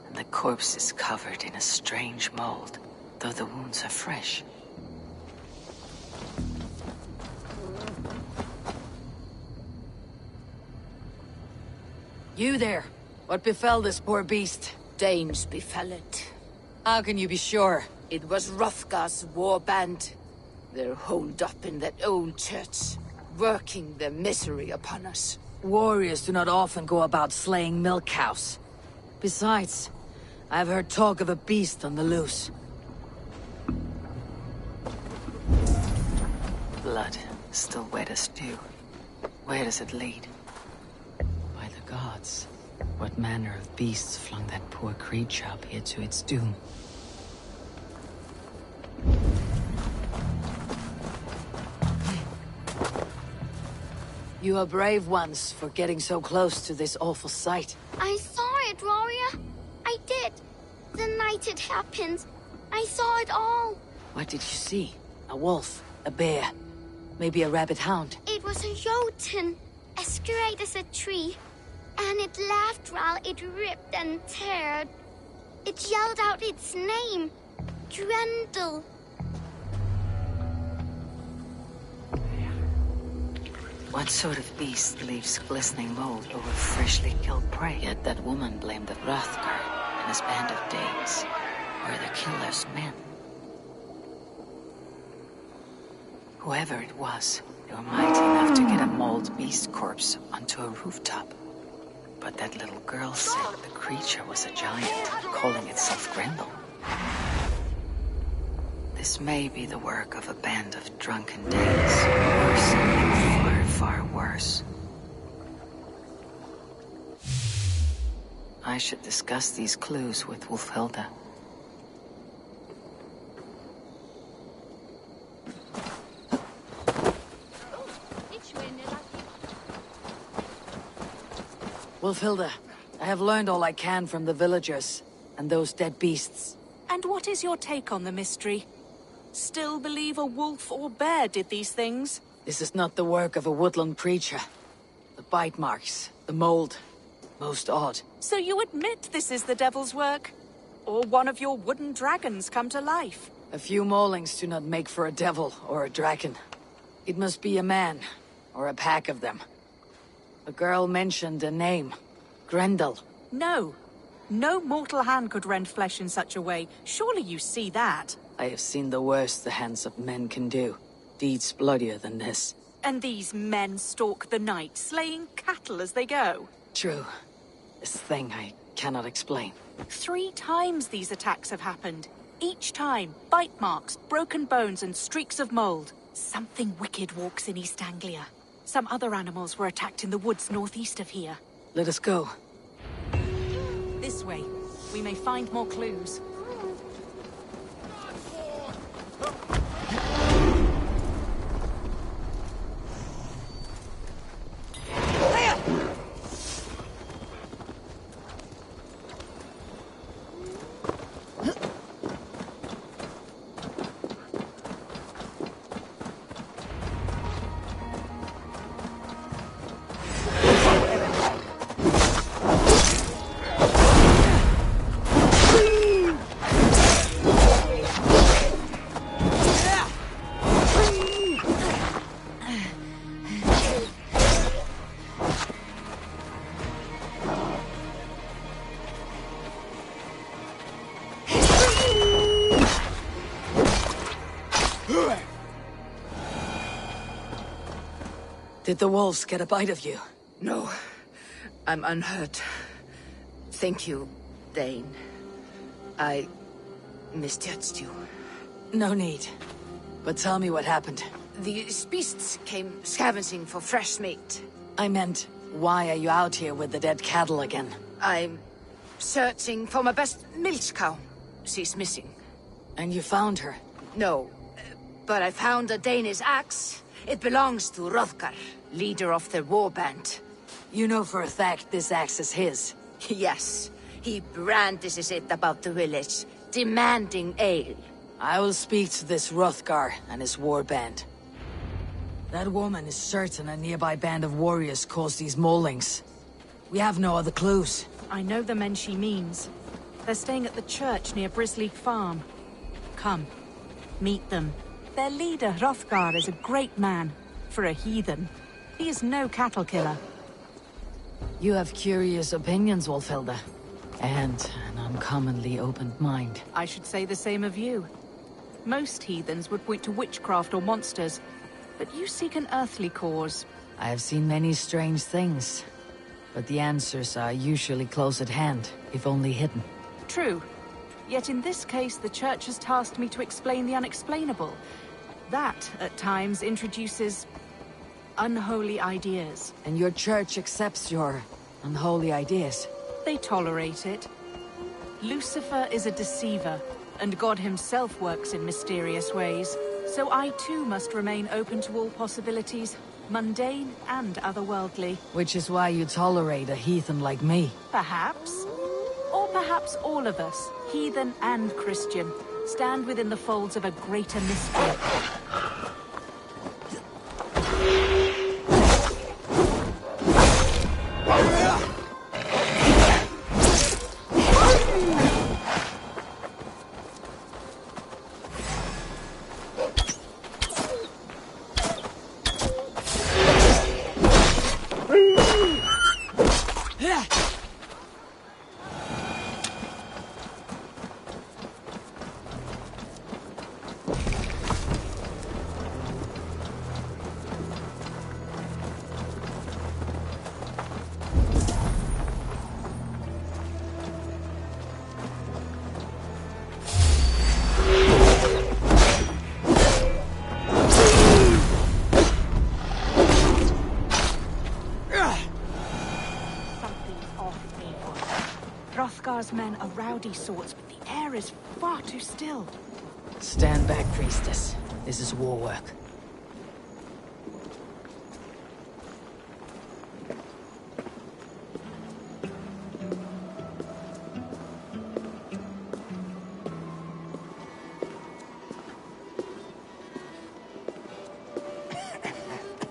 And the corpse is covered in a strange mold, though the wounds are fresh. You there! What befell this poor beast? Danes befell it. How can you be sure? It was Hrothgar's war band. They're holed up in that old church, working their misery upon us. Warriors do not often go about slaying milk cows. Besides, I've heard talk of a beast on the loose. Blood, still wet as dew. Where does it lead? By the gods, what manner of beasts flung that poor creature up here to its doom? You are brave ones for getting so close to this awful sight. I saw it, warrior. I did. The night it happened. I saw it all. What did you see? A wolf? A bear? Maybe a rabbit hound? It was a Jotun, as straight as a tree. And it laughed while it ripped and teared. It yelled out its name. Grendel. What sort of beast leaves glistening mold over freshly killed prey? Yet that woman blamed the Hrothgar and his band of Danes. Were the killer's men? Whoever it was, they were mighty enough to get a mauled beast corpse onto a rooftop. But that little girl said the creature was a giant, calling itself Grendel. This may be the work of a band of drunken Danes, or something far, far worse. I should discuss these clues with Wulfhilda. Wulfhilda, I have learned all I can from the villagers and those dead beasts. And what is your take on the mystery? Still believe a wolf or bear did these things? This is not the work of a woodland preacher. The bite marks, the mold, most odd. So you admit this is the devil's work? Or one of your wooden dragons come to life? A few maulings do not make for a devil or a dragon. It must be a man, or a pack of them. The girl mentioned a name. Grendel. No. No mortal hand could rend flesh in such a way. Surely you see that. I have seen the worst the hands of men can do. Deeds bloodier than this. And these men stalk the night, slaying cattle as they go. True. This thing I cannot explain. 3 times these attacks have happened. Each time, bite marks, broken bones, and streaks of mold. Something wicked walks in East Anglia. Some other animals were attacked in the woods northeast of here. Let us go. This way. We may find more clues. Did the wolves get a bite of you? No. I'm unhurt. Thank you, Dane. I misjudged you. No need. But tell me what happened. These beasts came scavenging for fresh meat. I meant, why are you out here with the dead cattle again? I'm searching for my best milch cow. She's missing. And you found her? No, but I found a Danish axe. It belongs to Hrothgar, leader of the warband. You know for a fact this axe is his? Yes. He brandishes it about the village, demanding ale. I will speak to this Hrothgar and his warband. That woman is certain a nearby band of warriors caused these maulings. We have no other clues. I know the men she means. They're staying at the church near Brisleek Farm. Come, meet them. Their leader, Hrothgar, is a great man. For a heathen. He is no cattle killer. You have curious opinions, Wolfhilda. And an uncommonly opened mind. I should say the same of you. Most heathens would point to witchcraft or monsters, but you seek an earthly cause. I have seen many strange things, but the answers are usually close at hand, if only hidden. True. Yet in this case, the Church has tasked me to explain the unexplainable. That, at times, introduces unholy ideas. And your Church accepts your unholy ideas? They tolerate it. Lucifer is a deceiver, and God himself works in mysterious ways. So I too must remain open to all possibilities, mundane and otherworldly. Which is why you tolerate a heathen like me. Perhaps. Or perhaps all of us, heathen and Christian, stand within the folds of a greater mystery. Hrothgar's men are rowdy sorts, but the air is far too still. Stand back, priestess. This is war work.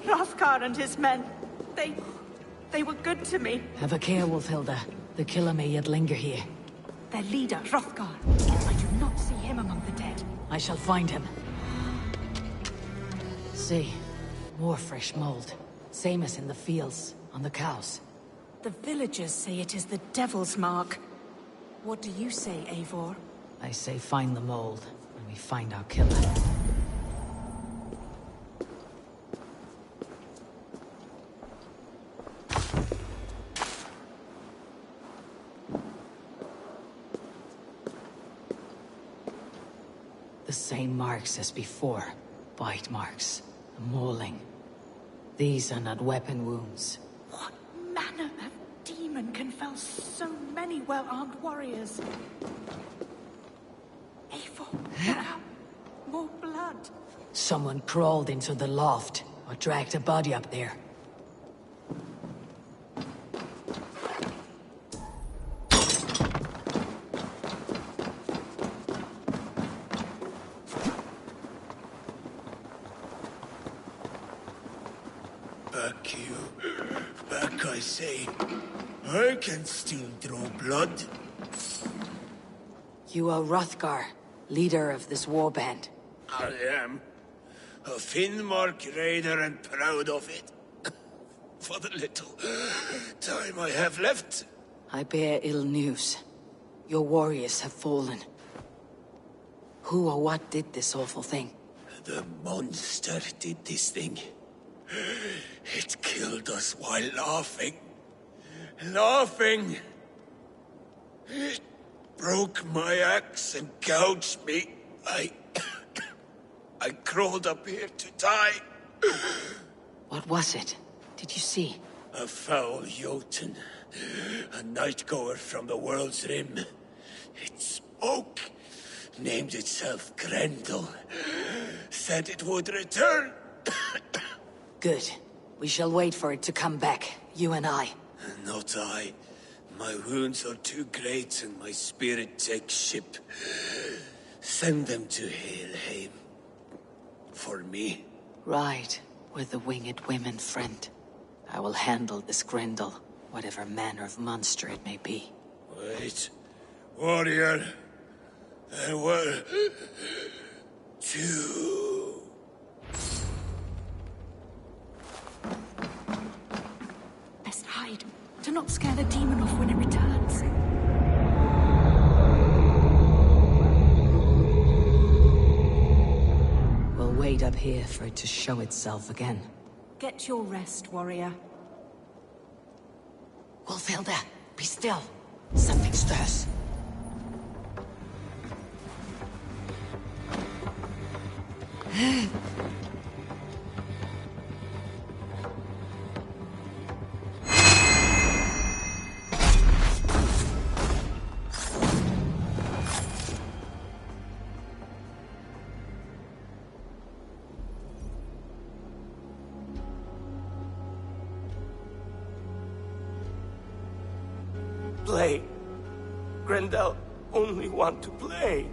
Hrothgar and his men, they were good to me. Have a care, Wolfhilda. The killer may yet linger here. Their leader, Hrothgar. I do not see him among the dead. I shall find him. See, more fresh mold. Same as in the fields, on the cows. The villagers say it is the devil's mark. What do you say, Eivor? I say find the mold, and we find our killer. The same marks as before. Bite marks. A mauling. These are not weapon wounds. What manner of demon can fell so many well-armed warriors? Eivor, look out! More blood! Someone crawled into the loft, or dragged a body up there. Back, I say. I can still draw blood. You are Hrothgar, leader of this warband. I am. A Finnmark raider and proud of it. For the little time I have left. I bear ill news. Your warriors have fallen. Who or what did this awful thing? The monster did this thing. It killed us while laughing. Laughing! It broke my axe and gouged me. I crawled up here to die. What was it? Did you see? A foul Jotun. A night-goer from the world's rim. It spoke. Named itself Grendel. Said it would return. Good. We shall wait for it to come back, you and I. Not I. My wounds are too great and my spirit takes ship. Send them to Helheim. For me. Right. With the winged women, friend. I will handle this Grendel, whatever manner of monster it may be. Wait. Warrior. There were... two... Best hide. Do not scare the demon off when it returns. We'll wait up here for it to show itself again. Get your rest, warrior. Wolfhilda, be still. Something stirs. Play. Grendel only want to play.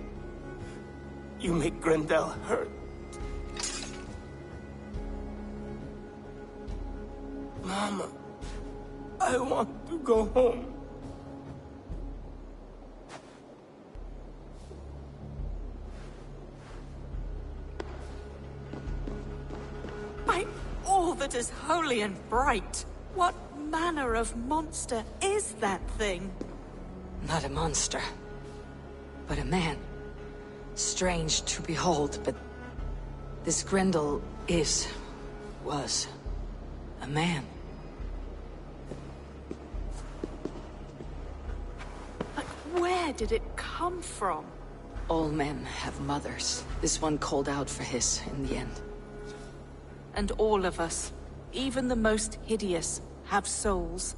You make Grendel hurt. Mama, I want to go home. By all that is holy and bright, what manner of monster is that thing? Not a monster, but a man. Strange to behold, but this Grendel was a man. But where did it come from? All men have mothers. This one called out for his in the end. And all of us, even the most hideous, have souls.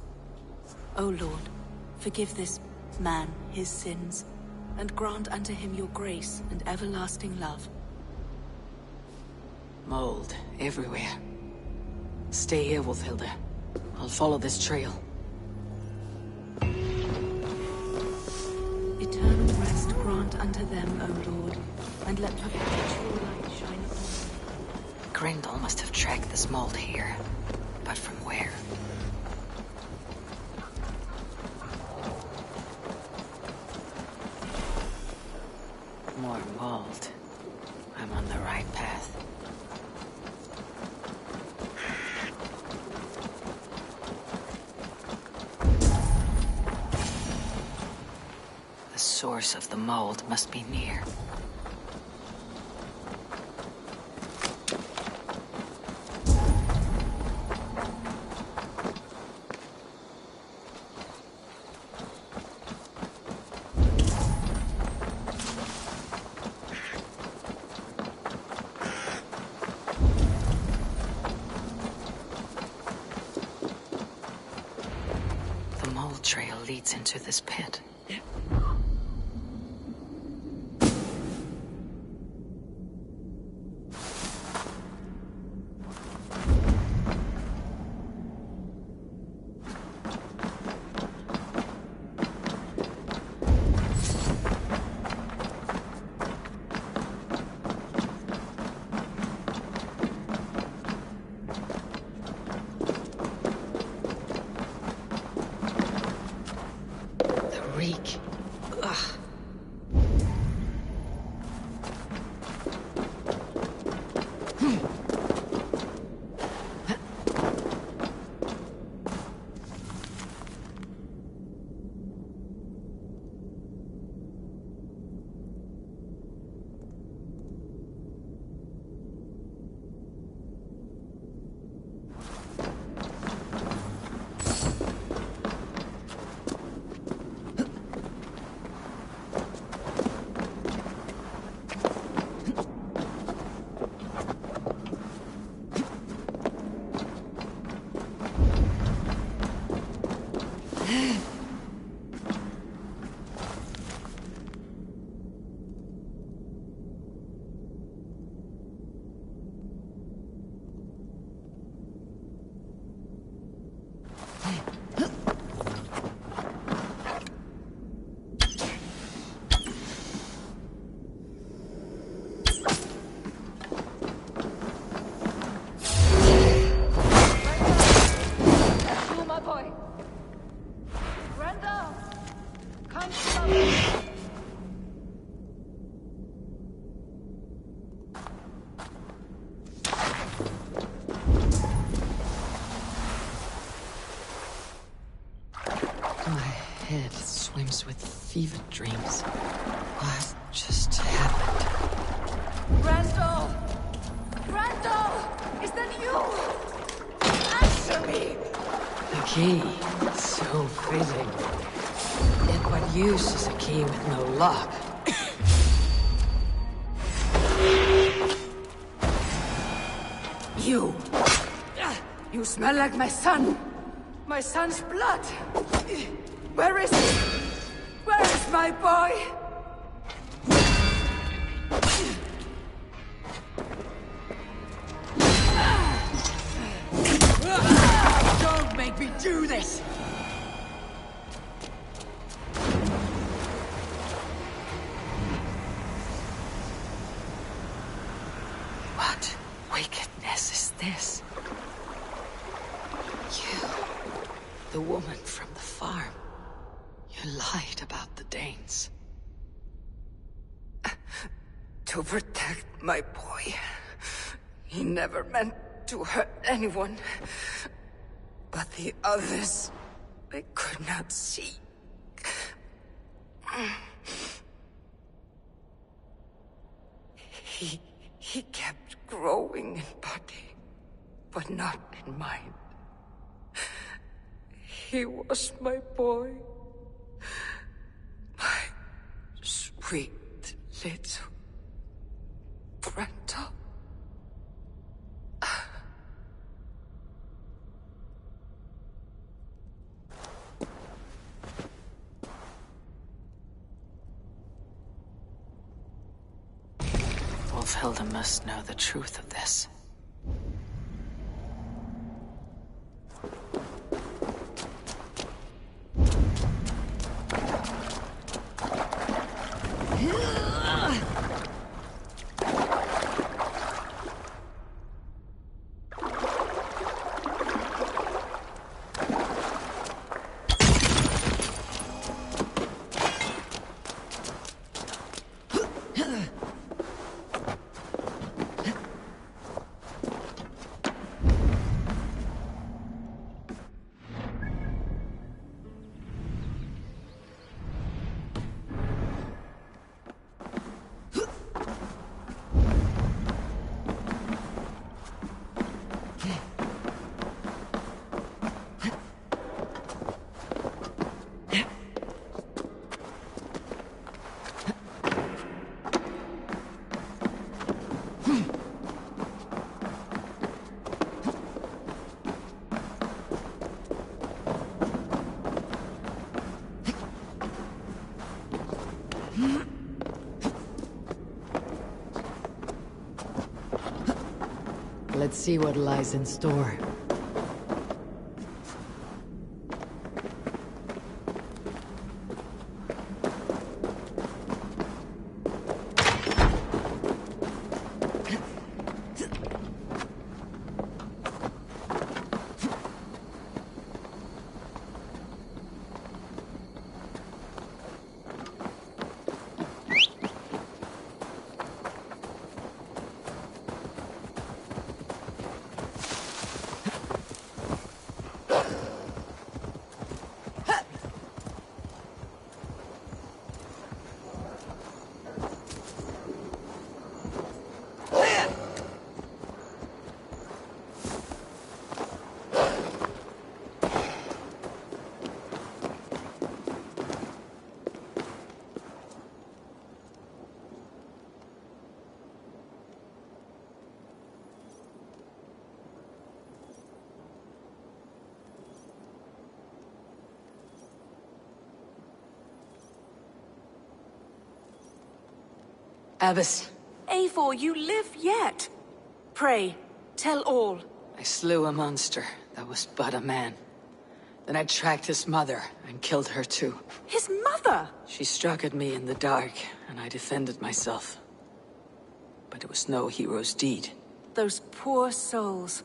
O Lord, forgive this man his sins, and grant unto him your grace and everlasting love. Mold everywhere. Stay here, Wolfhilda. I'll follow this trail. Eternal rest grant unto them, O Lord, and let perpetual light shine upon them. Grendel must have tracked this mold here. But from where? More mold. I'm on the right path. The source of the mold must be near. Trail leads into this pit. head swims with fevered dreams. What just happened? Randall! Randall! Is that you? Answer me! The key. So fitting. Yet what use is a key with no lock? You! You smell like my son! My son's blood! Where is he? Where is my boy? Don't make me do this! What wickedness is this? You, the woman from the farm. You lied about the Danes. To protect my boy. He never meant to hurt anyone. But the others, they could not see. He kept growing in body, but not in mind. He was my boy. My sweet little Brenda. Wolfhilda must know the truth of this. Let's see what lies in store. Abbess. Eivor, you live yet. Pray, tell all. I slew a monster that was but a man. Then I tracked his mother and killed her too. His mother? She struck at me in the dark, and I defended myself. But it was no hero's deed. Those poor souls.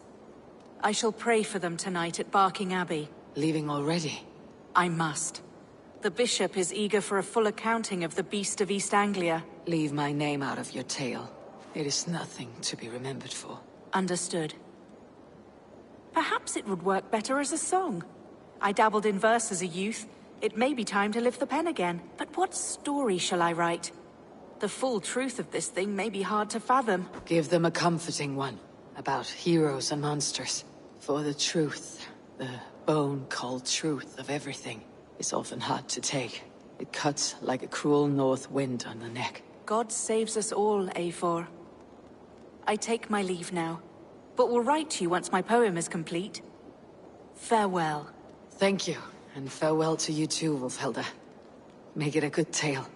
I shall pray for them tonight at Barking Abbey. Leaving already? I must. The bishop is eager for a full accounting of the Beast of East Anglia. Leave my name out of your tale. It is nothing to be remembered for. Understood. Perhaps it would work better as a song. I dabbled in verse as a youth. It may be time to lift the pen again. But what story shall I write? The full truth of this thing may be hard to fathom. Give them a comforting one, about heroes and monsters. For the truth, the bone-cold truth of everything, is often hard to take. It cuts like a cruel north wind on the neck. God saves us all, Eivor. I take my leave now, but will write to you once my poem is complete. Farewell. Thank you, and farewell to you too, Wolfhelda. Make it a good tale.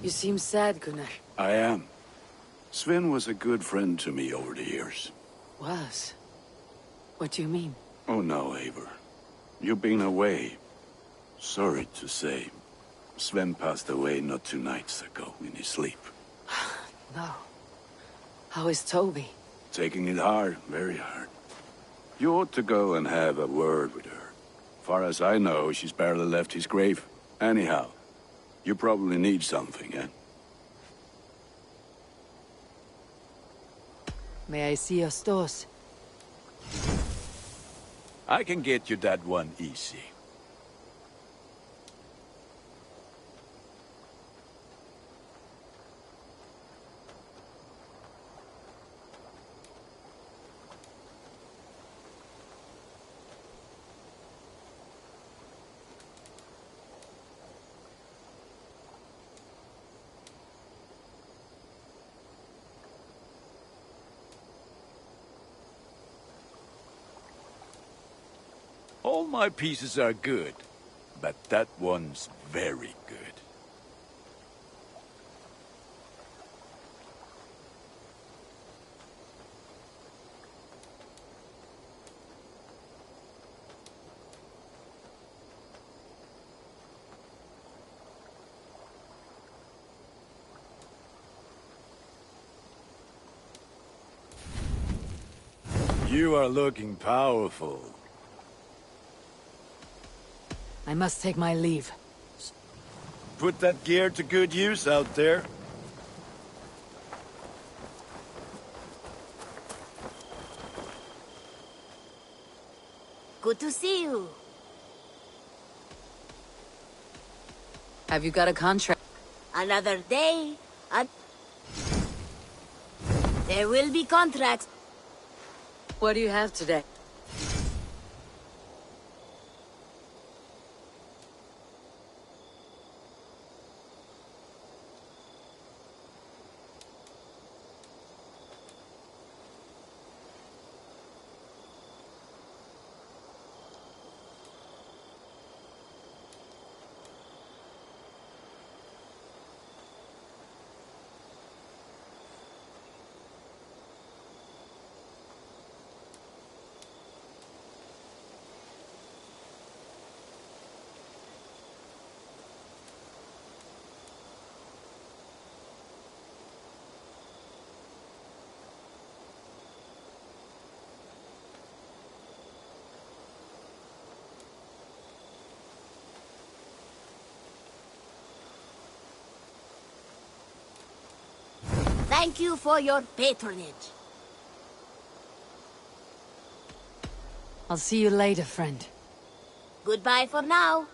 You seem sad, Gunnar. I am. Sven was a good friend to me over the years. Was? What do you mean? Oh no, Eivor. You've been away. Sorry to say. Sven passed away not 2 nights ago in his sleep. No. How is Toby? Taking it hard, very hard. You ought to go and have a word with her. Far as I know, she's barely left his grave. Anyhow, you probably need something, eh? May I see your stores? I can get you that one easy. All my pieces are good, but that one's very good. You are looking powerful. I must take my leave. Put that gear to good use out there. Good to see you. Have you got a contract? Another day, and there will be contracts. What do you have today? Thank you for your patronage. I'll see you later, friend. Goodbye for now.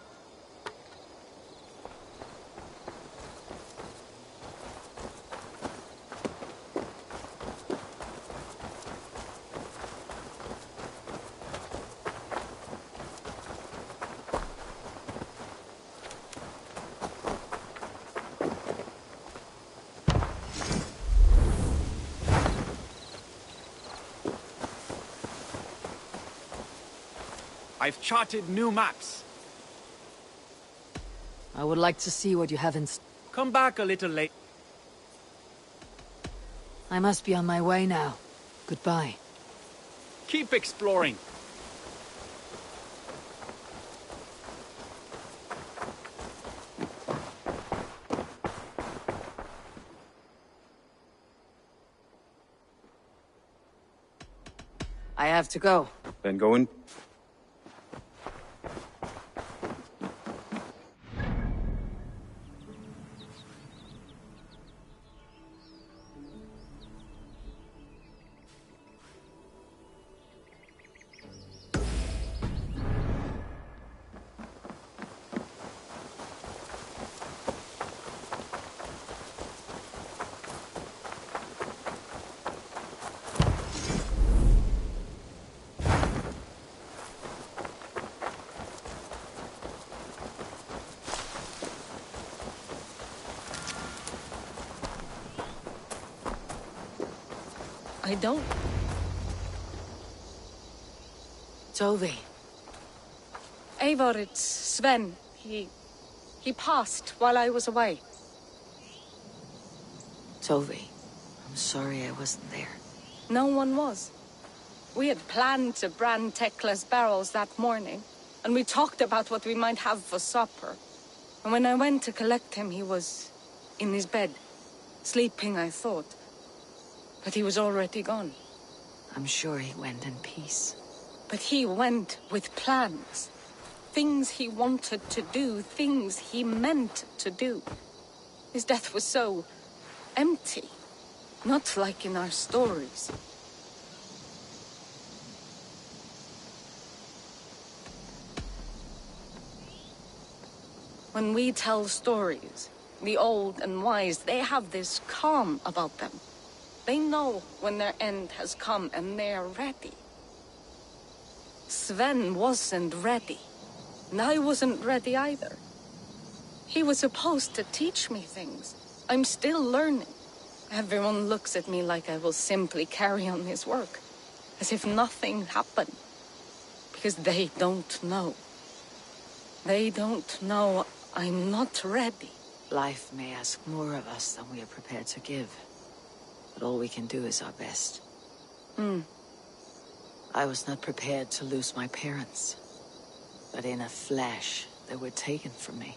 I've charted new maps. I would like to see what you have in... Come back a little late. I must be on my way now. Goodbye. Keep exploring. I have to go. Then go in. I don't. Tovi. Eivor, it's Sven. He passed while I was away. Tovi, I'm sorry I wasn't there. No one was. We had planned to brand Tekla's barrels that morning, and we talked about what we might have for supper. And when I went to collect him, he was in his bed. Sleeping, I thought. But he was already gone. I'm sure he went in peace. But he went with plans. Things he wanted to do, things he meant to do. His death was so empty. Not like in our stories. When we tell stories, the old and wise, they have this calm about them. They know when their end has come and they're ready. Sven wasn't ready. And I wasn't ready either. He was supposed to teach me things. I'm still learning. Everyone looks at me like I will simply carry on his work. As if nothing happened. Because they don't know. They don't know I'm not ready. Life may ask more of us than we are prepared to give. But all we can do is our best. I was not prepared to lose my parents. But in a flash, they were taken from me.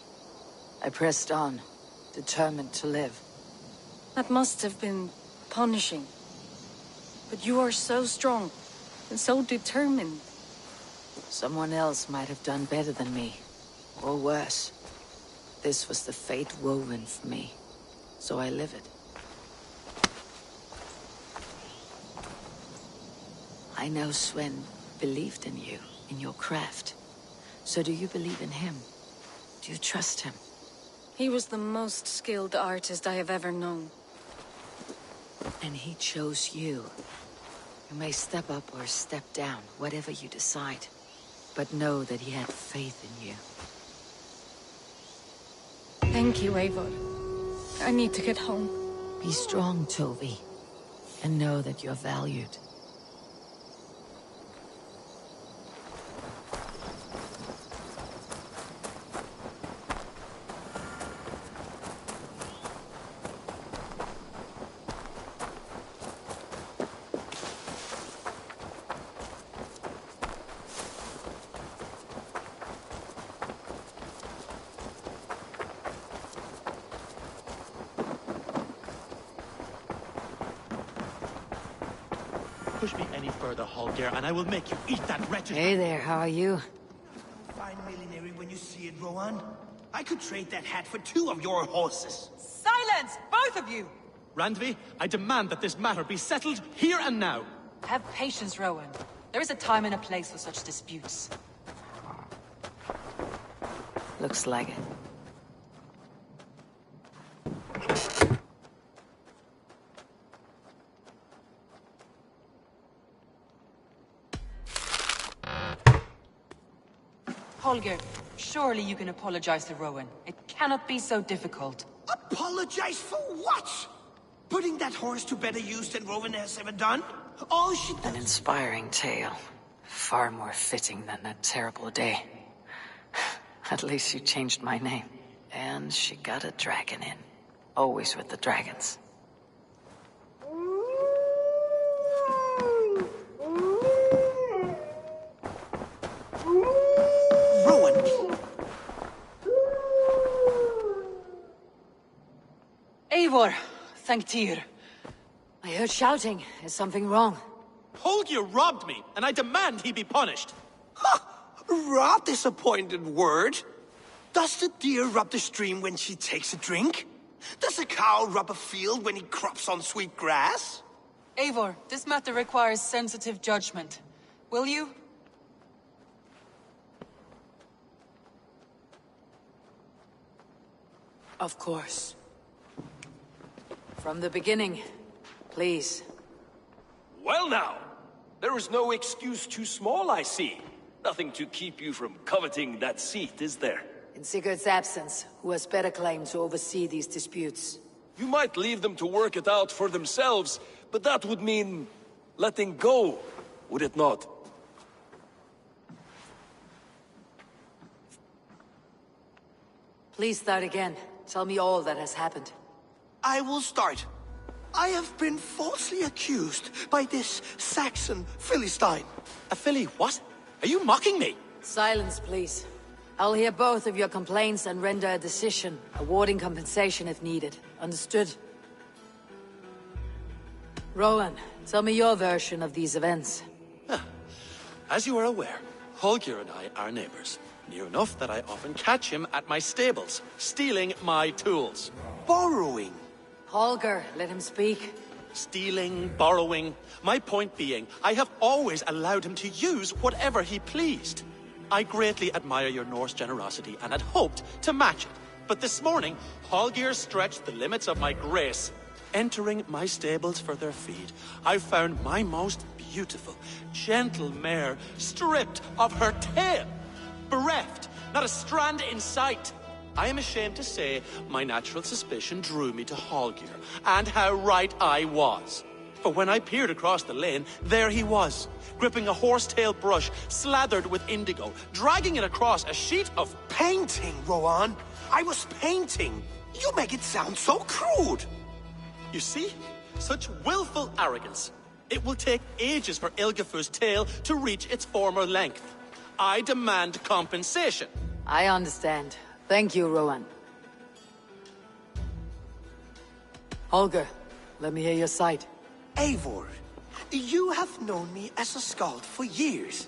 I pressed on, determined to live. That must have been punishing. But you are so strong, and so determined. Someone else might have done better than me, or worse. This was the fate woven for me, so I live it. I know Sven believed in you, in your craft. So do you believe in him? Do you trust him? He was the most skilled artist I have ever known. And he chose you. You may step up or step down, whatever you decide. But know that he had faith in you. Thank you, Eivor. I need to get home. Be strong, Toby. And know that you're valued. Push me any further, Holger, and I will make you eat that wretched... Hey there, how are you? Fine millinery when you see it, Rowan. I could trade that hat for 2 of your horses. Silence, both of you! Randvi, I demand that this matter be settled here and now. Have patience, Rowan. There is a time and a place for such disputes. Looks like it. Holger, surely you can apologize to Rowan. It cannot be so difficult. Apologize for what? Putting that horse to better use than Rowan has ever done? All she does... An inspiring tale. Far more fitting than that terrible day. At least you changed my name. And she got a dragon in. Always with the dragons. Eivor, thank Tyr. I heard shouting. Is something wrong? Holger robbed me, and I demand he be punished. Rot disappointed word. Does the deer rub the stream when she takes a drink? Does a cow rub a field when he crops on sweet grass? Eivor, this matter requires sensitive judgment. Will you? Of course. From the beginning, please. Well now, there is no excuse too small, I see. Nothing to keep you from coveting that seat, is there? In Sigurd's absence, who has better claim to oversee these disputes? You might leave them to work it out for themselves, but that would mean letting go, would it not? Please start again. Tell me all that has happened. I will start. I have been falsely accused by this Saxon Philistine. A Philly what? Are you mocking me? Silence, please. I'll hear both of your complaints and render a decision, awarding compensation if needed. Understood? Rowan, tell me your version of these events. As you are aware, Holger and I are neighbors. Near enough that I often catch him at my stables, stealing my tools. Borrowing? Holger, let him speak. Stealing, borrowing. My point being, I have always allowed him to use whatever he pleased. I greatly admire your Norse generosity and had hoped to match it. But this morning, Holger stretched the limits of my grace. Entering my stables for their feed, I found my most beautiful, gentle mare stripped of her tail. Bereft, not a strand in sight. I am ashamed to say my natural suspicion drew me to Holger, and how right I was. For when I peered across the lane, there he was, gripping a horsetail brush slathered with indigo, dragging it across a sheet of... Painting, Rowan! I was painting! You make it sound so crude! You see? Such willful arrogance. It will take ages for Ilgifu's tail to reach its former length. I demand compensation. I understand. Thank you, Rowan. Holger, let me hear your side. Eivor, you have known me as a skald for years.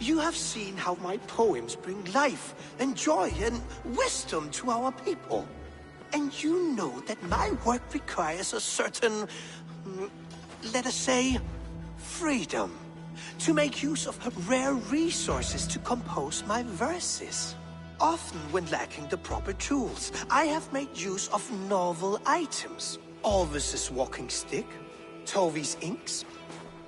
You have seen how my poems bring life and joy and wisdom to our people. And you know that my work requires a certain, let us say, freedom. To make use of rare resources to compose my verses. Often when lacking the proper tools, I have made use of novel items. Alvis's walking stick, Tovi's inks,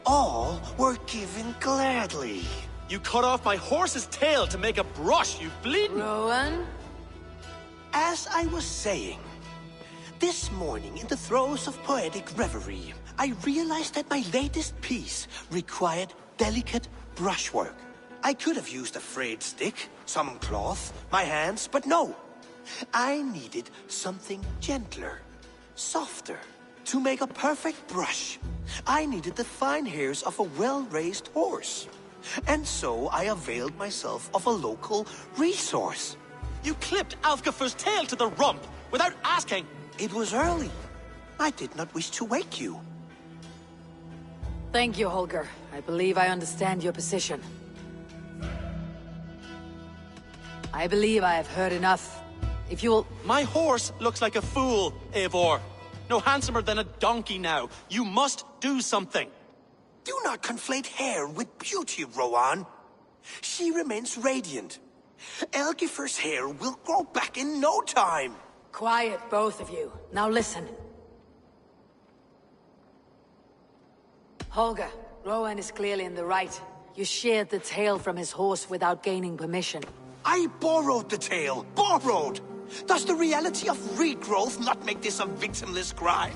all were given gladly. You cut off my horse's tail to make a brush, you bleeding... Rowan? As I was saying, this morning in the throes of poetic reverie, I realized that my latest piece required delicate brushwork. I could have used a frayed stick, some cloth, my hands, but no. I needed something gentler, softer. To make a perfect brush, I needed the fine hairs of a well-raised horse. And so I availed myself of a local resource. You clipped Alfgafu's tail to the rump without asking. It was early. I did not wish to wake you. Thank you, Holger. I believe I understand your position. I believe I have heard enough. If you'll... My horse looks like a fool, Eivor. No handsomer than a donkey now. You must do something. Do not conflate hair with beauty, Rowan. She remains radiant. Elgifer's hair will grow back in no time. Quiet, both of you. Now listen. Holger, Rowan is clearly in the right. You sheared the tail from his horse without gaining permission. I borrowed the tail. Borrowed! Does the reality of regrowth not make this a victimless crime?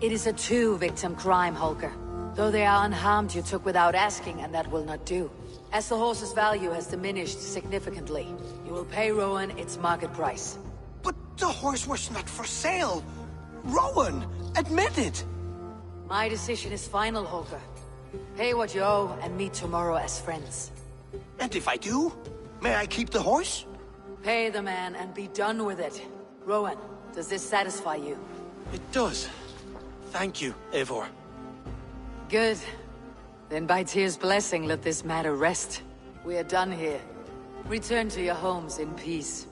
It is a two-victim crime, Holger. Though they are unharmed, you took without asking, and that will not do. As the horse's value has diminished significantly, you will pay Rowan its market price. But the horse was not for sale. Rowan, admit it. My decision is final, Holger. Pay what you owe and meet tomorrow as friends. And if I do, may I keep the horse? Pay the man and be done with it. Rowan, does this satisfy you? It does. Thank you, Eivor. Good. Then by Tyr's blessing, let this matter rest. We are done here. Return to your homes in peace.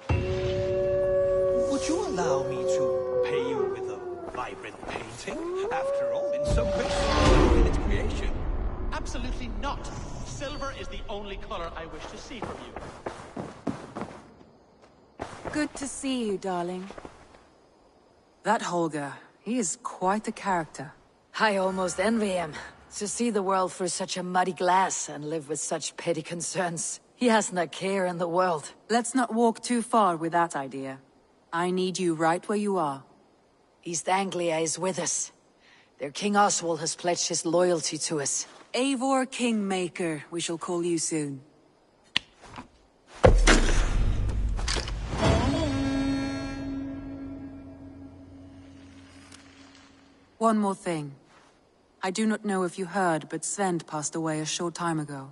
Would you allow me to pay you with a vibrant painting? After all, in some ways, in its creation. Absolutely not. Silver is the only color I wish to see from you. Good to see you, darling. That Holger, he is quite a character. I almost envy him. To see the world through such a muddy glass and live with such petty concerns. He hasn't a care in the world. Let's not walk too far with that idea. I need you right where you are. East Anglia is with us. Their King Oswald has pledged his loyalty to us. Eivor Kingmaker, we shall call you soon. One more thing. I do not know if you heard, but Svend passed away a short time ago.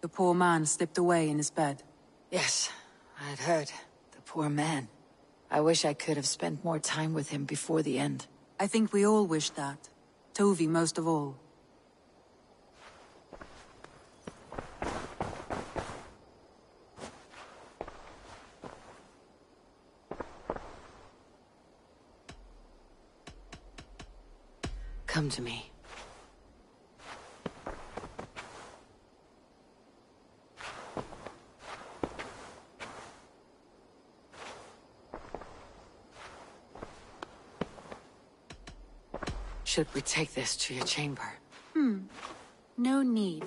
The poor man slipped away in his bed. Yes, I had heard. The poor man. I wish I could have spent more time with him before the end. I think we all wish that. Tovi most of all. Come to me. Should we take this to your chamber? No need.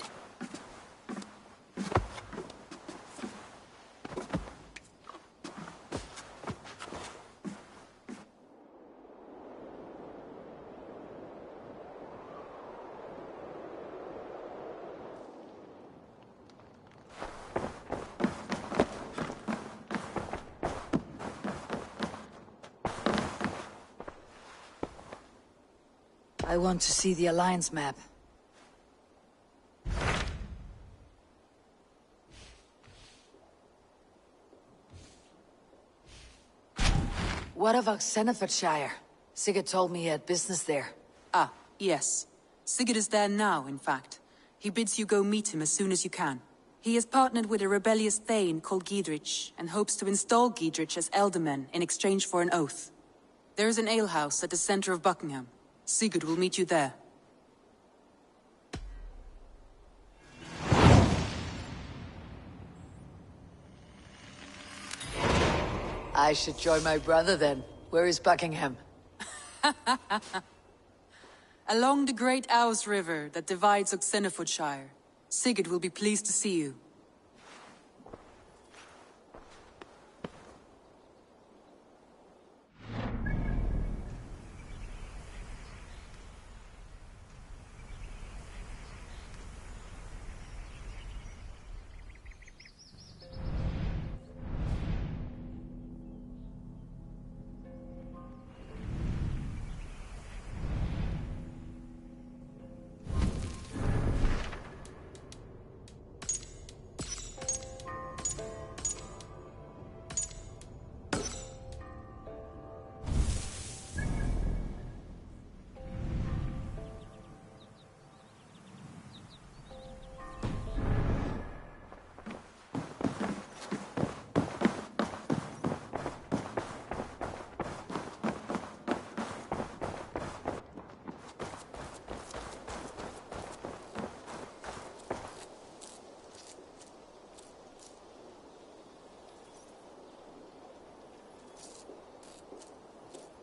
I want to see the Alliance map. What of Oxenfordshire? Sigurd told me he had business there. Ah, yes. Sigurd is there now, in fact. He bids you go meet him as soon as you can. He has partnered with a rebellious Thane called Giedrich, and hopes to install Giedrich as Elderman in exchange for an oath. There is an alehouse at the center of Buckingham. Sigurd will meet you there. I should join my brother then. Where is Buckingham? Along the great Ouse River that divides Oxenfordshire. Sigurd will be pleased to see you.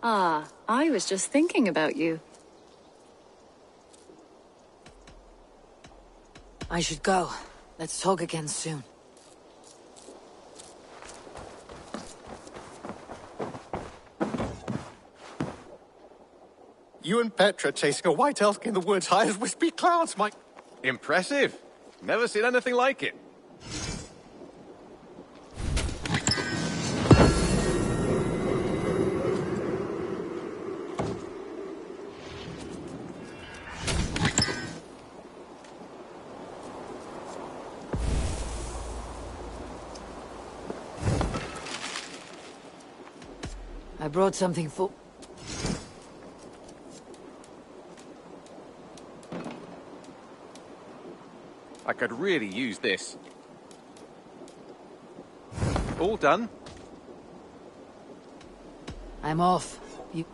Ah, I was just thinking about you. I should go. Let's talk again soon. You and Petra chasing a white elk in the woods high as wispy clouds, Mike. Impressive. Never seen anything like it. I brought something for... I could really use this. All done? I'm off. You...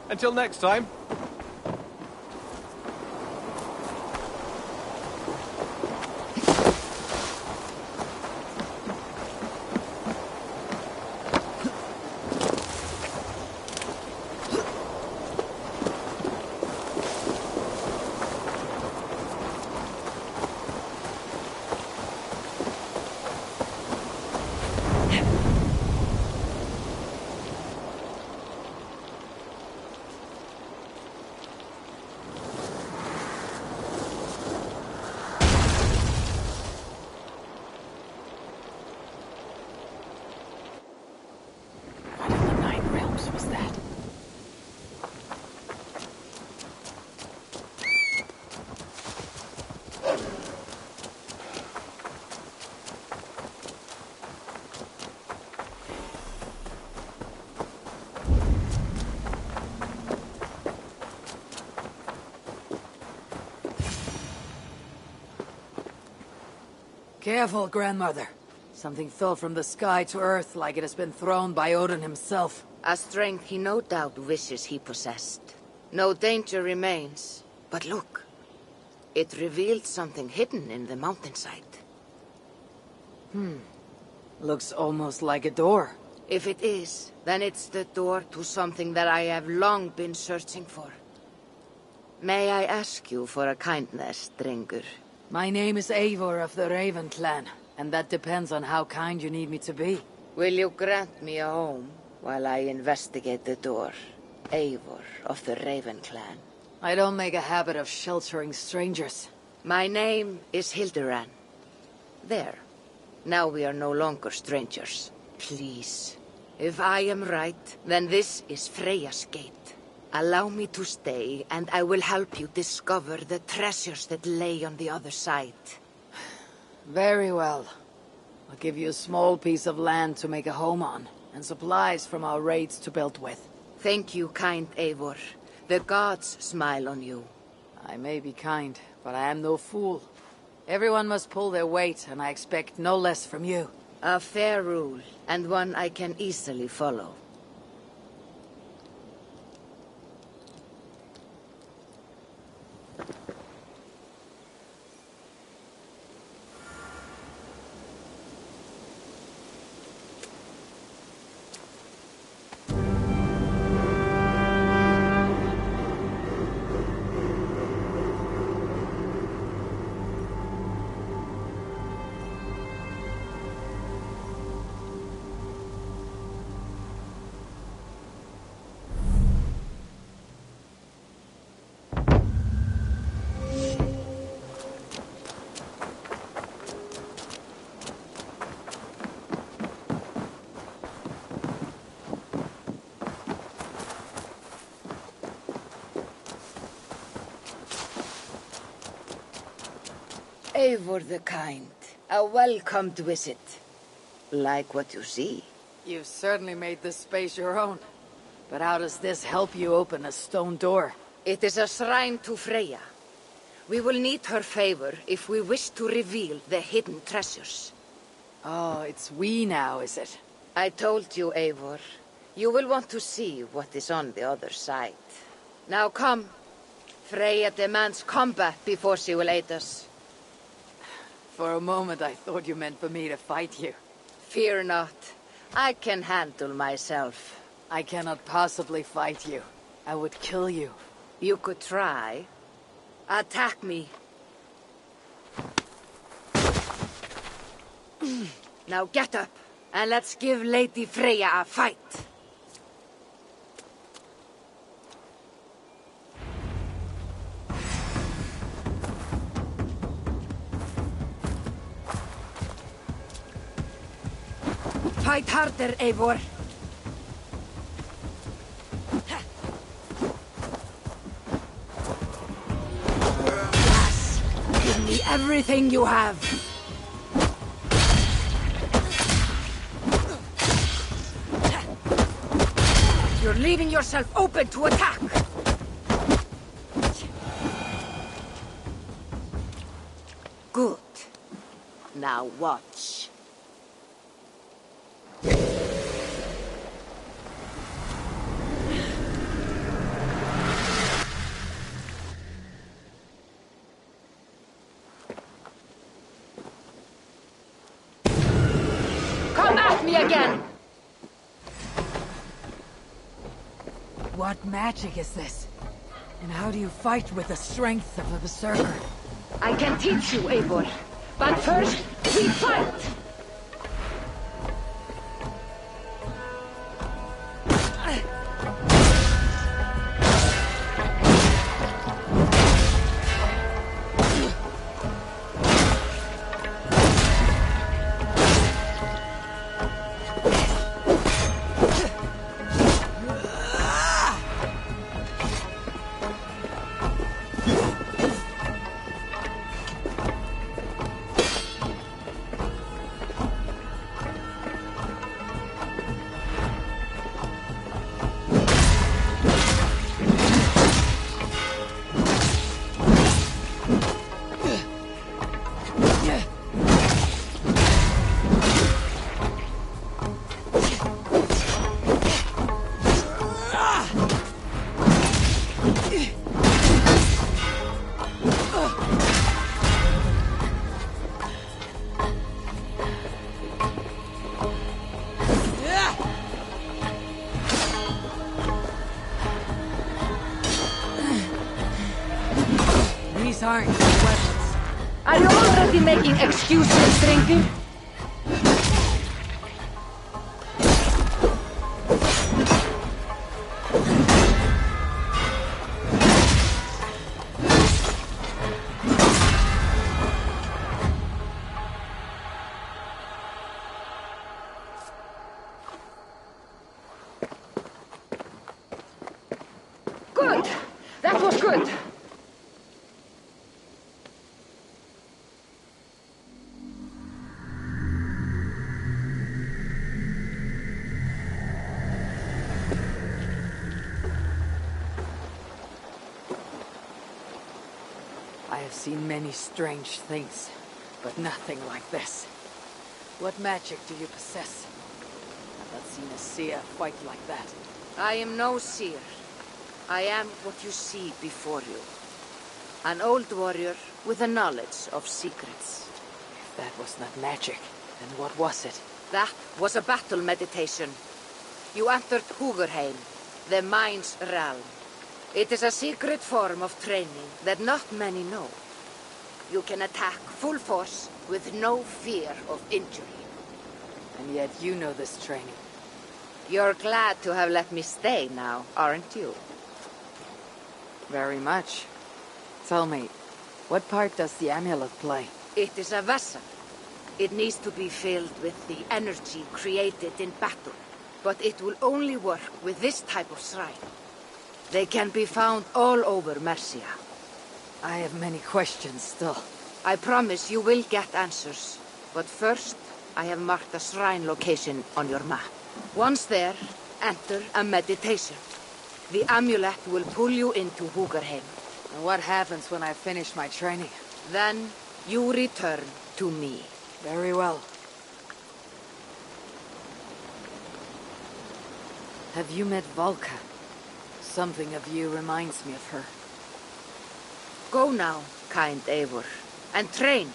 Until next time. Careful, grandmother. Something fell from the sky to earth like it has been thrown by Odin himself. A strength he no doubt wishes he possessed. No danger remains. But look. It revealed something hidden in the mountainside. Looks almost like a door. If it is, then it's the door to something that I have long been searching for. May I ask you for a kindness, Drengur? My name is Eivor of the Raven clan, and that depends on how kind you need me to be. Will you grant me a home while I investigate the door? Eivor of the Raven clan. I don't make a habit of sheltering strangers. My name is Hilderan. There. Now we are no longer strangers. Please. If I am right, then this is Freya's gate. Allow me to stay, and I will help you discover the treasures that lay on the other side. Very well. I'll give you a small piece of land to make a home on, and supplies from our raids to build with. Thank you, kind Eivor. The gods smile on you. I may be kind, but I am no fool. Everyone must pull their weight, and I expect no less from you. A fair rule, and one I can easily follow. Eivor the Kind, a welcomed visit. Like what you see. You've certainly made this space your own. But how does this help you open a stone door? It is a shrine to Freya. We will need her favor if we wish to reveal the hidden treasures. Oh, it's we now, is it? I told you, Eivor. You will want to see what is on the other side. Now come. Freya demands combat before she will aid us. For a moment I thought you meant for me to fight you. Fear not. I can handle myself. I cannot possibly fight you. I would kill you. You could try. Attack me. Now get up, and let's give Lady Freya a fight. Fight harder, Eivor. Yes! Give me everything you have. You're leaving yourself open to attack. Good. Now watch. Come at me again! What magic is this? And how do you fight with the strength of a berserker? I can teach you, Eivor. But first, we fight! These aren't weapons. Are you already making excuses, Drinking? Good. I have seen many strange things, but nothing like this. What magic do you possess? I've not seen a seer fight like that. I am no seer. I am what you see before you. An old warrior with a knowledge of secrets. If that was not magic, then what was it? That was a battle meditation. You entered Hugerheim, the mind's realm. It is a secret form of training that not many know. You can attack full force with no fear of injury. And yet you know this training. You're glad to have let me stay now, aren't you? Very much. Tell me, what part does the amulet play? It is a vessel. It needs to be filled with the energy created in battle. But it will only work with this type of shrine. They can be found all over Mercia. I have many questions still. I promise you will get answers. But first, I have marked a shrine location on your map. Once there, enter a meditation. The amulet will pull you into Hugerheim. And what happens when I finish my training? Then, you return to me. Very well. Have you met Valka? Something of you reminds me of her. Go now, kind Eivor, and train.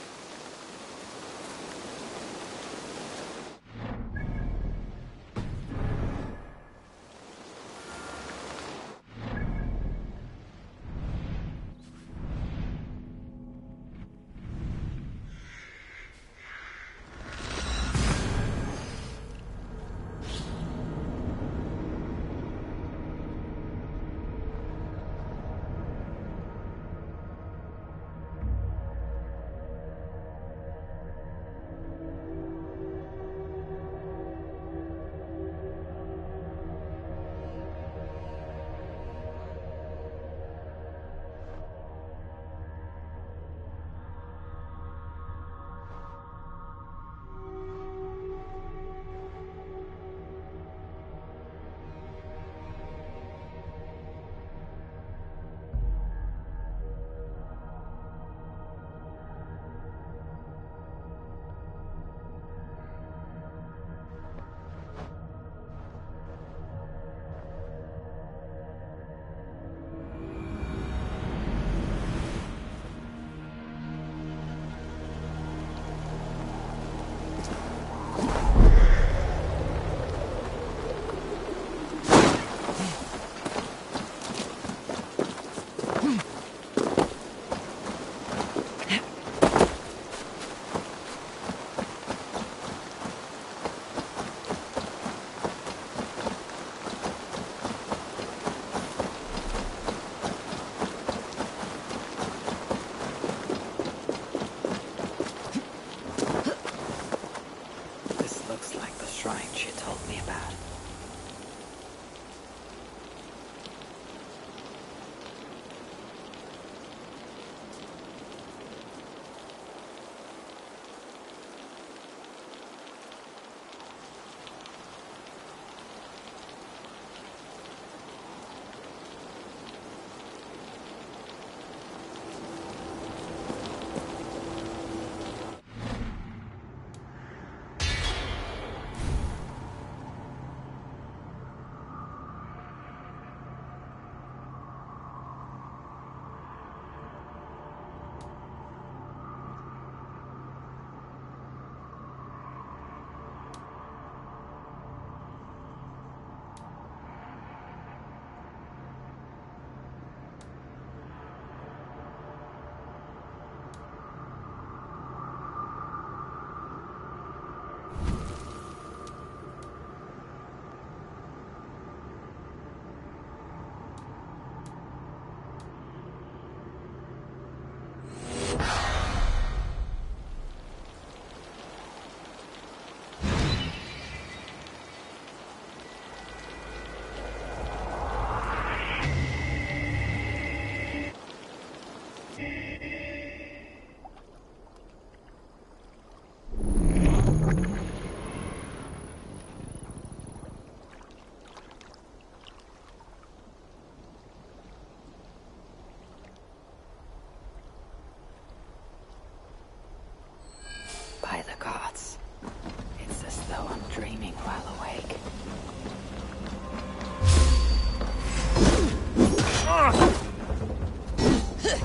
This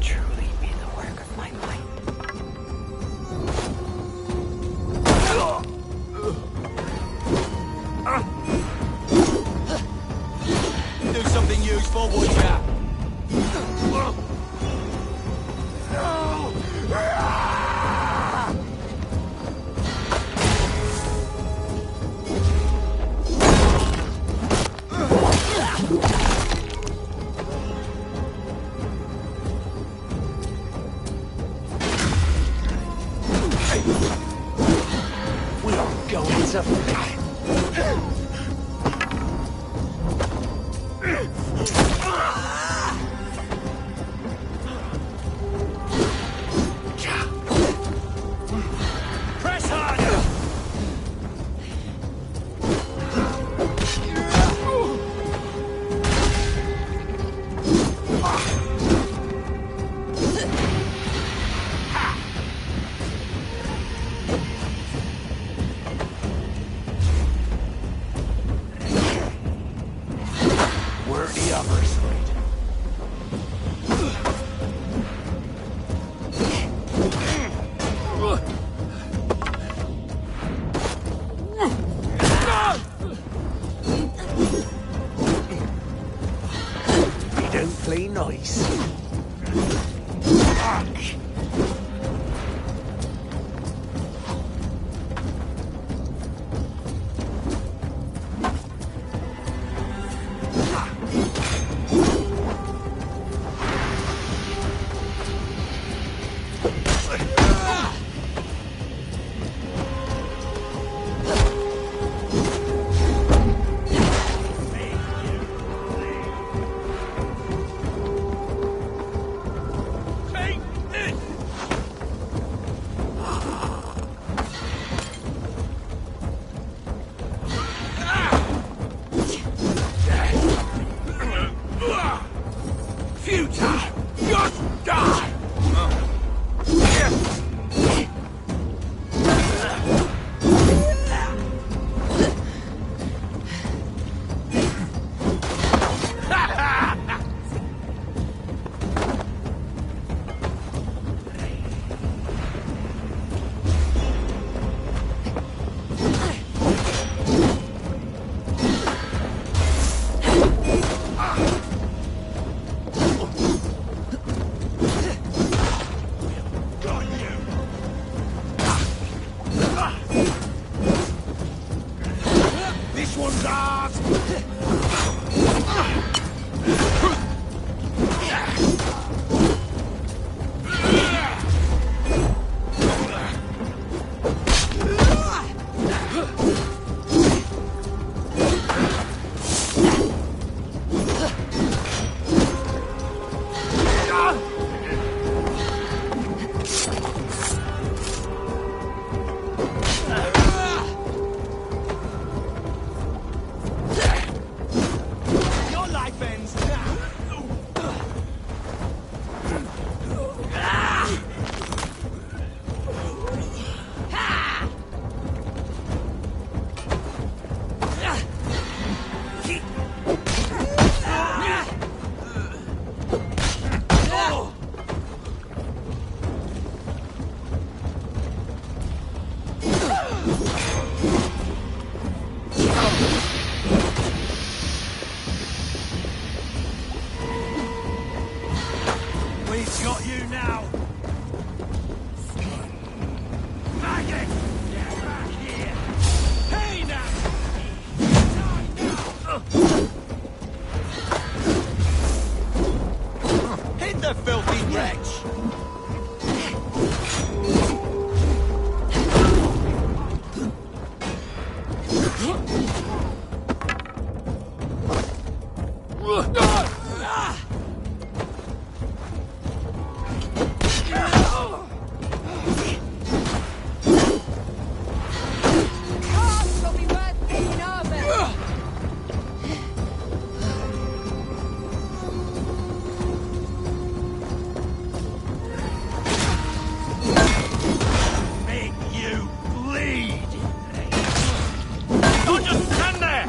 truly be the work of my mind. Do something useful, would ya? We are going to... Press harder! Where are the others? We don't play nice. Futile! Just die! This one's ours! Your life ends now! We've got you now! Maggot! Get back here! Hey now! Hit the filthy wretch! Make you bleed! Don't just stand there!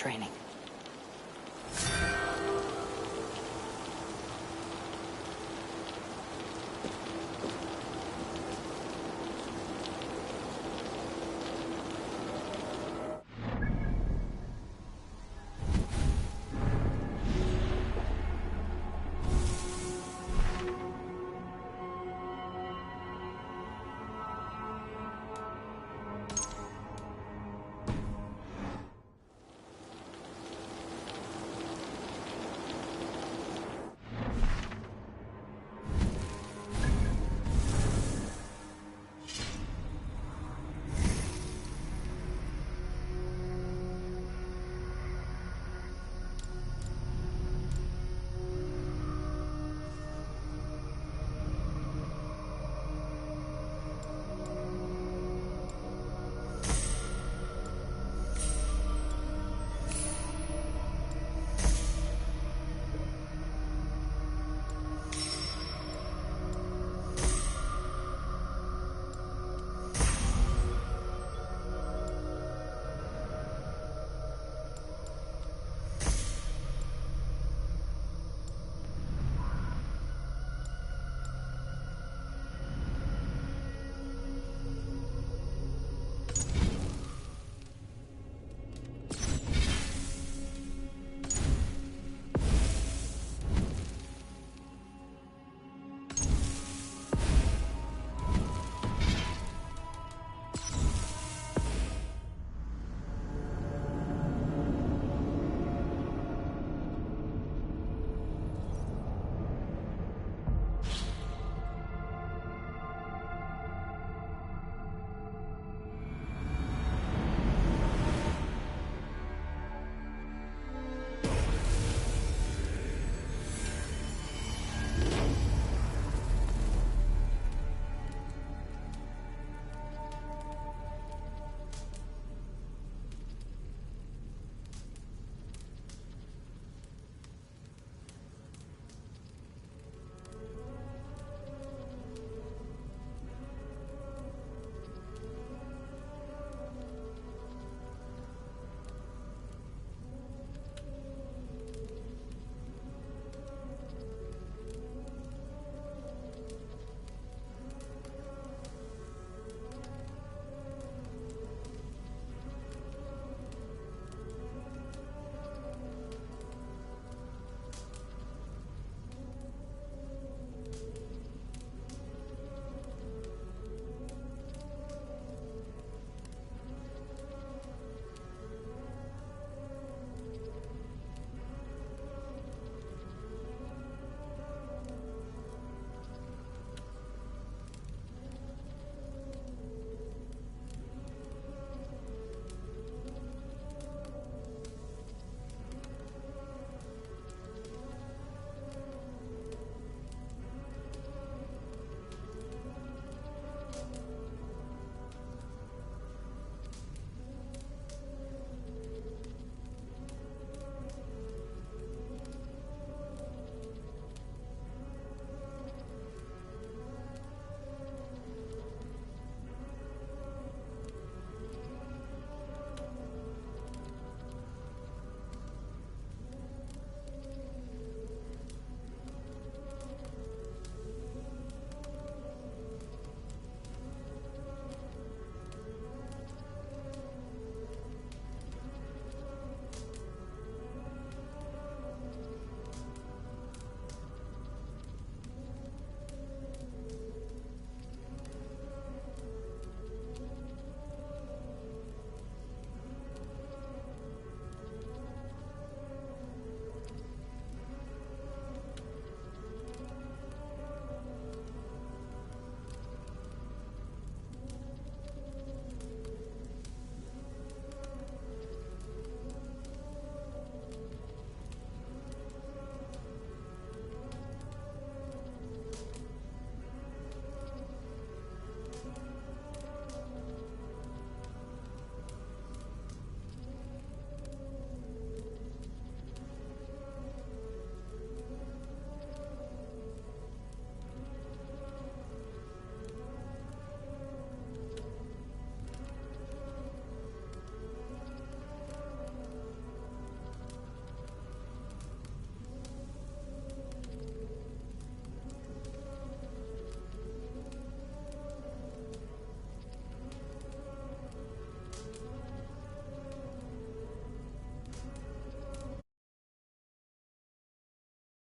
training.